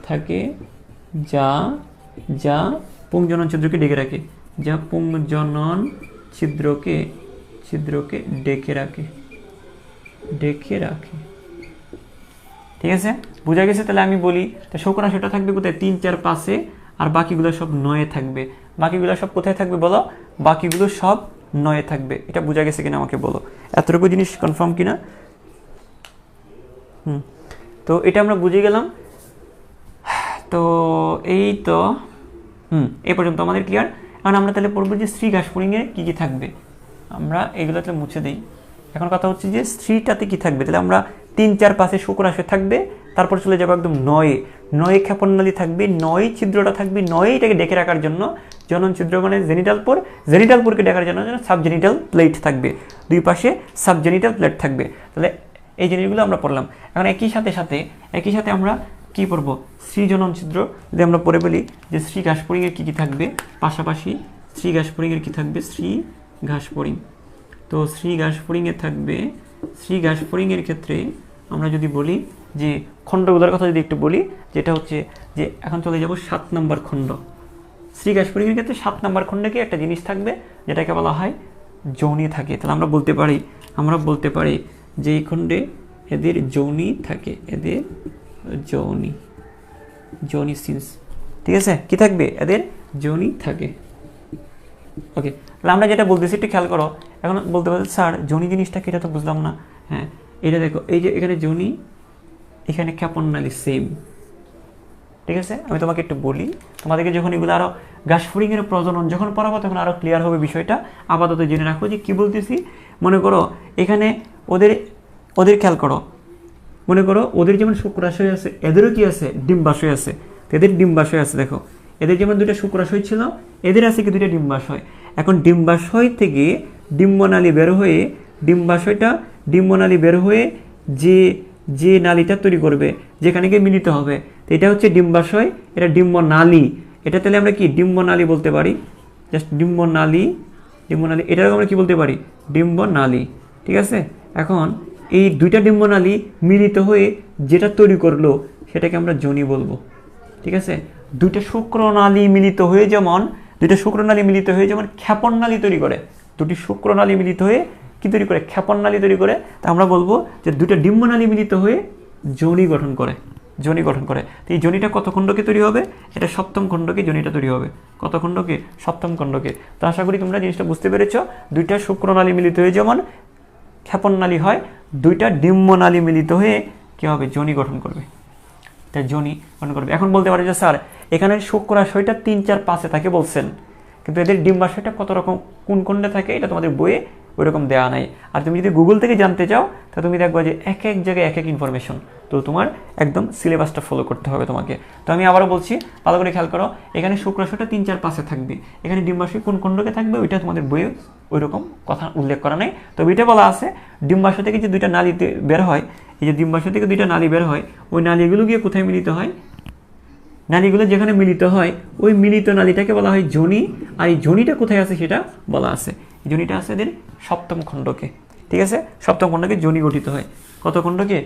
থাকে যা পুংজনন ছিদ্রকে ঢেকে রাখে, যা পুংজনন ছিদ্রকে ঢেকে রাখে। ঠিক আছে, বোঝা গেছে? তাহলে আমি বলি, তো শুক্রাণুটা থাকবে কোথায়, 3, 4, 5-এ, আর বাকিগুলো সব 9-এ থাকবে। বাকিগুলো সব কোথায় থাকবে বলো? বাকিগুলো সব 9-এ থাকবে। এটা বোঝা গেছে কিনা আমাকে বলো, এতটুকু জিনিস কনফার্ম কিনা? তো এটা আমরা বুঝে গেলাম। তো এই তো এই পর্যন্ত আমাদের ক্লিয়ার। এখন আমরা তাহলে পড়বো যে স্ত্রী ঘাসফড়িংয়ে কী কী থাকবে। আমরা এগুলো তাহলে মুছে দিই। এখন কথা হচ্ছে যে স্ত্রীটাতে কি থাকবে, তাহলে আমরা 3, 4, 5-এ শুক্রাণু থাকবে, তারপর চলে যাবো একদম 9-এ ক্ষেপণনালী থাকবে, 9 ছিদ্রটা থাকবে, 9-এটাকে ঢেকে রাখার জন্য জনন ছিদ্র মানে জেনিটাল পোর, জেনিটাল পোরকে ঢাকার জন্য সাবজেনিটাল প্লেট থাকবে, দুই পাশে সাবজেনিটাল প্লেট থাকবে। তাহলে এই জিনিসগুলো আমরা পড়লাম। এখন একই সাথে আমরা কি পড়বো, স্ত্রী জনন ছিদ্র যদি আমরা পড়ে বলি যে স্ত্রী ঘাসফড়িংয়ের কী কী থাকবে, পাশাপাশি স্ত্রী ঘাসফড়িংয়ের কী থাকবে, স্ত্রী ঘাসফড়িং। তো স্ত্রী ঘাসফড়িংয়ে থাকবে, স্ত্রী ঘাসফড়িংয়ের ক্ষেত্রে আমরা যদি বলি যে খণ্ডগুলোর কথা যদি একটু বলি, যেটা হচ্ছে যে এখন চলে যাব 7 নম্বর খণ্ড। স্ত্রী ঘাসফড়িংয়ের ক্ষেত্রে 7 নম্বর খণ্ডে কি একটা জিনিস থাকবে যেটাকে বলা হয় যৌনি থাকে। তাহলে আমরা বলতে পারি যে এই খণ্ডে এদের যৌনি থাকে, এদের যৌনি সিন্স। ঠিক আছে, কি থাকবে, এদের যৌনি থাকে। ওকে, তাহলে আমরা যেটা বলতেছি একটু খেয়াল করো। এখন বলতে পারছি স্যার যৌনি জিনিসটা কি, এটা তো বুঝলাম না। হ্যাঁ, এটা দেখো, এই যে এখানে যৌনি, এখানে ক্ষেপণনালী সেম। ঠিক আছে, আমি তোমাকে একটু বলি, তোমাদেরকে যখন এগুলো আরও ঘাসফড়িংয়ের প্রজনন যখন পড়াবো তখন আরও ক্লিয়ার হবে বিষয়টা। আপাতত জেনে রাখো যে কী বলতেছি। মনে করো এখানে ওদের খেয়াল করো, মনে করো ওদের যেমন শুক্রাশয় আছে, এদেরও কি আছে, ডিম্বাশয় আছে। এদের ডিম্বাশয় আছে, দেখো এদের যেমন 2টা শুক্রাশয় ছিল, এদের আছে কি 2টা ডিম্বাশয়। এখন ডিম্বাশয় থেকে ডিম্বনালী বের হয়ে যে নালীটা তৈরি করবে, যেখানে গিয়ে মিলিত হবে, তো এটা হচ্ছে ডিম্বাশয়, এটা ডিম্বনালী। এটা তাহলে আমরা কি ডিম্বনালী বলতে পারি, জাস্ট ডিম্বনালী ডিম্বনালী, এটাকে আমরা কি বলতে পারি? ডিম্বনালী। ঠিক আছে, এখন এই দুইটা ডিম্বনালী মিলিত হয়ে যেটা তৈরি করলো সেটাকে আমরা যোনি বলবো। ঠিক আছে, দুইটা শুক্রনালী মিলিত হয়ে যেমন ক্ষেপণনালী তৈরি করে, দুটি শুক্রনালী মিলিত হয়ে কি তৈরি করে? ক্ষেপণনালী তৈরি করে। তা আমরা বলবো যে দুইটা ডিম্বনালী মিলিত হয়ে যোনি গঠন করে। তো এই যোনিটা কত খণ্ডকে তৈরি হবে? এটা সপ্তম খণ্ডকে যোনিটা তৈরি হবে। কত খণ্ডকে? সপ্তম খণ্ডকে। তো আশা করি তোমরা জিনিসটা বুঝতে পেরেছ। দুইটা শুক্রনালী মিলিত হয়ে যেমন ক্ষেপণনালী হয়, দুইটা ডিম্বনালী মিলিত হয়ে কি হবে? যোনি গঠন করবে। তাই যোনি গঠন করবে। এখন বলতে পারে যে স্যার এখানে শুক্রাশয়টা 3, 4, 5-এ থাকে বলছেন, কিন্তু এদের ডিম্বাশয়টা কত রকম কোন খণ্ডে থাকে এটা তোমাদের বইয়ে ওইরকম দেওয়া নাই। আর তুমি যদি গুগল থেকে জানতে চাও তা তুমি দেখবা যে এক এক জায়গায় এক এক ইনফরমেশন। তো তোমার একদম সিলেবাসটা ফলো করতে হবে তোমাকে। তো আমি আবারও বলছি, ভালো করে খেয়াল করো, এখানে শুক্রাশয়টা 3, 4, 5-এ থাকবে, এখানে ডিম্বাশয় কোন খণ্ডকে থাকবে ওইটা তোমাদের বইয়ে ওইরকম কথা উল্লেখ করা নেই। তবে এটা বলা আছে ডিম্বাশয় থেকে যে দুইটা নালীতে বের হয়, এই যে ডিম্বাশয় থেকে দুইটা নালী বের হয়, ওই নালীগুলো গিয়ে কোথায় মিলিত হয়? নালীগুলো যেখানে মিলিত হয় ওই মিলিত নালীটাকে বলা হয় যোনি। আর এই যোনিটা কোথায় আছে সেটা বলা আছে, এই যোনিটা আছে এদের সপ্তম খণ্ডকে। ঠিক আছে, সপ্তম খণ্ডকে যোনি গঠিত হয়। কত খণ্ডকে?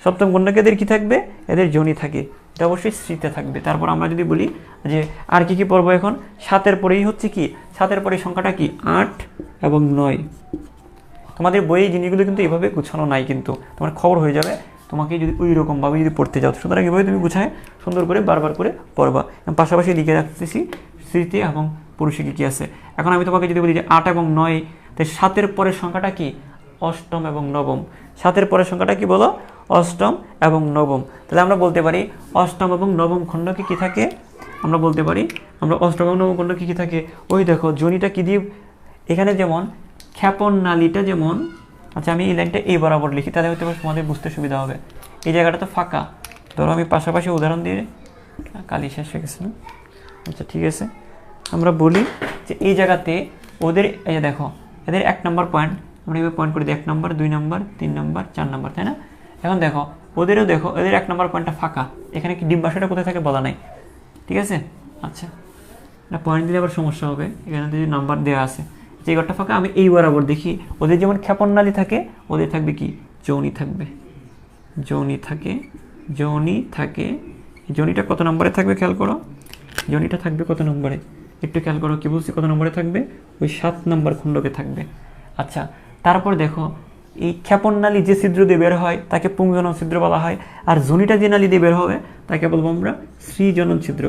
সপ্তম খণ্ডকে এদের কি থাকবে? এদের যোনি থাকে। এটা অবশ্যই স্মৃতিতে থাকবে। তারপর আমরা যদি বলি যে আর কি কি পড়বো এখন, 7-এর পরেই হচ্ছে কি, 7-এর পরে সংখ্যাটা কি? 8 এবং 9। তোমাদের বইয়ে জিনিসগুলো কিন্তু এভাবে গুছানো নাই, কিন্তু তোমার খবর হয়ে যাবে তোমাকে যদি ওই রকমভাবে যদি পড়তে যাও। সুতরাং এভাবে তুমি গুছায় সুন্দর করে বারবার করে পড়বা। পাশাপাশি লিখে রাখতেছি স্মৃতি এবং পুরুষে কী আছে। এখন আমি তোমাকে যদি বলি যে 8 এবং 9, তাই 7-এর পরের সংখ্যাটা কি? অষ্টম এবং নবম। 7-এর পরের সংখ্যাটা কি বলো? অষ্টম এবং নবম। তাহলে আমরা বলতে পারি অষ্টম এবং নবম খণ্ডকে কি থাকে? আমরা বলতে পারি আমরা অষ্টম এবং নবম খণ্ডকে কি থাকে? ওই দেখো যোনিটা কি দিয়ে, এখানে যেমন ক্ষেপণনালীটা যেমন, আচ্ছা আমি এই লাইনটা এই বরাবর লিখি, তাহলে হয়তো তোমাদের বুঝতে সুবিধা হবে। এই জায়গাটা তো ফাঁকা, ধরো আমি পাশাপাশি উদাহরণ দিয়ে, কালি শেষ হয়ে গেছে না? আচ্ছা ঠিক আছে, আমরা বলি যে এই জায়গাতে ওদের, এই যে দেখো এদের 1 নম্বর পয়েন্ট, আমরা এইভাবে পয়েন্ট করে দিই 1 নম্বর, 2 নম্বর, 3 নম্বর, 4 নম্বর, তাই না? এখন দেখো ওদেরও দেখো এদের 1 নম্বর পয়েন্টটা ফাঁকা, এখানে কি ডিম্বাশয়টা কোথায় থাকে বলা নাই। ঠিক আছে, আচ্ছা এটা পয়েন্ট দিলে আবার সমস্যা হবে, এখানে যদি নাম্বার দেওয়া আছে, যে ঘরটা ফাঁকা আমি এই বরাবর দেখি। ওদের যেমন ক্ষেপণনালী থাকে, ওদের থাকবে কি? যোনি থাকবে। যোনিটা কত নম্বরে থাকবে খেয়াল করো? যোনিটা থাকবে কত নম্বরে? একটু খেয়াল করো, কি বলছি, কত নম্বরে থাকবে? ওই 7 নম্বর খণ্ডকে থাকবে। আচ্ছা তারপর দেখো এই ক্ষেপণনালী যে ছিদ্র দিয়ে বের হয় তাকে পুংজনন ছিদ্র বলা হয়, আর যোনিটা যে নালী দিয়ে বের হবে তাকে বলবো আমরা শ্রীজনন ছিদ্র।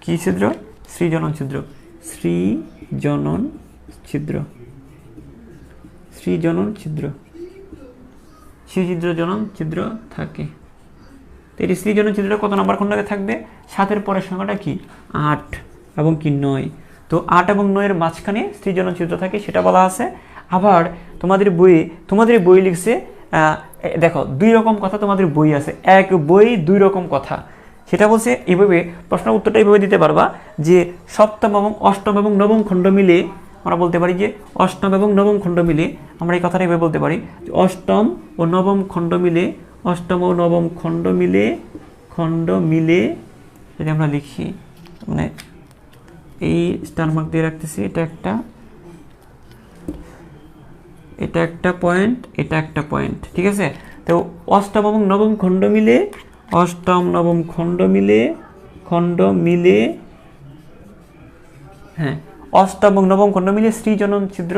কি ছিদ্র? শ্রীজনন ছিদ্র। শ্রীজনন ছিদ্র থাকে। তো এটি শ্রীজনন ছিদ্র কত নম্বর খণ্ডকে থাকবে? 7-এর পরের সংখ্যাটা কি? 8 এবং কি 9। তো 8 এবং 9-এর মাঝখানে শ্রীজনন ছিদ্র থাকে, সেটা বলা আছে। আবার তোমাদের বই লিখছে, দেখো 2 রকম কথা তোমাদের বই আছে, এক বই 2 রকম কথা। সেটা বলছে এইভাবে, প্রশ্ন উত্তরটা এইভাবে দিতে পারবা যে সপ্তম এবং অষ্টম এবং নবম খণ্ড মিলে আমরা বলতে পারি যে অষ্টম এবং নবম খণ্ড মিলে, আমরা এই কথাটা এইভাবে বলতে পারি যে অষ্টম ও নবম খণ্ড মিলে যদি আমরা লিখি, মানে এই স্টার মার্ক দিয়ে রাখতেছি, এটা একটা পয়েন্ট, এটা একটা পয়েন্ট। ঠিক আছে, তো অষ্টম এবং নবম খণ্ড মিলে হ্যাঁ, অষ্টম এবং নবম খণ্ড মিলে শ্রীজনন ছিদ্র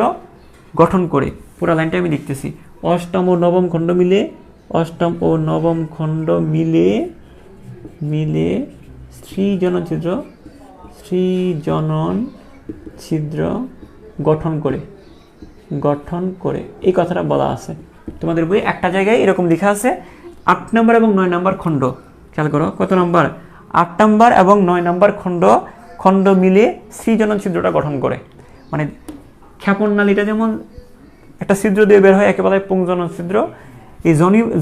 গঠন করে। পুরো লাইনটা আমি লিখতেছি, অষ্টম ও নবম খণ্ড মিলে শ্রীজনন ছিদ্র গঠন করে এই কথাটা বলা আছে তোমাদের বই। একটা জায়গায় এরকম লেখা আছে 8 নম্বর এবং 9 নম্বর খণ্ড। খেয়াল করো কত নম্বর? 8 নম্বর এবং 9 নম্বর খণ্ড মিলে শ্রীজনন ছিদ্রটা গঠন করে। মানে ক্ষেপণনালীটা যেমন একটা ছিদ্র দিয়ে বের হয়, একে বলা হয় পুংজনন ছিদ্র। এই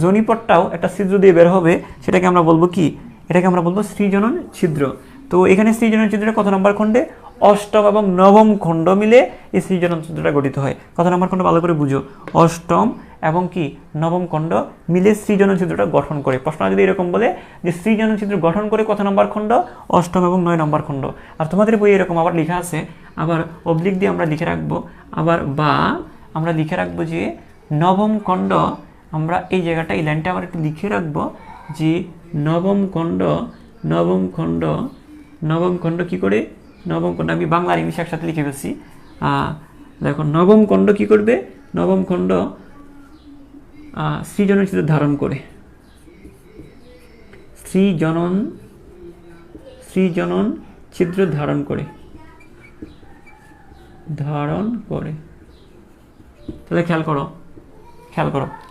যোনিপটটাও একটা ছিদ্র দিয়ে বের হবে, সেটাকে আমরা বলবো কি? এটাকে আমরা বলবো শ্রীজনন ছিদ্র। তো এখানে শ্রীজনন ছিদ্রটা কত নম্বর খণ্ডে? অষ্টম এবং নবম খণ্ড মিলে এই সৃজনন ছিদ্রটা গঠিত হয়। কত নম্বর খণ্ড ভালো করে বুঝো, অষ্টম এবং কি নবম খণ্ড মিলে সৃজনন ছিদ্রটা গঠন করে। প্রশ্ন যদি এরকম বলে যে সৃজনন ছিদ্র গঠন করে কত নম্বর খণ্ড, অষ্টম এবং 9 নম্বর খণ্ড। আর তোমাদের বই এরকম আবার লেখা আছে, আবার অবলিক দিয়ে আমরা লিখে রাখবো, আবার বা আমরা লিখে রাখবো যে নবম খণ্ড, আমরা এই জায়গাটা এই লাইনটা আবার একটু লিখে রাখবো যে নবম খণ্ড, নবম খণ্ড, নবম খণ্ড কি করে, নবম খণ্ড আমি বাংলা আর ইংলিশ একসাথে লিখে ফেলছি। দেখো নবম খণ্ড কি করবে, নবম খণ্ড সৃজনন ছিদ্র ধারণ করে, সৃজনন ছিদ্র ধারণ করে, ধারণ করে। তাহলে খেয়াল করো।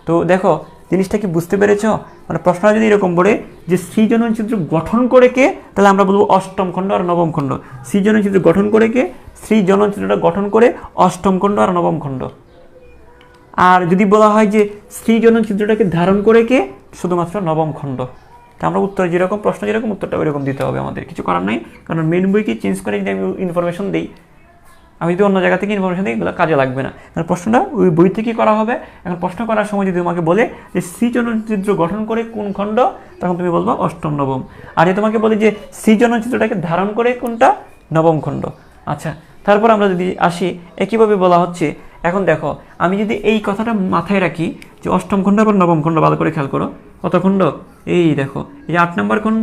তো দেখো জিনিসটা কি বুঝতে পেরেছো? মানে প্রশ্ন যদি এরকম বলে যে সৃজনন ছিদ্র গঠন করে কে, তাহলে আমরা বলবো অষ্টম খণ্ড আর নবম খণ্ড। সৃজনন ছিদ্র গঠন করে কে, সৃজনন ছিদ্রটা গঠন করে অষ্টম খণ্ড আর নবম খণ্ড। আর যদি বলা হয় যে সৃজনন ছিদ্রটাকে ধারণ করে কে, শুধুমাত্র নবম খণ্ড। তা আমরা উত্তর যেরকম, প্রশ্ন যেরকম, উত্তরটা ওইরকম দিতে হবে, আমাদের কিছু করার নাই। কারণ মেন বইকে চেঞ্জ করে যদি আমি ইনফরমেশন দিই, আমি যদি অন্য জায়গা থেকে ইনফরমেশন দিই, এগুলো কাজে লাগবে না। কারণ প্রশ্নটা ওই বই থেকেই করা হবে। এখন প্রশ্ন করার সময় যদি তোমাকে বলে যে সৃজনন ছিদ্র গঠন করে কোন খণ্ড, তখন তুমি বলবো অষ্টম নবম। আর তোমাকে বলে যে সৃজনন ছিদ্রটাকে ধারণ করে কোনটা, নবম খণ্ড। আচ্ছা, তারপর আমরা যদি আসি একইভাবে বলা হচ্ছে, এখন দেখো আমি যদি এই কথাটা মাথায় রাখি যে অষ্টম খণ্ড এবং নবম খণ্ড, ভালো করে খেয়াল করো কত খণ্ড, এই দেখো এই 8 নম্বর খণ্ড,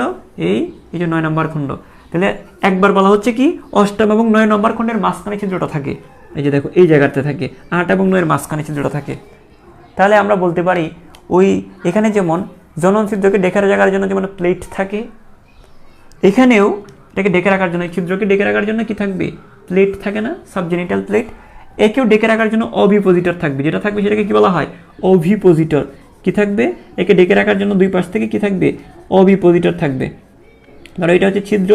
এই যে 9 নম্বর খণ্ড। তাহলে একবার বলা হচ্ছে কি অষ্টম এবং 9 নম্বর খণ্ডের মাঝখানে ছিদ্রটা থাকে, এই যে দেখো এই জায়গাতে থাকে, 8 এবং 9 এর মাঝখানে ছিদ্রটা থাকে। তাহলে আমরা বলতে পারি ওই এখানে যেমন জনন ছিদ্রকে ডেকে রাখার জন্য যেমন প্লেট থাকে, এখানেও এটাকে ডেকে রাখার জন্য, ছিদ্রকে ডেকে রাখার জন্য কি থাকবে, প্লেট থাকে না, সাবজেনিটাল প্লেট। একেও ডেকে রাখার জন্য অভিপোজিটর থাকবে, যেটা থাকবে সেটাকে কি বলা হয়, অভিপোজিটর। কি থাকবে, একে ডেকে রাখার জন্য দুই পাশ থেকে কি থাকবে, অভিপোজিটর থাকবে। ধরো এটা হচ্ছে ছিদ্র,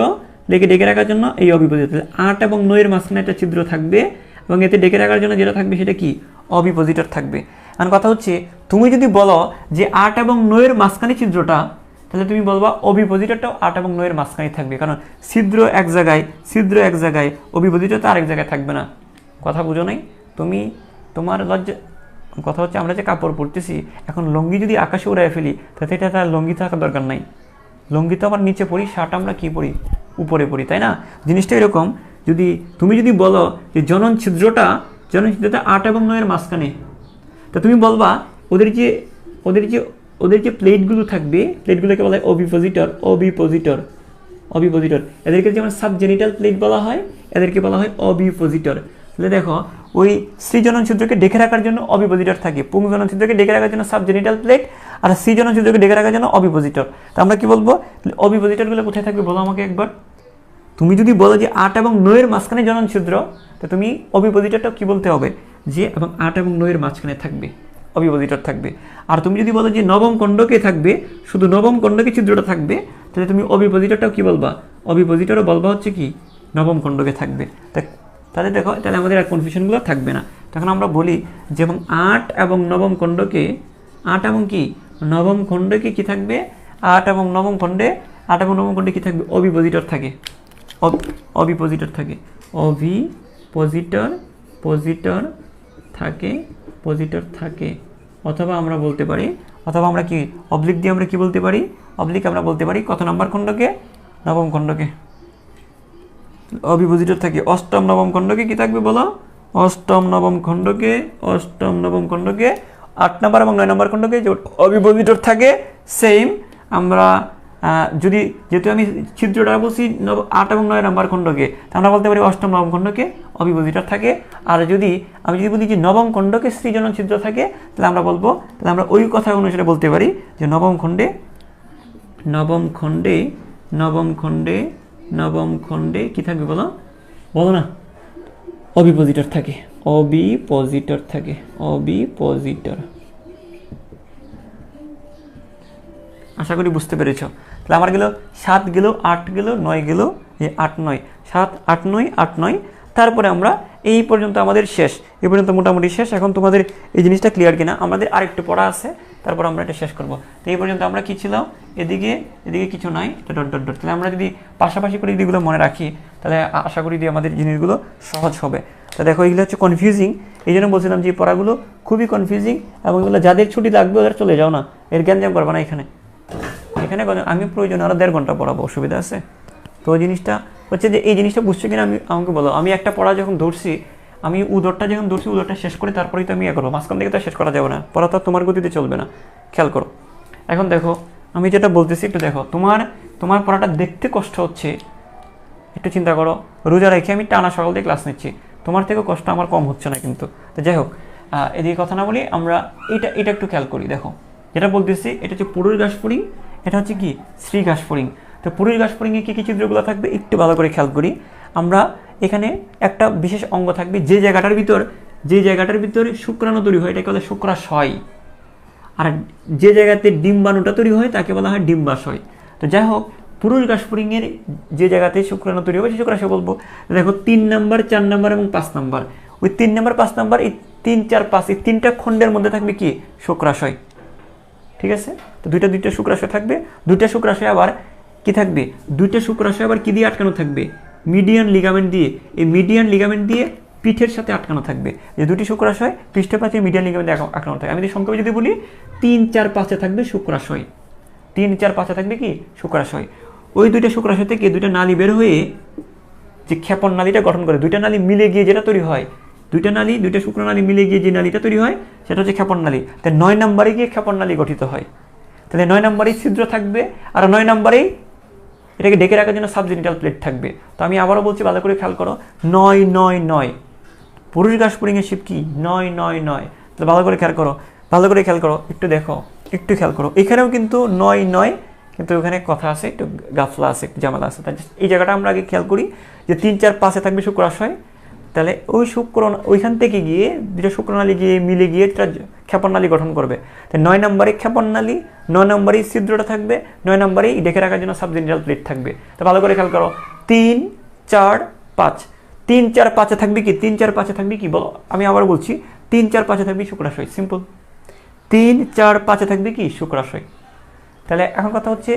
ডেকে রাখার জন্য এই অভিপোজিটর। 8 এবং 9 এর মাঝখানে একটা ছিদ্র থাকবে এবং এতে ডেকে রাখার জন্য যেটা থাকবে সেটা কি, অভিপোজিটর থাকবে। আর কথা হচ্ছে তুমি যদি বলো যে 8 এবং 9 এর মাঝখানে ছিদ্রটা, তাহলে তুমি বলবা অভিপোজিটরটাও 8 এবং 9 এর মাঝখানে থাকবে, কারণ ছিদ্র এক জায়গায়, অভিপোজিটর তো আরেক জায়গায় থাকবে না। কথা বুঝো নাই তুমি? তোমার লজ্জা কথা হচ্ছে আমরা যে কাপড় পরতেছি, এখন লুঙ্গি যদি আকাশে উড়াই ফেলি, তাতে এটা তার লুঙ্গি থাকার দরকার নাই। লুঙ্গি তো আবার নিচে পরি, শার্ট আমরা কি পরি, উপরে পরি, তাই না? জিনিসটা এরকম, তুমি যদি বলো যে জনন ছিদ্রটা 8 এবং 9 এর মাঝখানে, তা তুমি বলবা ওদের যে প্লেটগুলো থাকবে, প্লেটগুলোকে বলা হয় অভিপোজিটর। এদেরকে যেমন সাবজেনিটাল প্লেট বলা হয়, এদেরকে বলা হয় অভিপোজিটর। তাহলে দেখো ওই সৃজনন ছিদ্রকে ডেকে রাখার জন্য অভিপোজিটর থাকে, পুংজনন ছিদ্রকে ডেকে রাখার জন্য সাবজেনিটাল প্লেট, আর সৃজনন ছিদ্রকে ডেকে রাখার জন্য অভিপোজিটর। তা আমরা কি বলবো, অভিপোজিটরগুলো কোথায় থাকবে বলো আমাকে একবার। তুমি যদি বলো যে 8 এবং 9 এর মাঝখানে জনন ছিদ্র, তো তুমি অভিপোজিটরটা কি বলতে হবে, যে এবং 8 এবং 9 এর মাঝখানে থাকবে, অভিপোজিটর থাকবে। আর তুমি যদি বলো যে নবম খণ্ডকে থাকবে, শুধু নবম খণ্ডকে ছিদ্রটা থাকবে, তাহলে তুমি অভিপোজিটরটাও কি বলবা, অভিপোজিটরও বলবা হচ্ছে কি নবম খণ্ডকে থাকবে। তাহলে দেখো, তাহলে আমাদের আর কনফিউশনগুলো থাকবে না। তখন আমরা বলি যে এবং 8 এবং নবম খণ্ডকে, 8 এবং কি নবম খণ্ডকে কি থাকবে, 8 এবং নবম খণ্ডে কি থাকবে, অভিপোজিটর থাকে, অভিপোজিটর থাকে, পজিটর থাকে। অথবা আমরা বলতে পারি, অথবা আমরা কি অবলিক দিয়ে আমরা কি বলতে পারি, অবলিক আমরা বলতে পারি কত নম্বর খণ্ডকে, নবম খণ্ডকে অভিপোজিটর থাকে। অষ্টম নবম খণ্ডকে কি থাকবে বলো, অষ্টম নবম খণ্ডকে 8 নম্বর এবং 9 নম্বর খণ্ডকে অভিপোজিটর থাকে। সেম আমরা যেহেতু আমি ছিদ্রটা বলছি 8 এবং 9 নম্বর খণ্ডকে, আমরা বলতে পারি অষ্টম নবম খণ্ডকে অভিপোজিটর থাকে। আর আমি যদি বলি যে নবম খণ্ডকে সৃজনন ছিদ্র থাকে, তাহলে আমরা ওই কথা অনুসারে বলতে পারি যে নবম খণ্ডে কি থাকবে বলো না, অভিপোজিটর থাকে, অভিপোজিটর। আশা করি বুঝতে পেরেছ। তাহলে আমার গেল 7 গেল, 8 গেল, 9 গেল, 8 9 7 8 9 8 9। তারপরে আমরা এই পর্যন্ত আমাদের শেষ, এই পর্যন্ত মোটামুটি শেষ। এখন তোমাদের এই জিনিসটা ক্লিয়ার কিনা, আমাদের আরেকটু পড়া আছে, তারপর আমরা এটা শেষ করব। তো এই পর্যন্ত আমরা কি ছিল, এদিকে কিছু নাই, এটা ডট। তাহলে আমরা যদি পাশাপাশি করে এগুলো মনে রাখি, তাহলে আশা করি যে আমাদের জিনিসগুলো সহজ হবে। তো দেখো এগুলো হচ্ছে কনফিউজিং, এই জন্য বলছিলাম যে এই পড়াগুলো খুবই কনফিউজিং, এবং এগুলো যাদের ছুটি লাগবে ওদের চলে যাও না, এর গ্যাঞ্জাম করবে না এখানে। এখানে আমি প্রয়োজন আরও 1.5 ঘন্টা পড়াবো, অসুবিধা আছে? তো ওই জিনিসটা হচ্ছে যে এই জিনিসটা বুঝছো কিনা আমাকে বলো। আমি একটা পড়া যখন ধরছি, আমি উদরটা যখন ধরছি উদরটা শেষ করে তারপরেই তো আমি করবো, মাঝখান থেকে তো শেষ করা যাবে না, পড়া তো তোমার গতিতে চলবে না, খেয়াল করো। এখন দেখো আমি যেটা বলতেছি একটু দেখো, তোমার পড়াটা দেখতে কষ্ট হচ্ছে, একটু চিন্তা করো। রোজা রেখে আমি টানা সকাল দিয়ে ক্লাস নিচ্ছি, তোমার থেকেও কষ্ট আমার কম হচ্ছে না কিন্তু। তো যাই হোক, এদিকে কথা না বলি, আমরা এটা একটু খেয়াল করি। দেখো যেটা বলতেছি এটা হচ্ছে পুরুষ ঘাসফড়িং, এটা হচ্ছে কি স্ত্রী ঘাসফড়িং। তো পুরুষ ঘাসফড়িংয়ে কী কী চিত্রগুলো থাকবে একটু ভালো করে খেয়াল করি আমরা। এখানে একটা বিশেষ অঙ্গ থাকবে, যে জায়গাটার ভিতর শুক্রাণু তৈরি হয় এটাকে বলে শুক্রাশয়, আর যে জায়গাতে ডিম্বাণুটা তৈরি হয় তাকে বলা হয় ডিম্বাশয়। তো যাই হোক, পুরুষ ঘাসফড়িংয়ের যে জায়গাতে শুক্রাণু তৈরি হবে সেই শুক্রাশয় বলবো। দেখো 3 নম্বর, 4 নম্বর এবং 5 নম্বর, ওই 3 নম্বর 5 নম্বর এই 3, 4, 5 এই 3টা খণ্ডের মধ্যে থাকবে কি শুক্রাশয়, ঠিক আছে? তো দুইটা শুক্রাশয় থাকবে, দুইটা শুক্রাশয় আবার কি থাকবে, দুইটা শুক্রাশয় আবার কি দিয়ে আটকানো থাকবে, মিডিয়ান লিগামেন্ট দিয়ে। এই মিডিয়ান লিগামেন্ট দিয়ে পিঠের সাথে আটকানো থাকবে, যে দুটি শুক্রাশয় পৃষ্ঠের পাশে মিডিয়ান লিগামেন্ট আটকানো থাকে। আমি যদি সংক্ষেপে যদি বলি 3, 4, 5-এ থাকবে শুক্রাশয়, 3, 4, 5-এ থাকবে কি শুক্রাশয়। ওই দুইটা শুক্রাশয় থেকে দুইটা নালী বের হয়ে যে ক্ষেপণ নালীটা গঠন করে, দুইটা নালী মিলে গিয়ে যেটা তৈরি হয়, দুইটা শুক্রনালী মিলে গিয়ে যে নালীটা তৈরি হয় সেটা হচ্ছে ক্ষেপণ নালী। তাই 9 নম্বরে গিয়ে ক্ষেপণ নালী গঠিত হয়। তাহলে 9 নম্বরেই ছিদ্র থাকবে, আর 9 নম্বরেই এটাকে ঢেকে রাখার জন্য সাবজেনিটাল প্লেট থাকবে। তো আমি আবারও বলছি, ভালো করে খেয়াল করো, 9, 9, 9 পুরুষ ঘাসফড়িংয়ের শিপ কি 9, 9, 9। তাহলে ভালো করে খেয়াল করো, একটু দেখো, একটু খেয়াল করো, এখানেও কিন্তু 9, 9, কিন্তু ওখানে কথা আছে, একটু গাফলা আছে, একটু ঝামেলা আছে। তাই এই জায়গাটা আমরা আগে খেয়াল করি যে 3, 4, 5-এ থাকবে শুক্রাশয়। তাহলে ওই ওইখান থেকে গিয়ে দুটো শুক্রনালী গিয়ে মিলে গিয়ে এটা ক্ষেপণ নালী গঠন করবে। তাই 9 নম্বরে ক্ষেপণ নালী, 9 নম্বরেই ছিদ্রটা থাকবে, 9 নম্বরেই ঢেকে রাখার জন্য সাবজেনিটাল প্লেট থাকবে। তো ভালো করে খেয়াল করো, 3, 4, 5, 3, 4, 5-এ থাকবে কি, 3, 4, 5-এ থাকবে কি বলো, আমি আবার বলছি 3, 4, 5-এ থাকবে শুক্রাশয়, সিম্পল। 3, 4, 5-এ থাকবে কি শুক্রাশয়। তাহলে এখন কথা হচ্ছে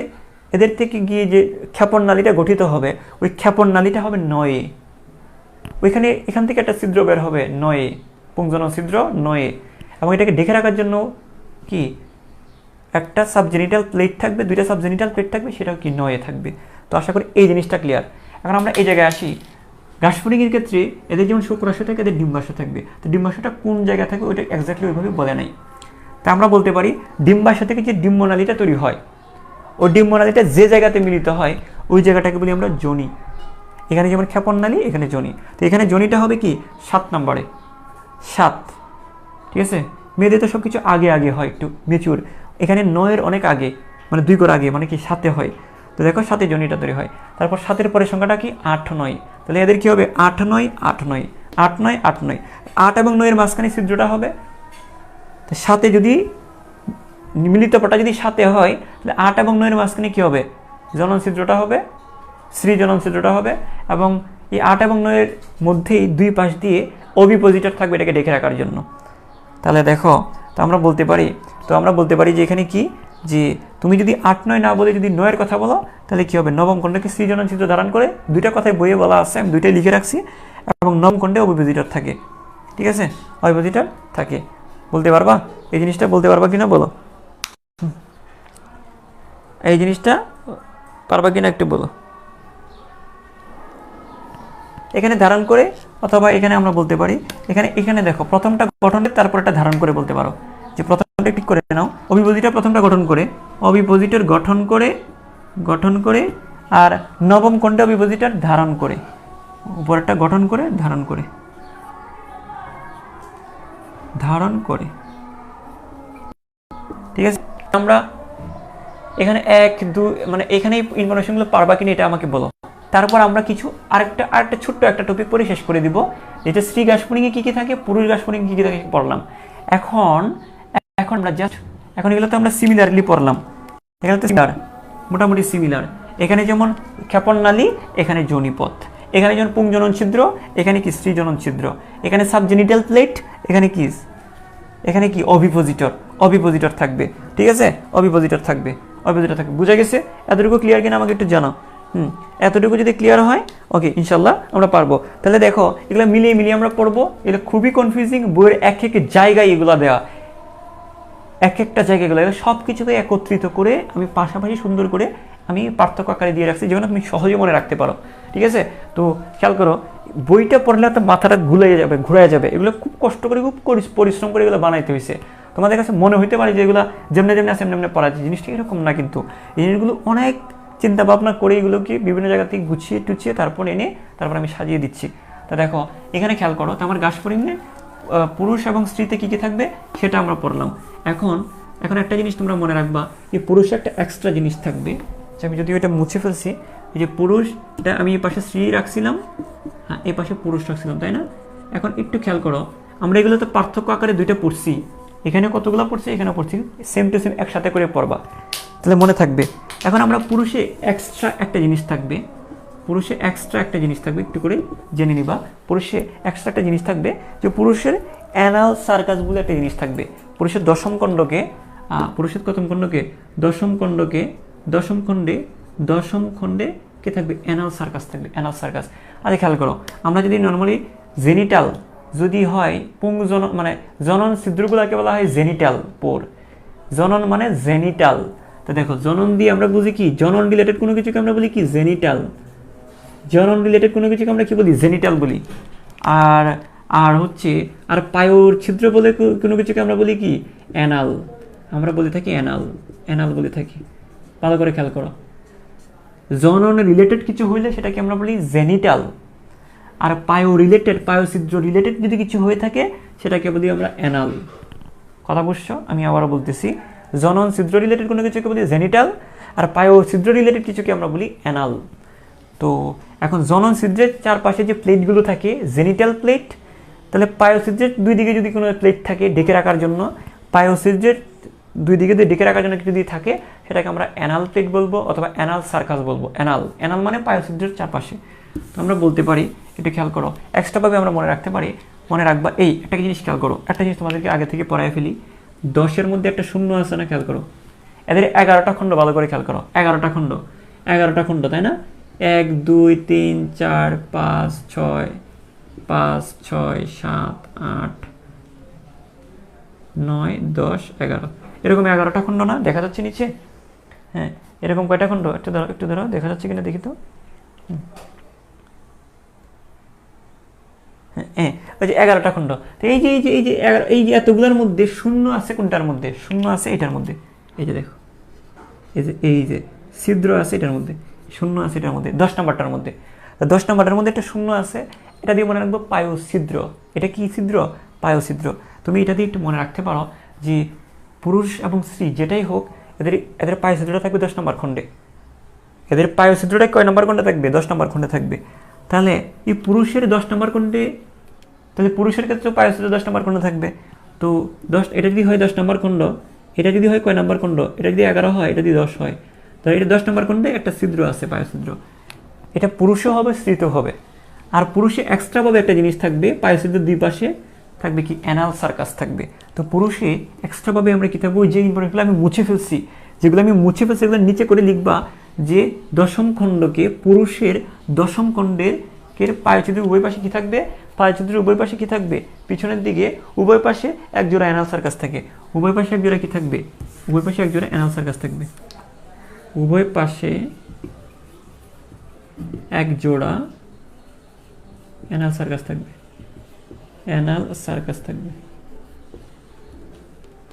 এদের থেকে গিয়ে যে ক্ষেপণ নালীটা গঠিত হবে, ওই ক্ষেপণ নালীটা হবে 9-এ। এখান থেকে একটা ছিদ্র বের হবে 9-এ, পুংজনন ছিদ্র 9-এ, এবং এটাকে ঢেকে রাখার জন্য কি একটা সাবজেনিটাল প্লেট থাকবে, দুইটা সাবজেনিটাল প্লেট থাকবে, সেটাও কি 9-এ থাকবে। তো আশা করি এই জিনিসটা ক্লিয়ার। এখন আমরা এই জায়গায় আসি, ঘাসফড়িংয়ের ক্ষেত্রে এদের যেমন শুক্রাশয় থাকে, এদের ডিম্বাশয় থাকবে। তো ডিম্বাশয়টা কোন জায়গায় থাকবে ওইটা এক্স্যাক্টলি ওইভাবে বলে নাই। তা আমরা বলতে পারি ডিম্বাশয় থেকে যে ডিম্বনালীটা তৈরি হয়, ওই ডিম্বনালীটা যে জায়গাতে মিলিত হয় ওই জায়গাটাকে বলি আমরা যোনি। এখানে যেমন ক্ষেপণ নালী, এখানে যোনি। তো এখানে যোনিটা হবে কি 7 নম্বরে, 7, ঠিক আছে? মেয়েদের তো সব কিছু আগে আগে হয়, একটু মেচুর। এখানে 9-এর অনেক আগে, মানে 2 ঘর আগে, মানে কি 7-এ হয়। তো দেখো 7-এ যোনিটা তৈরি হয়। তারপর 7-এর পরের সংখ্যাটা কি 8, 9। তাহলে এদের কি হবে 8, 9, 8, 9, 8, 9, 8, 9, 8 এবং 9-এর মাঝখানে ছিদ্রটা হবে। তো 7-এ যদি মিলিত পটা যদি 7-এ হয়, তাহলে 8 এবং 9-এর মাঝখানে কি হবে, জনন ছিদ্রটা হবে, শ্রী জনন ছিদ্রটা হবে। এবং এই 8 এবং 9-এর মধ্যেই 2 পাশ দিয়ে অভিপোজিটর থাকবে এটাকে ঢেকে রাখার জন্য। তাহলে দেখো, তো আমরা বলতে পারি যে এখানে কি, যে তুমি যদি 8, 9 না বলে যদি 9-এর কথা বলো, তাহলে কি হবে, নবম খণ্ডকে শ্রী জনন ছিদ্র ধারণ করে, দুইটা কথাই বইয়ে বলা আছে, আমি দুইটাই লিখে রাখছি, এবং নবম খণ্ডে অভিপোজিটর থাকে, ঠিক আছে? অভিপোজিটর থাকে। বলতে পারবা এই জিনিসটা, বলতে পারবা কিনা বলো, এই জিনিসটা পারবা কিনা একটু বলো। এখানে ধারণ করে, অথবা এখানে আমরা বলতে পারি, এখানে দেখো প্রথমটা গঠন করে তারপর এটা ধারণ করে বলতে পারো, যে প্রথমটা ঠিক করে নাও, অভিপোজিটর প্রথমটা অভিপোজিটর গঠন করে, আর নবম খণ্ডে অভিপোজিটর ধারণ করে, উপরেরটা গঠন করে ধারণ করে, ঠিক আছে? আমরা এখানে 1, 2 মানে এখানে ইনফরমেশনগুলো পারবা কিনা এটা আমাকে বলো। তারপর আমরা কিছু আরেকটা ছোট্ট একটা টপিক পরে শেষ করে দিব, যেটা স্ত্রী ঘাসফড়িংয়ে কী কী থাকে, পুরুষ ঘাসফড়িংয়ে কী কী থাকে পড়লাম। এখন আমরা জাস্ট এগুলো তো আমরা সিমিলারলি পড়লাম, এখানে তো মোটামুটি সিমিলার। এখানে যেমন ক্ষেপণ নালী, এখানে যোনিপথ, এখানে যেমন পুংজনন ছিদ্র, এখানে কি স্ত্রী জনন ছিদ্র, এখানে সাবজেনিটাল প্লেট, এখানে কি অভিপোজিটর থাকবে, ঠিক আছে? অভিপোজিটর থাকবে। বুঝা গেছে? এতটুকু ক্লিয়ার কিনা আমাকে একটু জানাও। এতটুকু যদি ক্লিয়ার হয়, ওকে, ইনশাল্লাহ আমরা পারবো। তাহলে দেখো এগুলো মিলিয়ে মিলিয়ে আমরা পড়বো। এগুলো খুবই কনফিউজিং, বইয়ের এক এক জায়গায় এগুলো দেওয়া, এক একটা জায়গায় এগুলো সব কিছুকে একত্রিত করে আমি পাশাপাশি সুন্দর করে আমি পার্থক্য আকারে দিয়ে রাখছি, যেন তুমি সহজে মনে রাখতে পারো। ঠিক আছে, তো খেয়াল করো, বইটা পড়লে তো মাথাটা ঘুরে যাবে। এগুলো খুব কষ্ট করে, খুব পরিশ্রম করে এগুলো বানাইতে হয়েছে। তোমাদের কাছে মনে হইতে পারে যে এগুলো যেমনি যেমনি আছে এমনি পড়া যায়, জিনিসটা এরকম না। কিন্তু এই জিনিসগুলো অনেক চিন্তা ভাবনা করে এগুলোকে বিভিন্ন জায়গা থেকে গুছিয়ে টুছিয়ে তারপর এনে তারপর আমি সাজিয়ে দিচ্ছি। তা দেখো এখানে খেয়াল করো, তো আমার ঘাসফড়িংয়ে পুরুষ এবং স্ত্রীতে কী কী থাকবে সেটা আমরা পড়লাম। এখন একটা জিনিস তোমরা মনে রাখবা, এই পুরুষে একটা এক্সট্রা জিনিস থাকবে, যে আমি যদিও এটা মুছে ফেলছি, এই যে পুরুষ, এটা আমি এই পাশে স্ত্রী রাখছিলাম, হ্যাঁ এই পাশে পুরুষ রাখছিলাম, তাই না? এখন একটু খেয়াল করো, আমরা এগুলো তো পার্থক্য আকারে দুইটা পড়ছি, এখানে কতগুলো পড়ছি, এখানে পড়ছি, সেম টু সেম একসাথে করে পড়বা, তাহলে মনে থাকবে। এখন আমরা পুরুষে এক্সট্রা একটা জিনিস থাকবে, পুরুষে এক্সট্রা একটা জিনিস থাকবে, একটু করে জেনে নিবা। পুরুষে এক্সট্রা একটা জিনিস থাকবে, যে পুরুষের অ্যানাল সার্কাস বলে একটা জিনিস থাকবে। পুরুষের দশম খণ্ডকে, পুরুষের প্রথম খণ্ডকে, দশম খণ্ডে কে থাকবে? অ্যানাল সার্কাস থাকবে, অ্যানাল সার্কাস। আচ্ছা খেয়াল করো, আমরা যদি নর্মালি জেনিটাল যদি হয়, মানে জনন ছিদ্রগুলোকে বলা হয় জেনিটাল পোর। জনন মানে জেনিটাল। তো দেখো জনন দিয়ে আমরা বুঝি কি, জনন রিলেটেড কোনো কিছুকে আমরা বলি কি জেনিটাল। জনন রিলেটেড কোনো কিছুকে আমরা কি বলি? জেনিটাল বলি। আর হচ্ছে আর পায়ুর ছিদ্র বলে কোনো কিছুকে আমরা বলি কি? অ্যানাল। আমরা বলে থাকি অ্যানাল বলে থাকি। ভালো করে খেয়াল করো, জনন রিলেটেড কিছু হইলে সেটাকে আমরা বলি জেনিটাল, আর পায়োছিদ্র রিলেটেড যদি কিছু হয়ে থাকে সেটাকে বলি আমরা অ্যানাল। কথা বুঝছো? আমি আবারও বলতেছি, জনন ছিদ্র রিলেটেড কোনো কিছুকে বলি জেনিটাল, আর পায়োছিদ্র রিলেটেড কিছুকে আমরা বলি অ্যানাল। তো এখন জনন ছিদ্রের চারপাশে যে প্লেটগুলো থাকে জেনিটাল প্লেট, তাহলে পায়োছিদ্রের দুই দিকে যদি কোনো প্লেট থাকে ডেকে রাখার জন্য, পায়োছিদ্রের দুই দিকে দিয়ে ডেকে রাখার জন্য যদি থাকে সেটাকে আমরা অ্যানাল প্লেট বলবো, অথবা অ্যানাল সার্কাস বলবো। অ্যানাল মানে পায়োছিদ্রের চারপাশে। তো আমরা বলতে পারি, একটু খেয়াল করো, এক্সট্রাভাবে আমরা মনে রাখতে পারি। মনে রাখবা এই একটা জিনিস খেয়াল করো, একটা জিনিস তোমাদেরকে আগে থেকে পড়ায় ফেলি। 10-এর মধ্যে একটা শূন্য আছে না? খেয়াল করো, এদের 11টা খণ্ড, ভালো করে খেয়াল করো, 11টা খণ্ড, তাই না? 1 2 3 4 5 6 7 8 9 10 11, এরকম 11টা খণ্ড না? দেখা যাচ্ছে নিচে? হ্যাঁ, এরকম কয়টা খণ্ড? একটু ধরো, দেখা যাচ্ছে কিনা দেখি তো। হ্যাঁ, ওই যে 11টা খণ্ড। তো এই যে এতগুলোর মধ্যে শূন্য আছে কোনটার মধ্যে? শূন্য আছে এটার মধ্যে। এই যে দেখো, এই যে ছিদ্র আছে এটার মধ্যে, শূন্য আছে এটার মধ্যে, 10 নম্বরটার মধ্যে। 10 নম্বরটার মধ্যে একটা শূন্য আছে, এটা দিয়ে মনে রাখবো পায়োছিদ্র। এটা কি ছিদ্র? পায়োছিদ্র। তুমি এটা দিয়ে একটু মনে রাখতে পারো যে পুরুষ এবং স্ত্রী যেটাই হোক, এদের পায়োছিদ্রটা থাকবে 10 নম্বর খণ্ডে। এদের পায়োছিদ্রটা কয় নম্বর খণ্ডে থাকবে? 10 নম্বর খণ্ডে থাকবে। তাহলে এই পুরুষের 10 নম্বর খণ্ডে, তাহলে পুরুষের ক্ষেত্রে পায়োছিদ্র 10 নম্বর খণ্ডে থাকবে। তো এটা যদি হয় 10 নম্বর খণ্ড, এটা যদি হয় কয় নম্বর খণ্ড? এটা যদি 11 হয়, এটা যদি 10 হয়, তাহলে এটা 10 নম্বর খণ্ডে একটা ছিদ্র আছে, পায়োছিদ্র। এটা পুরুষও হবে, স্ত্রীতেও হবে। আর পুরুষে এক্সট্রাভাবে একটা জিনিস থাকবে, পায়োছিদ্রের দুই পাশে থাকবে কি? অ্যানাল সার্কাস থাকবে। তো পুরুষে এক্সট্রাভাবে আমরা কি থাকবো? যে ইম্পর্টেন্টগুলো আমি মুছে ফেলছি, যেগুলো এগুলো নিচে করে লিখবা, যে দশম খণ্ডকে, পুরুষের দশম খণ্ডের পায়োছিদ্রের উভয় পাশে কি থাকবে? পায়োছিদ্রের উভয় পাশে কি থাকবে? পিছনের দিকে উভয় পাশে এক জোড়া অ্যানাল সার্কাস থাকে। উভয় পাশে এক জোড়া কি থাকবে? উভয় পাশে এক জোড়া অ্যানাল সার্কাস থাকবে। উভয় পাশে এক জোড়া অ্যানাল সার্কাস থাকবে। অ্যানাল সার্কাস থাকবে,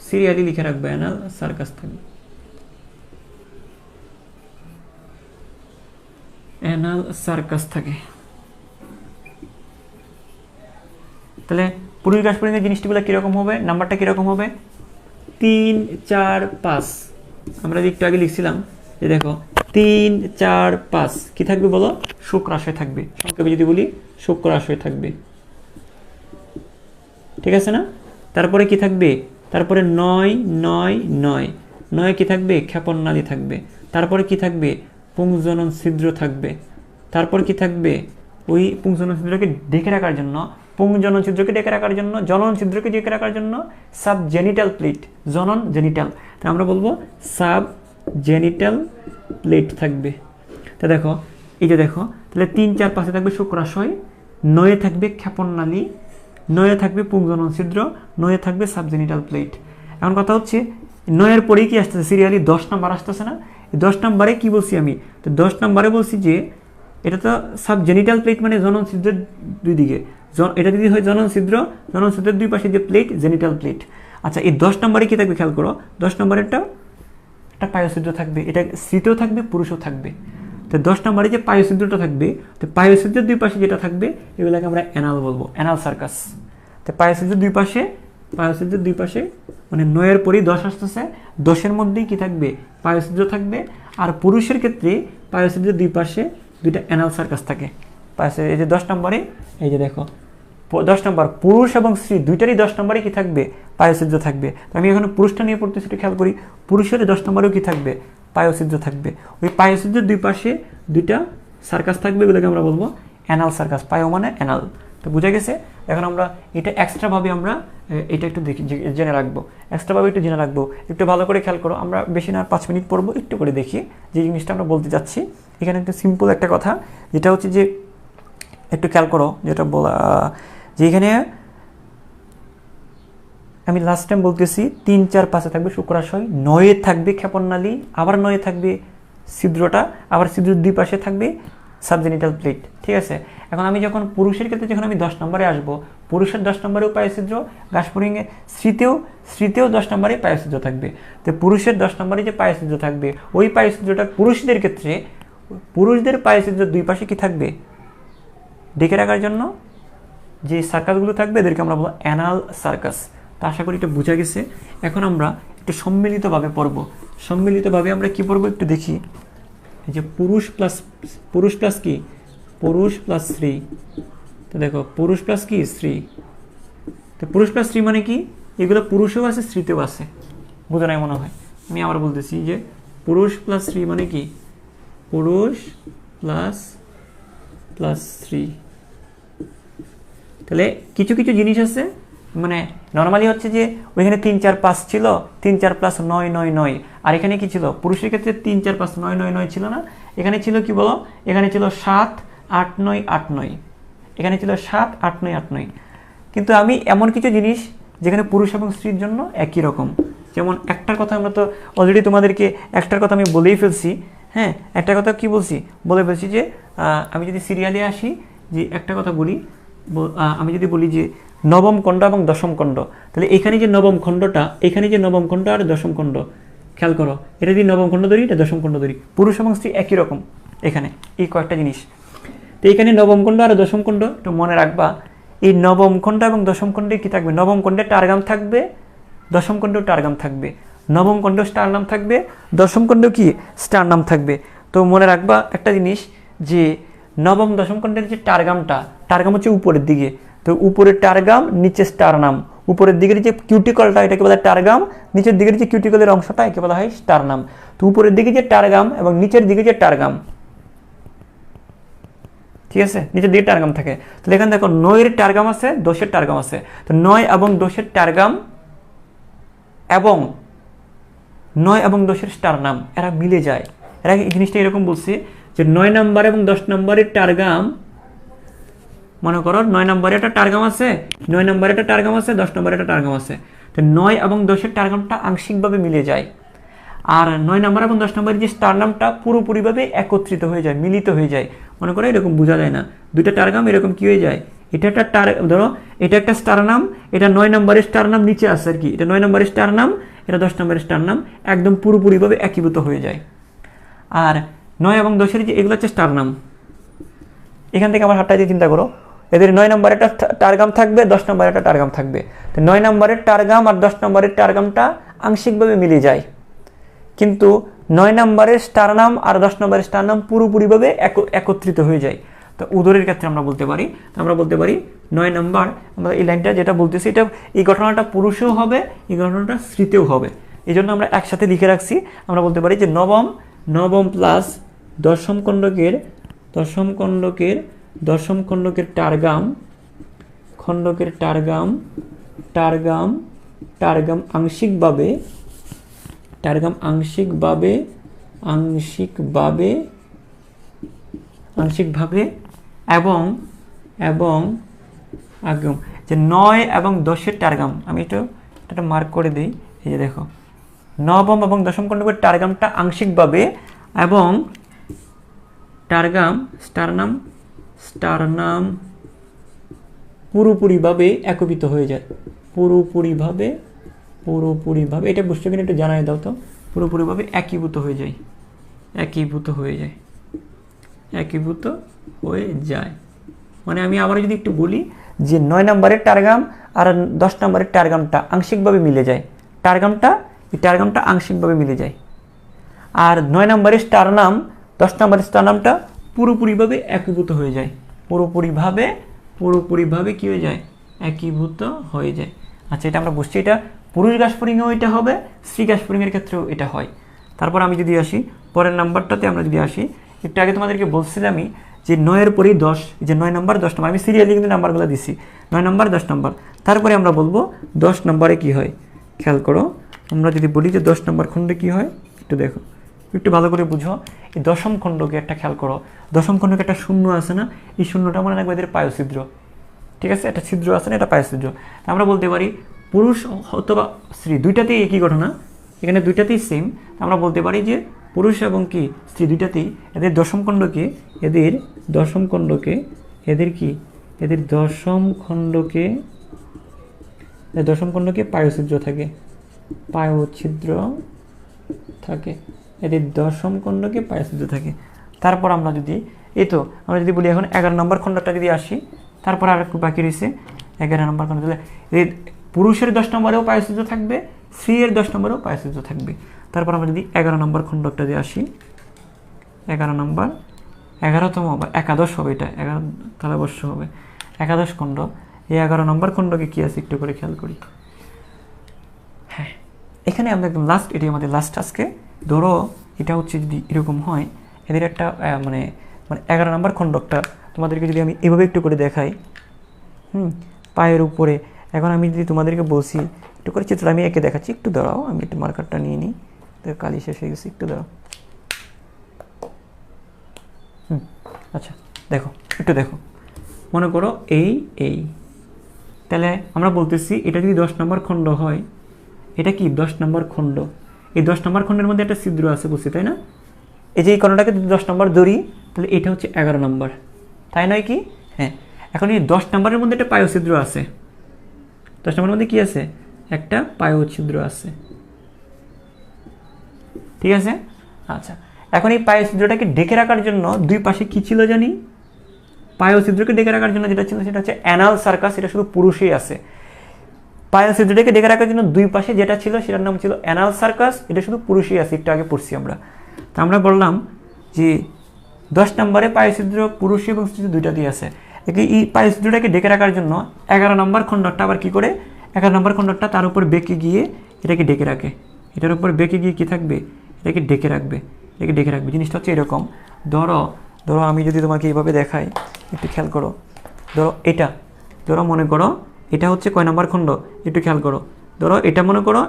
সিরিয়ালি লিখে রাখবে, অ্যানাল সার্কাস থাকবে। অ্যানাল সার্কাস থাকে। তাহলে পুরুষ ঘাসফড়িংয়ের জিনিসগুলো কীরকম হবে? নাম্বারটা কীরকম হবে? 3 4 5। আমরা একটু আগে লিখছিলাম যে দেখো 3 4 5 কি থাকবে বলো? শুক্রাশয় থাকবে। সংক্ষেপে যদি বলি শুক্রাশয় থাকবে, ঠিক আছে না? তারপরে কি থাকবে? তারপরে 9 9 9 9 কি থাকবে? ক্ষেপণনালী থাকবে। তারপরে কি থাকবে? পুংজনন ছিদ্র থাকবে। তারপর কি থাকবে? ওই পুংজনন ছিদ্রকে ডেকে রাখার জন্য, পুংজনন ছিদ্রকে ডেকে রাখার জন্য, জনন ছিদ্রকে ডেকে রাখার জন্য সাব জেনিটাল প্লেট, জনন জেনিটাল, তাই আমরা বলবো সাব জেনিটাল প্লেট থাকবে। তা দেখো এই যে দেখো, তাহলে 3 4 5 থাকবে শুক্রাশয়, 9 থাকবে ক্ষেপণনালী, 9 থাকবে পুংজনন ছিদ্র, 9 থাকবে সাবজেনিটাল প্লেট। এখন কথা হচ্ছে 9 পরেই কি আসতেছে সিরিয়ালি 10 নাম্বার আসতেছে না? 10 নাম্বারে কি বলছি আমি? তো 10 নাম্বারে বলছি যে এটা তো সাবজেনিটাল প্লেট মানে জনন ছিদ্রের দুই দিকে, এটা যদি হয় জনন ছিদ্রের দুই পাশে যে প্লেট জেনিটাল প্লেট। আচ্ছা এই 10 নাম্বারে কি থাকবে খেয়াল করো, 10 নাম্বারেরটা একটা পায়োছিদ্র থাকবে, এটা স্ত্রীতেও থাকবে পুরুষও থাকবে। তো 10 নম্বরে যে পায়োছিদ্রটা থাকবে, তো পায়োছিদ্রের দুই পাশে যেটা থাকবে এগুলোকে আমরা অ্যানাল বলবো, অ্যানাল সার্কাস। তো পায়োছিদ্রের দুই পাশে মানে 9 পরেই 10 আসতেছে, 10 মধ্যেই কি থাকবে? পায়োছিদ্র থাকবে। আর পুরুষের ক্ষেত্রে পায়োছিদ্রের দুই পাশে দুইটা অ্যানাল সার্কাস থাকে। এই যে 10 নম্বরে এই যে দেখো 10 নম্বর পুরুষ এবং স্ত্রী দুইটারই 10 নম্বরে কি থাকবে? পায়োছিদ্র থাকবে। তো আমি এখানে পুরুষটা নিয়ে পড়তেছি, একটু খেয়াল করি। পুরুষের 10 নম্বরেও কি থাকবে? পায়োছিদ্র থাকবে। ওই পায়োছিদ্রের দুই পাশে দুইটা সার্কাস থাকবে, এগুলোকে আমরা বলবো অ্যানাল সার্কাস। পায়ো মানে অ্যানাল। তো বুঝা গেছে? এখন আমরা এটা এক্সট্রাভাবে আমরা এটা একটু দেখি, জেনে রাখবো, এক্সট্রাভাবে একটু জেনে রাখবো। একটু ভালো করে খেয়াল করো, আমরা বেশি না 5 মিনিট পড়বো, একটু করে দেখি যে জিনিসটা আমরা বলতে যাচ্ছি। এখানে একটা সিম্পল একটা কথা, যেটা হচ্ছে যে একটু খেয়াল করো, যেটা বলা যে এখানে আমি লাস্ট টাইম বলতেছি 3 4 5 থাকবে শুক্রাশয়, 9 থাকবে ক্ষেপণনালী, আবার 9 থাকবে ছিদ্রটা, আবার ছিদ্রের দুই পাশে থাকবে সাবজেনিটাল প্লেট। ঠিক আছে? এখন আমি যখন পুরুষের ক্ষেত্রে যখন আমি 10 নম্বরে আসবো, পুরুষের 10 নম্বরেও পায়োছিদ্র, ঘাসফড়িংয়ে স্ত্রীতেও 10 নম্বরে পায়োছিদ্র থাকবে। তো পুরুষের 10 নম্বরে যে পায়োছিদ্র থাকবে, ওই পায়োছিদ্রটা পুরুষদের ক্ষেত্রে পুরুষদের পায়োছিদ্রের দুই পাশে কি থাকবে? ডেকে রাখার জন্য যে সার্কাসগুলো থাকবে এদেরকে আমরা বলবো অ্যানাল সার্কাস। তো আশা করি এটা বোঝা গেছে। এখন আমরা একটু সম্মিলিতভাবে পড়বো। সম্মিলিতভাবে আমরা কি পড়বো একটু দেখি। এই যে পুরুষ প্লাস কি? পুরুষ প্লাস স্ত্রী। তো দেখো পুরুষ প্লাস কি? স্ত্রী। তো পুরুষ প্লাস স্ত্রী মানে কি? এগুলো পুরুষও আছে স্ত্রীতেও আছে। বোঝা নাই মনে হয়? আমি আবার বলতেছি যে পুরুষ প্লাস স্ত্রী মানে কি? পুরুষ প্লাস স্ত্রী। তাহলে কিছু কিছু জিনিস আছে, মানে নর্মালি হচ্ছে যে ওইখানে 3 4 5 ছিল, 3 4 প্লাস 9 9 9। আর এখানে কি ছিল? পুরুষের ক্ষেত্রে 3 4 5 9 9 9 ছিল না? এখানে ছিল কি বলো? এখানে ছিল 7 8 9 8 9। এখানে ছিল 7 8 9 8 9। কিন্তু আমি এমন কিছু জিনিস যেখানে পুরুষ এবং স্ত্রীর জন্য একই রকম, যেমন একটার কথা আমরা তো অলরেডি তোমাদেরকে একটার কথা আমি বলেই ফেলছি। হ্যাঁ, একটা কথা কি বলে ফেলছি যে আমি যদি সিরিয়ালে আসি, যে একটা কথা বলি, আমি যদি বলি যে নবম খণ্ড এবং দশম খণ্ড, তাহলে এখানে যে নবম খণ্ডটা, আর দশম খণ্ড খেয়াল করো, এটা যদি নবম খণ্ড ধরি, এটা দশম খণ্ড ধরি, পুরুষ এবং স্ত্রী একই রকম। এখানে এই কয়েকটা জিনিস, তো এখানে নবম খণ্ড আর দশম খণ্ড একটু মনে রাখবা। এই নবম খণ্ড এবং দশম খণ্ডে কি থাকবে? নবম খণ্ডে টার্গাম থাকবে, দশম খণ্ডেও টার্গাম থাকবে। নবম খণ্ডেও স্টার নাম থাকবে, দশম খণ্ডেও কি স্টার নাম থাকবে। তো মনে রাখবা একটা জিনিস, যে নবম দশম খণ্ডের যে টার্গাম হচ্ছে উপরের দিকে, তো উপরের টার্গাম, নিচে স্টার নাম। উপরের দিকের যে কিউটিকলটা এটাকে বলা হয় টার্গাম, নিচের দিকের যে কিউটিকলের অংশটা একে বলা হয় স্টার নাম। তো উপরের দিকে যে টার্গাম এবং নিচের দিকে যে টার্গাম, ঠিক আছে, নিচের দিকে টার্গাম থাকে। তাহলে এখানে দেখো 9 এর টার্গাম আছে, 10 এর টার্গাম আছে। তো 9 এবং 10 এর টার্গাম এবং 9 এবং 10 এর স্টার নাম এরা মিলে যায়। এরা এই জিনিসটা এরকম বলছে যে 9 নাম্বার এবং 10 নাম্বারের টার্গাম, মনে করো 9 নম্বরে একটা টার্গাম আছে, 9 নম্বরে একটা টার্গাম আছে, 10 নম্বরে একটা টার্গাম আছে। তো 9 এবং 10 এর টার্গামটা আংশিকভাবে মিলে যায়, আর 9 নম্বর এবং 10 নম্বরের যে স্টার নামটা পুরোপুরিভাবে একত্রিত হয়ে যায়, মিলিত হয়ে যায়। মনে করো এরকম বোঝা যায় না, দুইটা টার্গাম এরকম কি হয়ে যায়, এটা একটা ধরো এটা একটা স্টার নাম, এটা 9 নম্বরের স্টার নাম নিচে আছে আর কি, এটা 9 নম্বরের স্টার নাম, এটা 10 নম্বরের স্টার নাম, একদম পুরোপুরিভাবে একীভূত হয়ে যায়। আর 9 এবং 10 এর যে এগুলো হচ্ছে স্টার নাম। এখান থেকে আমার হাতটা দিয়ে চিন্তা করো, এদের 9 নম্বরে একটা টার্গাম থাকবে, 10 নম্বরে একটা টার্গাম থাকবে। তো 9 নম্বরের টার্গাম আর 10 নম্বরের টার্গামটা আংশিকভাবে মিলে যায়, কিন্তু 9 নম্বরের স্টার নাম আর 10 নম্বরের স্টার নাম পুরোপুরিভাবে একত্রিত হয়ে যায়। তো উদরের ক্ষেত্রে আমরা বলতে পারি 9 নম্বর, আমরা এই লাইনটা যেটা বলতেছি, এটা এই ঘটনাটা পুরুষেও হবে, এই ঘটনাটা স্ত্রীতেও হবে। এই জন্য আমরা একসাথে লিখে রাখছি। আমরা বলতে পারি যে নবম প্লাস দশম খণ্ডকের টার্গাম আংশিকভাবে আংশিকভাবে এবং এবং আগম, যে 9 এবং 10-এর টার্গাম, আমি এটা মার্ক করে দিই। এই যে দেখো, নবম এবং দশম খণ্ডকের টার্গামটা আংশিকভাবে এবং টার্গাম স্টারনাম পুরোপুরিভাবে একীভূত হয়ে যায়। পুরোপুরিভাবে এটা বুঝতে কিনা একটু জানাই দাও তো। পুরোপুরিভাবে একীভূত হয়ে যায়। মানে আমি আবার যদি একটু বলি যে 9 নম্বরের টার্গাম আর 10 নম্বরের টার্গামটা আংশিকভাবে মিলে যায়। টার্গামটা আংশিকভাবে মিলে যায়। আর 9 নম্বরের স্টারনাম 10 নম্বরের স্টারনামটা পুরোপুরিভাবে একীভূত হয়ে যায়। পুরোপুরিভাবে কি হয়ে যায়? একীভূত হয়ে যায়। আচ্ছা, এটা আমরা বুঝছি। এটা পুরুষ ঘাসফড়িংয়েও এটা হবে, স্ত্রী ঘাসফড়িংয়ের ক্ষেত্রেও এটা হয়। তারপর আমি যদি আসি পরের নাম্বারটাতে, আমরা যদি আসি, একটু আগে তোমাদেরকে বলছিলামই যে 9-এর পরেই 10, যে 9 নম্বর 10 নম্বর, আমি সিরিয়ালি কিন্তু নাম্বারগুলো দিছি, 9 নম্বর 10 নম্বর। তারপরে আমরা বলবো 10 নম্বরে কি হয়। খেয়াল করো, আমরা যদি বলি যে 10 নম্বর খণ্ডে কি হয়, একটু দেখো, একটু ভালো করে বুঝো। এই দশম খণ্ডকে একটা খেয়াল করো, দশম খণ্ডকে একটা শূন্য আছে না, এই শূন্যটা মনে রাখবে এদের পায়ছিদ্র। ঠিক আছে, একটা ছিদ্র আছে না, এটা পায়ছিদ্র। আমরা বলতে পারি পুরুষ অথবা স্ত্রী দুইটাতেই একই ঘটনা, এখানে দুইটাতেই সেম। আমরা বলতে পারি যে পুরুষ এবং কি স্ত্রী দুইটাতেই এদের দশম খণ্ডকে পায়ছিদ্র থাকে। এদের দশম খণ্ডকে পায়ছিদ্র থাকে। তারপর আমরা যদি বলি এখন 11 নম্বর খণ্ডটা যদি আসি, তারপর আর একটু বাকি রয়েছে 11 নম্বর খণ্ড। পুরুষের 10 নম্বরেও পায়ছিদ্র থাকবে, স্ত্রীর 10 নম্বরেও পায়ছিদ্র থাকবে। তারপর আমরা যদি 11 নম্বর খণ্ডটা দিয়ে আসি, 11তম আবার একাদশ হবে, এটা 11 তালাবর্ষ হবে, একাদশ খণ্ড। এই 11 নম্বর খণ্ডকে কি আছে একটু করে খেয়াল করি। হ্যাঁ, এখানে আমরা একদম লাস্ট, এটি আমাদের লাস্ট আজকে। ধরো এটা হচ্ছে যদি এরকম হয়, এদের একটা মানে 11 নম্বর খণ্ডকটা তোমাদেরকে যদি আমি এভাবে একটু করে দেখাই, পায়ের উপরে। এখন আমি যদি তোমাদেরকে বলছি একটু করে চিত্র, আমি একে দেখাচ্ছি, একটু দাঁড়াও, আমি একটু মার্কারটা নিয়ে নিই, কালি শেষ হয়ে গেছে, একটু দাঁড়াও। আচ্ছা দেখো, মনে করো এই তাহলে আমরা বলতেছি এটা যদি 10 নম্বর খণ্ড হয়, এটা কি 10 নম্বর খণ্ড। এই 10 নম্বর খণ্ডের মধ্যে একটা ছিদ্র আছে, বুঝছি তাই না? এই যে এই খণ্ডটাকে যদি 10 নম্বর ধরি, তাহলে এটা হচ্ছে 11 নম্বর, তাই নয় কি? হ্যাঁ, এখন এই 10 নম্বরের মধ্যে একটা পায়ছিদ্র আছে। 10 নম্বরের মধ্যে কি আছে? একটা পায়ছিদ্র আছে। ঠিক আছে, আচ্ছা। এখন এই পায়ছিদ্রটাকে ঢেকে রাখার জন্য দুই পাশে কি ছিল জানি? পায়ছিদ্রকে ঢেকে রাখার জন্য যেটা ছিল সেটা হচ্ছে অ্যানাল সার্কাস, এটা শুধু পুরুষেই আছে। পায়ছিদ্রটাকে ঢেকে রাখার জন্য দুই পাশে যেটা ছিল সেটার নাম ছিল অ্যানাল সার্কাস, এটা শুধু পুরুষেই আছে, একটু আগে পড়ছি আমরা। তা আমরা বললাম যে 10 নম্বরে পায়ছিদ্র পুরুষ এবং স্ত্রী দুইটাতেই আছে। এই পায়ছিদ্রটাকে ঢেকে রাখার জন্য 11 নম্বর খণ্ডটা আবার কি করে, 11 নম্বর খণ্ডটা তার উপর বেঁকে গিয়ে এটাকে ঢেকে রাখে। এটার উপর বেঁকে গিয়ে কি থাকবে? এটাকে ঢেকে রাখবে। জিনিসটা হচ্ছে এরকম। ধরো আমি যদি তোমাকে এইভাবে দেখাই, একটু খেয়াল করো। ধরো মনে করো এটা হচ্ছে কয় নম্বর খণ্ড, একটু খেয়াল করো। ধরো এটা মনে করো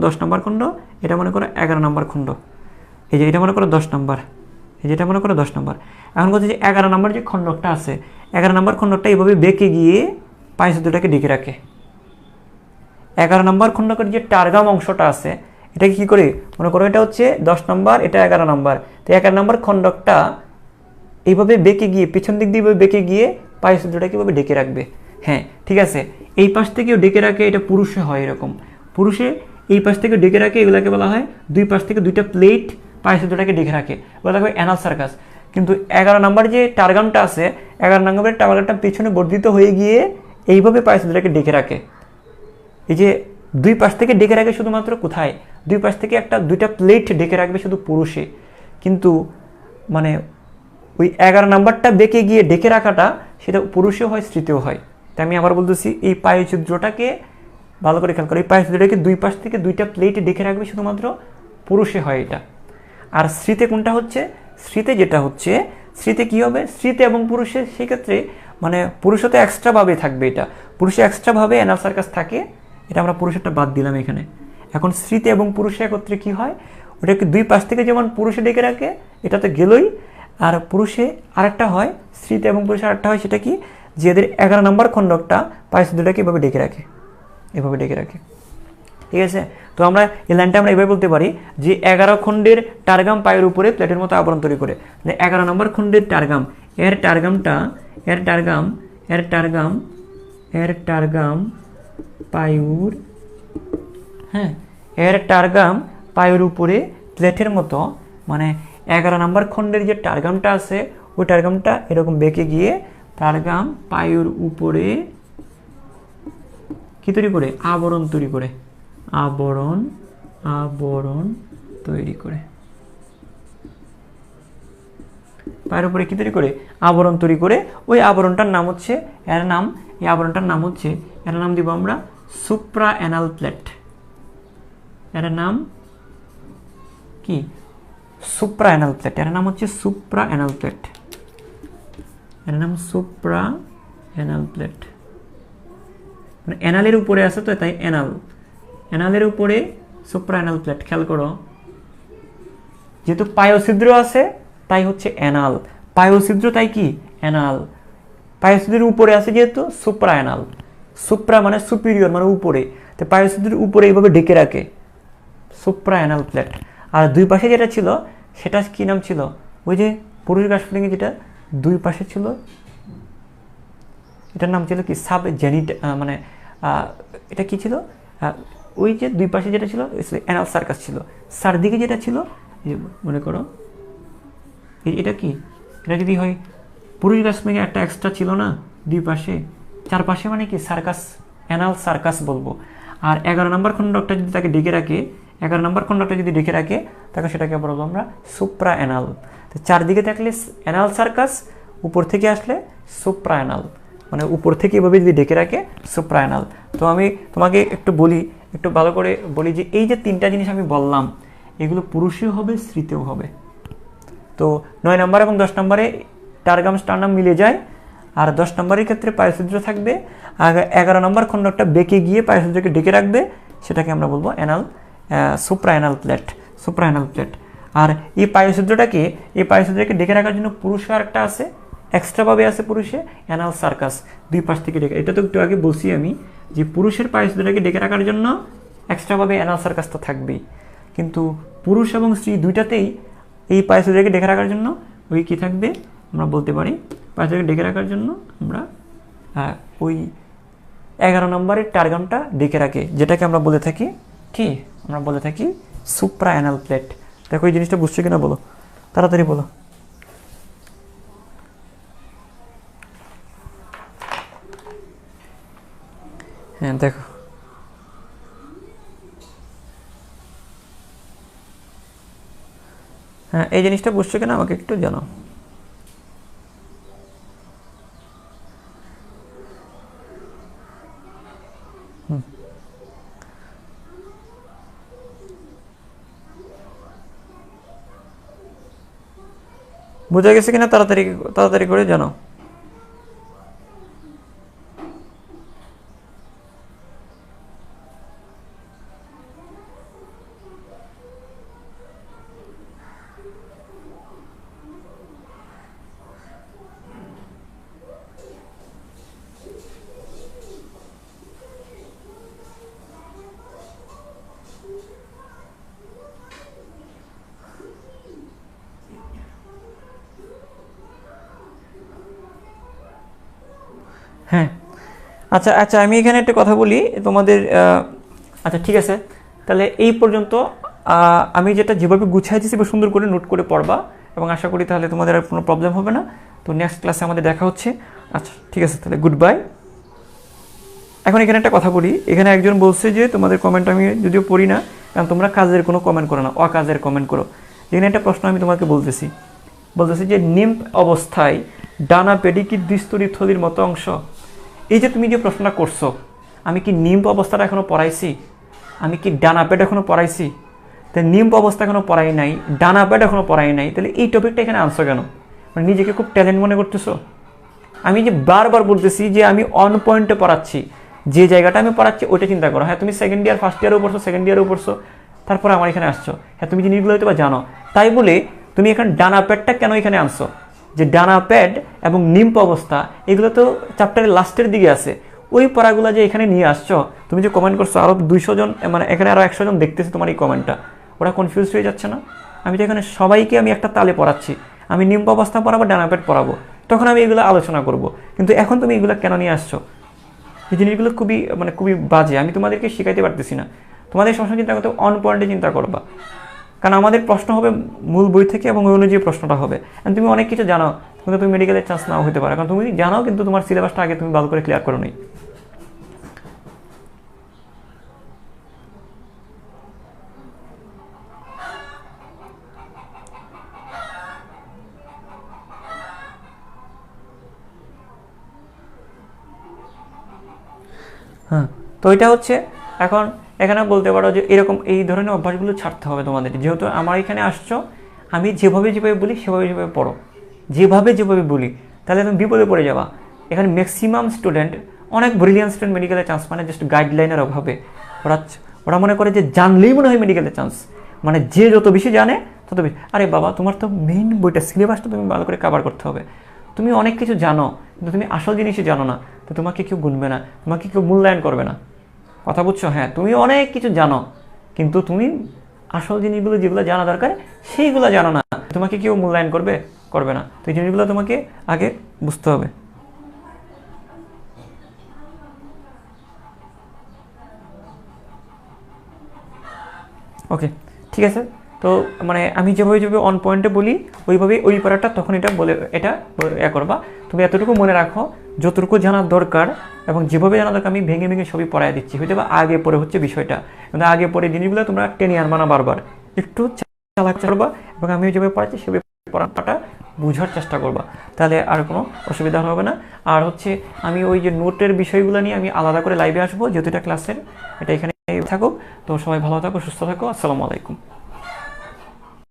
10 নম্বর খণ্ড, এটা মনে করো 11 নম্বর খণ্ড। এই যে এটা মনে করো 10 নম্বর, এটা মনে করো 10 নম্বর। এখন বলছে যে 11 নম্বর যে খণ্ডকটা আছে, 11 নম্বর খণ্ডকটা এইভাবে বেঁকে গিয়ে পায়ছিদ্রটাকে ঢেকে রাখে। 11 নম্বর খণ্ডকের যে টার্গাম অংশটা আছে, এটাকে কি করে মনে করো, এটা হচ্ছে 10 নম্বর, এটা 11 নম্বর। তো 11 নম্বর খণ্ডকটা এইভাবে বেঁকে গিয়ে, পিছন দিক দিয়ে বেঁকে গিয়ে পায়ছিদ্রটাকে এইভাবে ঢেকে রাখবে। হ্যাঁ, ঠিক আছে। এই পাশ থেকেও ঢেকে রাখে, এটা পুরুষে হয় এরকম। পুরুষে এই পাশ থেকে ঢেকে রাখে, এগুলাকে বলা হয় দুই পাশ থেকে দুইটা প্লেট পায়ছিদ্রটাকে ঢেকে রাখে, বলা হয় অ্যানাল সার্কাস। কিন্তু 11 নম্বর যে টার্গামটা আছে, 11 নম্বরের টার্গামটা পিছনে বর্ধিত হয়ে গিয়ে এইভাবে পায়ছিদ্রটাকে ঢেকে রাখে। এই যে দুই পাশ থেকে ঢেকে রাখে শুধুমাত্র কোথায়? দুই পাশ থেকে দুইটা প্লেট ঢেকে রাখবে শুধু পুরুষে। কিন্তু মানে ওই 11 নম্বরটা বেঁকে গিয়ে ঢেকে রাখাটা সেটা পুরুষেও হয়, স্ত্রীতেও হয়। তাই আমি আবার বলতেছি, এই পায়ছিদ্রটাকে ভালো করে খেয়াল করো, এই পায়ছিদ্রটাকে দুই পাশ থেকে দুইটা প্লেটে ঢেকে রাখবে শুধুমাত্র পুরুষে হয় এটা। আর স্ত্রীতে কোনটা হচ্ছে? স্ত্রীতে যেটা হচ্ছে, স্ত্রীতে কি হবে? স্ত্রীতে এবং পুরুষে সেক্ষেত্রে মানে পুরুষে তো এক্সট্রাভাবে থাকবে, এটা পুরুষে এক্সট্রাভাবে অ্যানাল সার্কাস থাকে, এটা আমরা পুরুষেরটা বাদ দিলাম এখানে। এখন স্ত্রীতে এবং পুরুষে একত্রে কি হয়, ওটাকে দুই পাশ থেকে যেমন পুরুষে ডেকে রাখে, এটা তো গেলই। আর পুরুষে আরেকটা হয়, স্ত্রীতে এবং পুরুষে আরেকটা হয়, সেটা কি, যে এদের 11 নম্বর খণ্ডকটা পায়ুসূত্রটাকে এভাবে ডেকে রাখে, এভাবে ডেকে রাখে। ঠিক আছে, তো আমরা এই লাইনটা আমরা এভাবে বলতে পারি যে 11 খণ্ডের টার্গাম পায়ের উপরে প্লেটের মতো আবরণ তৈরি করে। 11 নম্বর খণ্ডের টার্গাম, এর টার্গাম পায়ুর, হ্যাঁ, এর টার্গাম পায়ের উপরে প্লেটের মতো, মানে 11 নম্বর খণ্ডের যে টার্গামটা আছে ওই টার্গামটা এরকম বেঁকে গিয়ে টার্গাম পায়ের উপরে কি তৈরি করে, আবরণ তৈরি করে, আবরণ তৈরি করে, পায়ের উপরে কি তৈরি করে, আবরণ তৈরি করে। ওই আবরণটার নাম হচ্ছে, এর নাম, এই আবরণটার নাম হচ্ছে, এর নাম দিব আমরা সুপ্রা অ্যানাল প্লেট। এর নাম কি, সুপ্রা অ্যানাল প্লেট। এর নাম হচ্ছে সুপ্রা অ্যানাল প্লেট, এর নাম সুপ্রা অ্যানাল প্লেট। মানে অ্যানালের উপরে আছে তো তাই অ্যানাল, অ্যানালের উপরে সুপ্রা অ্যানাল প্লেট। খেয়াল করো, যেহেতু পায়ুছিদ্র আছে তাই হচ্ছে অ্যানাল, পায়ুছিদ্র তাই কি অ্যানাল, পায়ুছিদ্রের উপরে আছে যেহেতু সুপ্রা অ্যানাল, সুপ্রা মানে সুপিরিয়র মানে উপরে, তো পায়ুছিদ্রের উপরে এইভাবে ঢেকে রাখে, সুপ্রা অ্যানাল প্লেট। আর দুই পাশে যেটা ছিল সেটা কি নাম ছিল, ওই যে পুরুষ গাছফড়িংয়ে যেটা দুই পাশে ছিল এটার নাম ছিল কি, সাব জেনিট, মানে এটা কি ছিল, ওই যে দুই পাশে যেটা ছিল অ্যানাল সার্কাস ছিল, চারদিকে যেটা ছিল মনে করো এটা কি, এটা যদি হয় পুরুষ গাছফড়িংয়ে একটা এক্সট্রা ছিল না দুই পাশে, চারপাশে মানে কি সার্কাস, অ্যানাল সার্কাস বলবো। আর 11 নম্বর খণ্ডকটা যদি তাকে ডেকে রাখে, 11 নম্বর খণ্ডকটা যদি ডেকে রাখে তাকে সেটাকে বলবো আমরা সুপ্রা অ্যানাল। তো চারদিকে থাকলে অ্যানাল সার্কাস, উপর থেকে আসলে সুপ্রা অ্যানাল, মানে উপর থেকে এভাবে যদি ডেকে রাখে সুপ্রা অ্যানাল। তো আমি তোমাকে একটু বলি, একটু ভালো করে বলি যে এই যে তিনটা জিনিস আমি বললাম এগুলো পুরুষেও হবে স্ত্রীতেও হবে। তো 9 নম্বর এবং 10 নম্বরে টার্গাম স্টার্নাম মিলে যায়, আর 10 নম্বরের ক্ষেত্রে পায়ুছিদ্র থাকবে, আর 11 নম্বর খণ্ডকটা বেঁকে গিয়ে পায়ুছিদ্রকে ডেকে রাখবে, সেটাকে আমরা বলবো anal, supra anal plate, supra anal plate. আর এই পায়ুছিদ্রটাকে, এই পায়ুছিদ্রকে ডেকে রাখার জন্য পুরুষে আরেকটা আছে, এক্সট্রাভাবে আছে পুরুষে অ্যানাল সার্কাস, দুই পাশ থেকে ডেকে। এটা তো একটু আগে বলছি আমি যে পুরুষের পায়ুছিদ্রটাকে ডেকে রাখার জন্য এক্সট্রাভাবে অ্যানাল সার্কাস তো থাকবেই, কিন্তু পুরুষ এবং স্ত্রী দুইটাতেই এই পায়ুছিদ্রকে ডেকে রাখার জন্য ওই কি থাকবে, আমরা বলতে পারি পায়ুছিদ্রকে ডেকে রাখার জন্য আমরা ওই 11 নম্বরের টার্গামটা ডেকে রাখে, যেটাকে আমরা বলে থাকি কি, আমরা বলে থাকি সুপ্রা অ্যানাল প্লেট। দেখো এই জিনিসটা বুঝছো কিনা বলো, তাড়াতাড়ি বলো। হ্যাঁ দেখো, হ্যাঁ এই জিনিসটা বুঝছো কিনা আমাকে একটু জানাও। বোঝা গেছে কিনা তাড়াতাড়ি তাড়াতাড়ি করে জানাও। হ্যাঁ আচ্ছা আচ্ছা, আমি এখানে একটা কথা বলি তোমাদের, আচ্ছা ঠিক আছে, তাহলে এই পর্যন্ত আমি যেটা যেভাবে গুছিয়ে দিয়েছি সুন্দর করে নোট করে পড়বা, এবং আশা করি তাহলে তোমাদের আর কোনো প্রবলেম হবে না। তো নেক্সট ক্লাসে আমাদের দেখা হচ্ছে। আচ্ছা ঠিক আছে, তাহলে গুড বাই। এখন এখানে একটা কথা বলি, এখানে একজন বলছে যে তোমাদের কমেন্ট আমি যদিও পড়ি না, কারণ তোমরা কাজের কোনো কমেন্ট করো না, অকাজের কমেন্ট করো। এখানে একটা প্রশ্ন আমি তোমাকে বলতেছি যে নিম্ফ অবস্থায় ডানা পেডিকির দ্বিস্তরী থলির মতো অংশ, এই যে তুমি যে প্রশ্নটা করছো, আমি কি নিম্ফ অবস্থাটা এখনো পড়াইছি, আমি কি ডানা পেড এখনো পড়াইছি? তাই নিম্ফ অবস্থা এখনো পড়াই নাই, ডানা পেড এখনো পড়াই নাই, তাহলে এই টপিকটা এখানে আনছো কেন? মানে নিজেকে খুব ট্যালেন্ট মনে করতেছো? আমি যে বারবার বলতেছি যে আমি অন পয়েন্টে পড়াচ্ছি, যে জায়গাটা আমি পড়াচ্ছি ওইটা চিন্তা করো। হ্যাঁ তুমি সেকেন্ড ইয়ার ফার্স্ট ইয়ারেও পড়ছো, সেকেন্ড ইয়ারেও পড়ছো, তারপরে আমার এখানে আসছো, হ্যাঁ তুমি জিনিসগুলো হয়তো বা জানো, তাই বলে তুমি এখানে ডানা প্যাডটা কেন এখানে আনছো, যে ডানা প্যাড এবং নিম্প অবস্থা এগুলো তো চ্যাপ্টারের লাস্টের দিকে আছে, ওই পড়াগুলো যে এখানে নিয়ে আসছো, তুমি যে কমেন্ট করছো আরও 200 জন, মানে এখানে আরও 100 জন দেখতেছে তোমার এই কমেন্টটা, ওরা কনফিউজ হয়ে যাচ্ছে না? আমি তো এখানে সবাইকে আমি একটা তালে পড়াচ্ছি, আমি নিম্প অবস্থা পড়াবো, ডানা প্যাড পড়াবো, তখন আমি এগুলো আলোচনা করব। কিন্তু এখন তুমি এগুলো কেন নিয়ে আসছো? এই জিনিসগুলো খুবই বাজে, আমি তোমাদেরকে শিখাইতে পারতেছি না। তোমাদের সবসময় চিন্তা করতে অন পয়েন্টে চিন্তা করবা, কারণ আমাদের প্রশ্ন হবে মূল বই থেকে এবং ওই অনুযায়ী প্রশ্নটা হবে। আর তুমি অনেক কিছু জানো, কিন্তু তুমি মেডিকেলের চান্স নাও হতে পারে, কারণ তুমি জানো কিন্তু তোমার সিলেবাসটা আগে তুমি ভালো করে ক্লিয়ার করো নি। হ্যাঁ, তো এটা হচ্ছে এখন এখানে বলতে পারো যে এরকম এই ধরনের অভ্যাসগুলো ছাড়তে হবে তোমাদের। যেহেতু আমার এখানে আসছো, আমি যেভাবে বলি সেভাবে পড়ো, যেভাবে বলি, তাহলে তুমি বিপদে পড়ে যাবা। এখানে ম্যাক্সিমাম স্টুডেন্ট, অনেক ব্রিলিয়ান্ট স্টুডেন্ট মেডিকেলের চান্স মানে জাস্ট গাইডলাইনের অভাবে ওরা মনে করে যে জানলেই মনে হয় মেডিকেলের চান্স, মানে যে যত বেশি জানে তত বেশি। আরে বাবা, তোমার তো মেইন বইটা সিলেবাসটা তুমি ভালো করে কভার করতে হবে। তুমি অনেক কিছু জানো, কিন্তু তুমি আসল জিনিসই জানো না, তো তোমাকে কেউ গুনবে না, তোমাকে কেউ মূল্যায়ন করবে না। কথা বুঝছো? হ্যাঁ, তুমি অনেক কিছু জানো, কিন্তু তুমি আসল জিনিসগুলো যেগুলো জানা দরকার সেইগুলো জানো না, তোমাকে কেউ মূল্যায়ন করবে না। তো এই জিনিসগুলো তোমাকে আগে বুঝতে হবে। ওকে, ঠিক আছে। তো মানে আমি যেভাবে অন পয়েন্টে বলি ওইভাবে ওই পড়াটা তখন এটা করবা। তুমি এতটুকু মনে রাখো, যতটুকু জানার দরকার এবং যেভাবে জানা দরকার আমি ভেঙে সবই পড়াই দিচ্ছি, হয়তো বা আগে পরে হচ্ছে বিষয়টা, কিন্তু আগে পরে জিনিসগুলো তোমরা টেনে আনবা না, বারবার একটু চালাক করবা এবং আমি যেভাবে পড়াচ্ছি সেভাবে পড়াটা বোঝার চেষ্টা করবা, তাহলে আর কোনো অসুবিধা হবে না। আর হচ্ছে আমি ওই যে নোটের বিষয়গুলো নিয়ে আমি আলাদা করে লাইভে আসবো, যেহেতু এটা ক্লাসের, এটা এখানে থাকুক। তো সবাই ভালো থাকো, সুস্থ থাকো, আসসালামু আলাইকুম।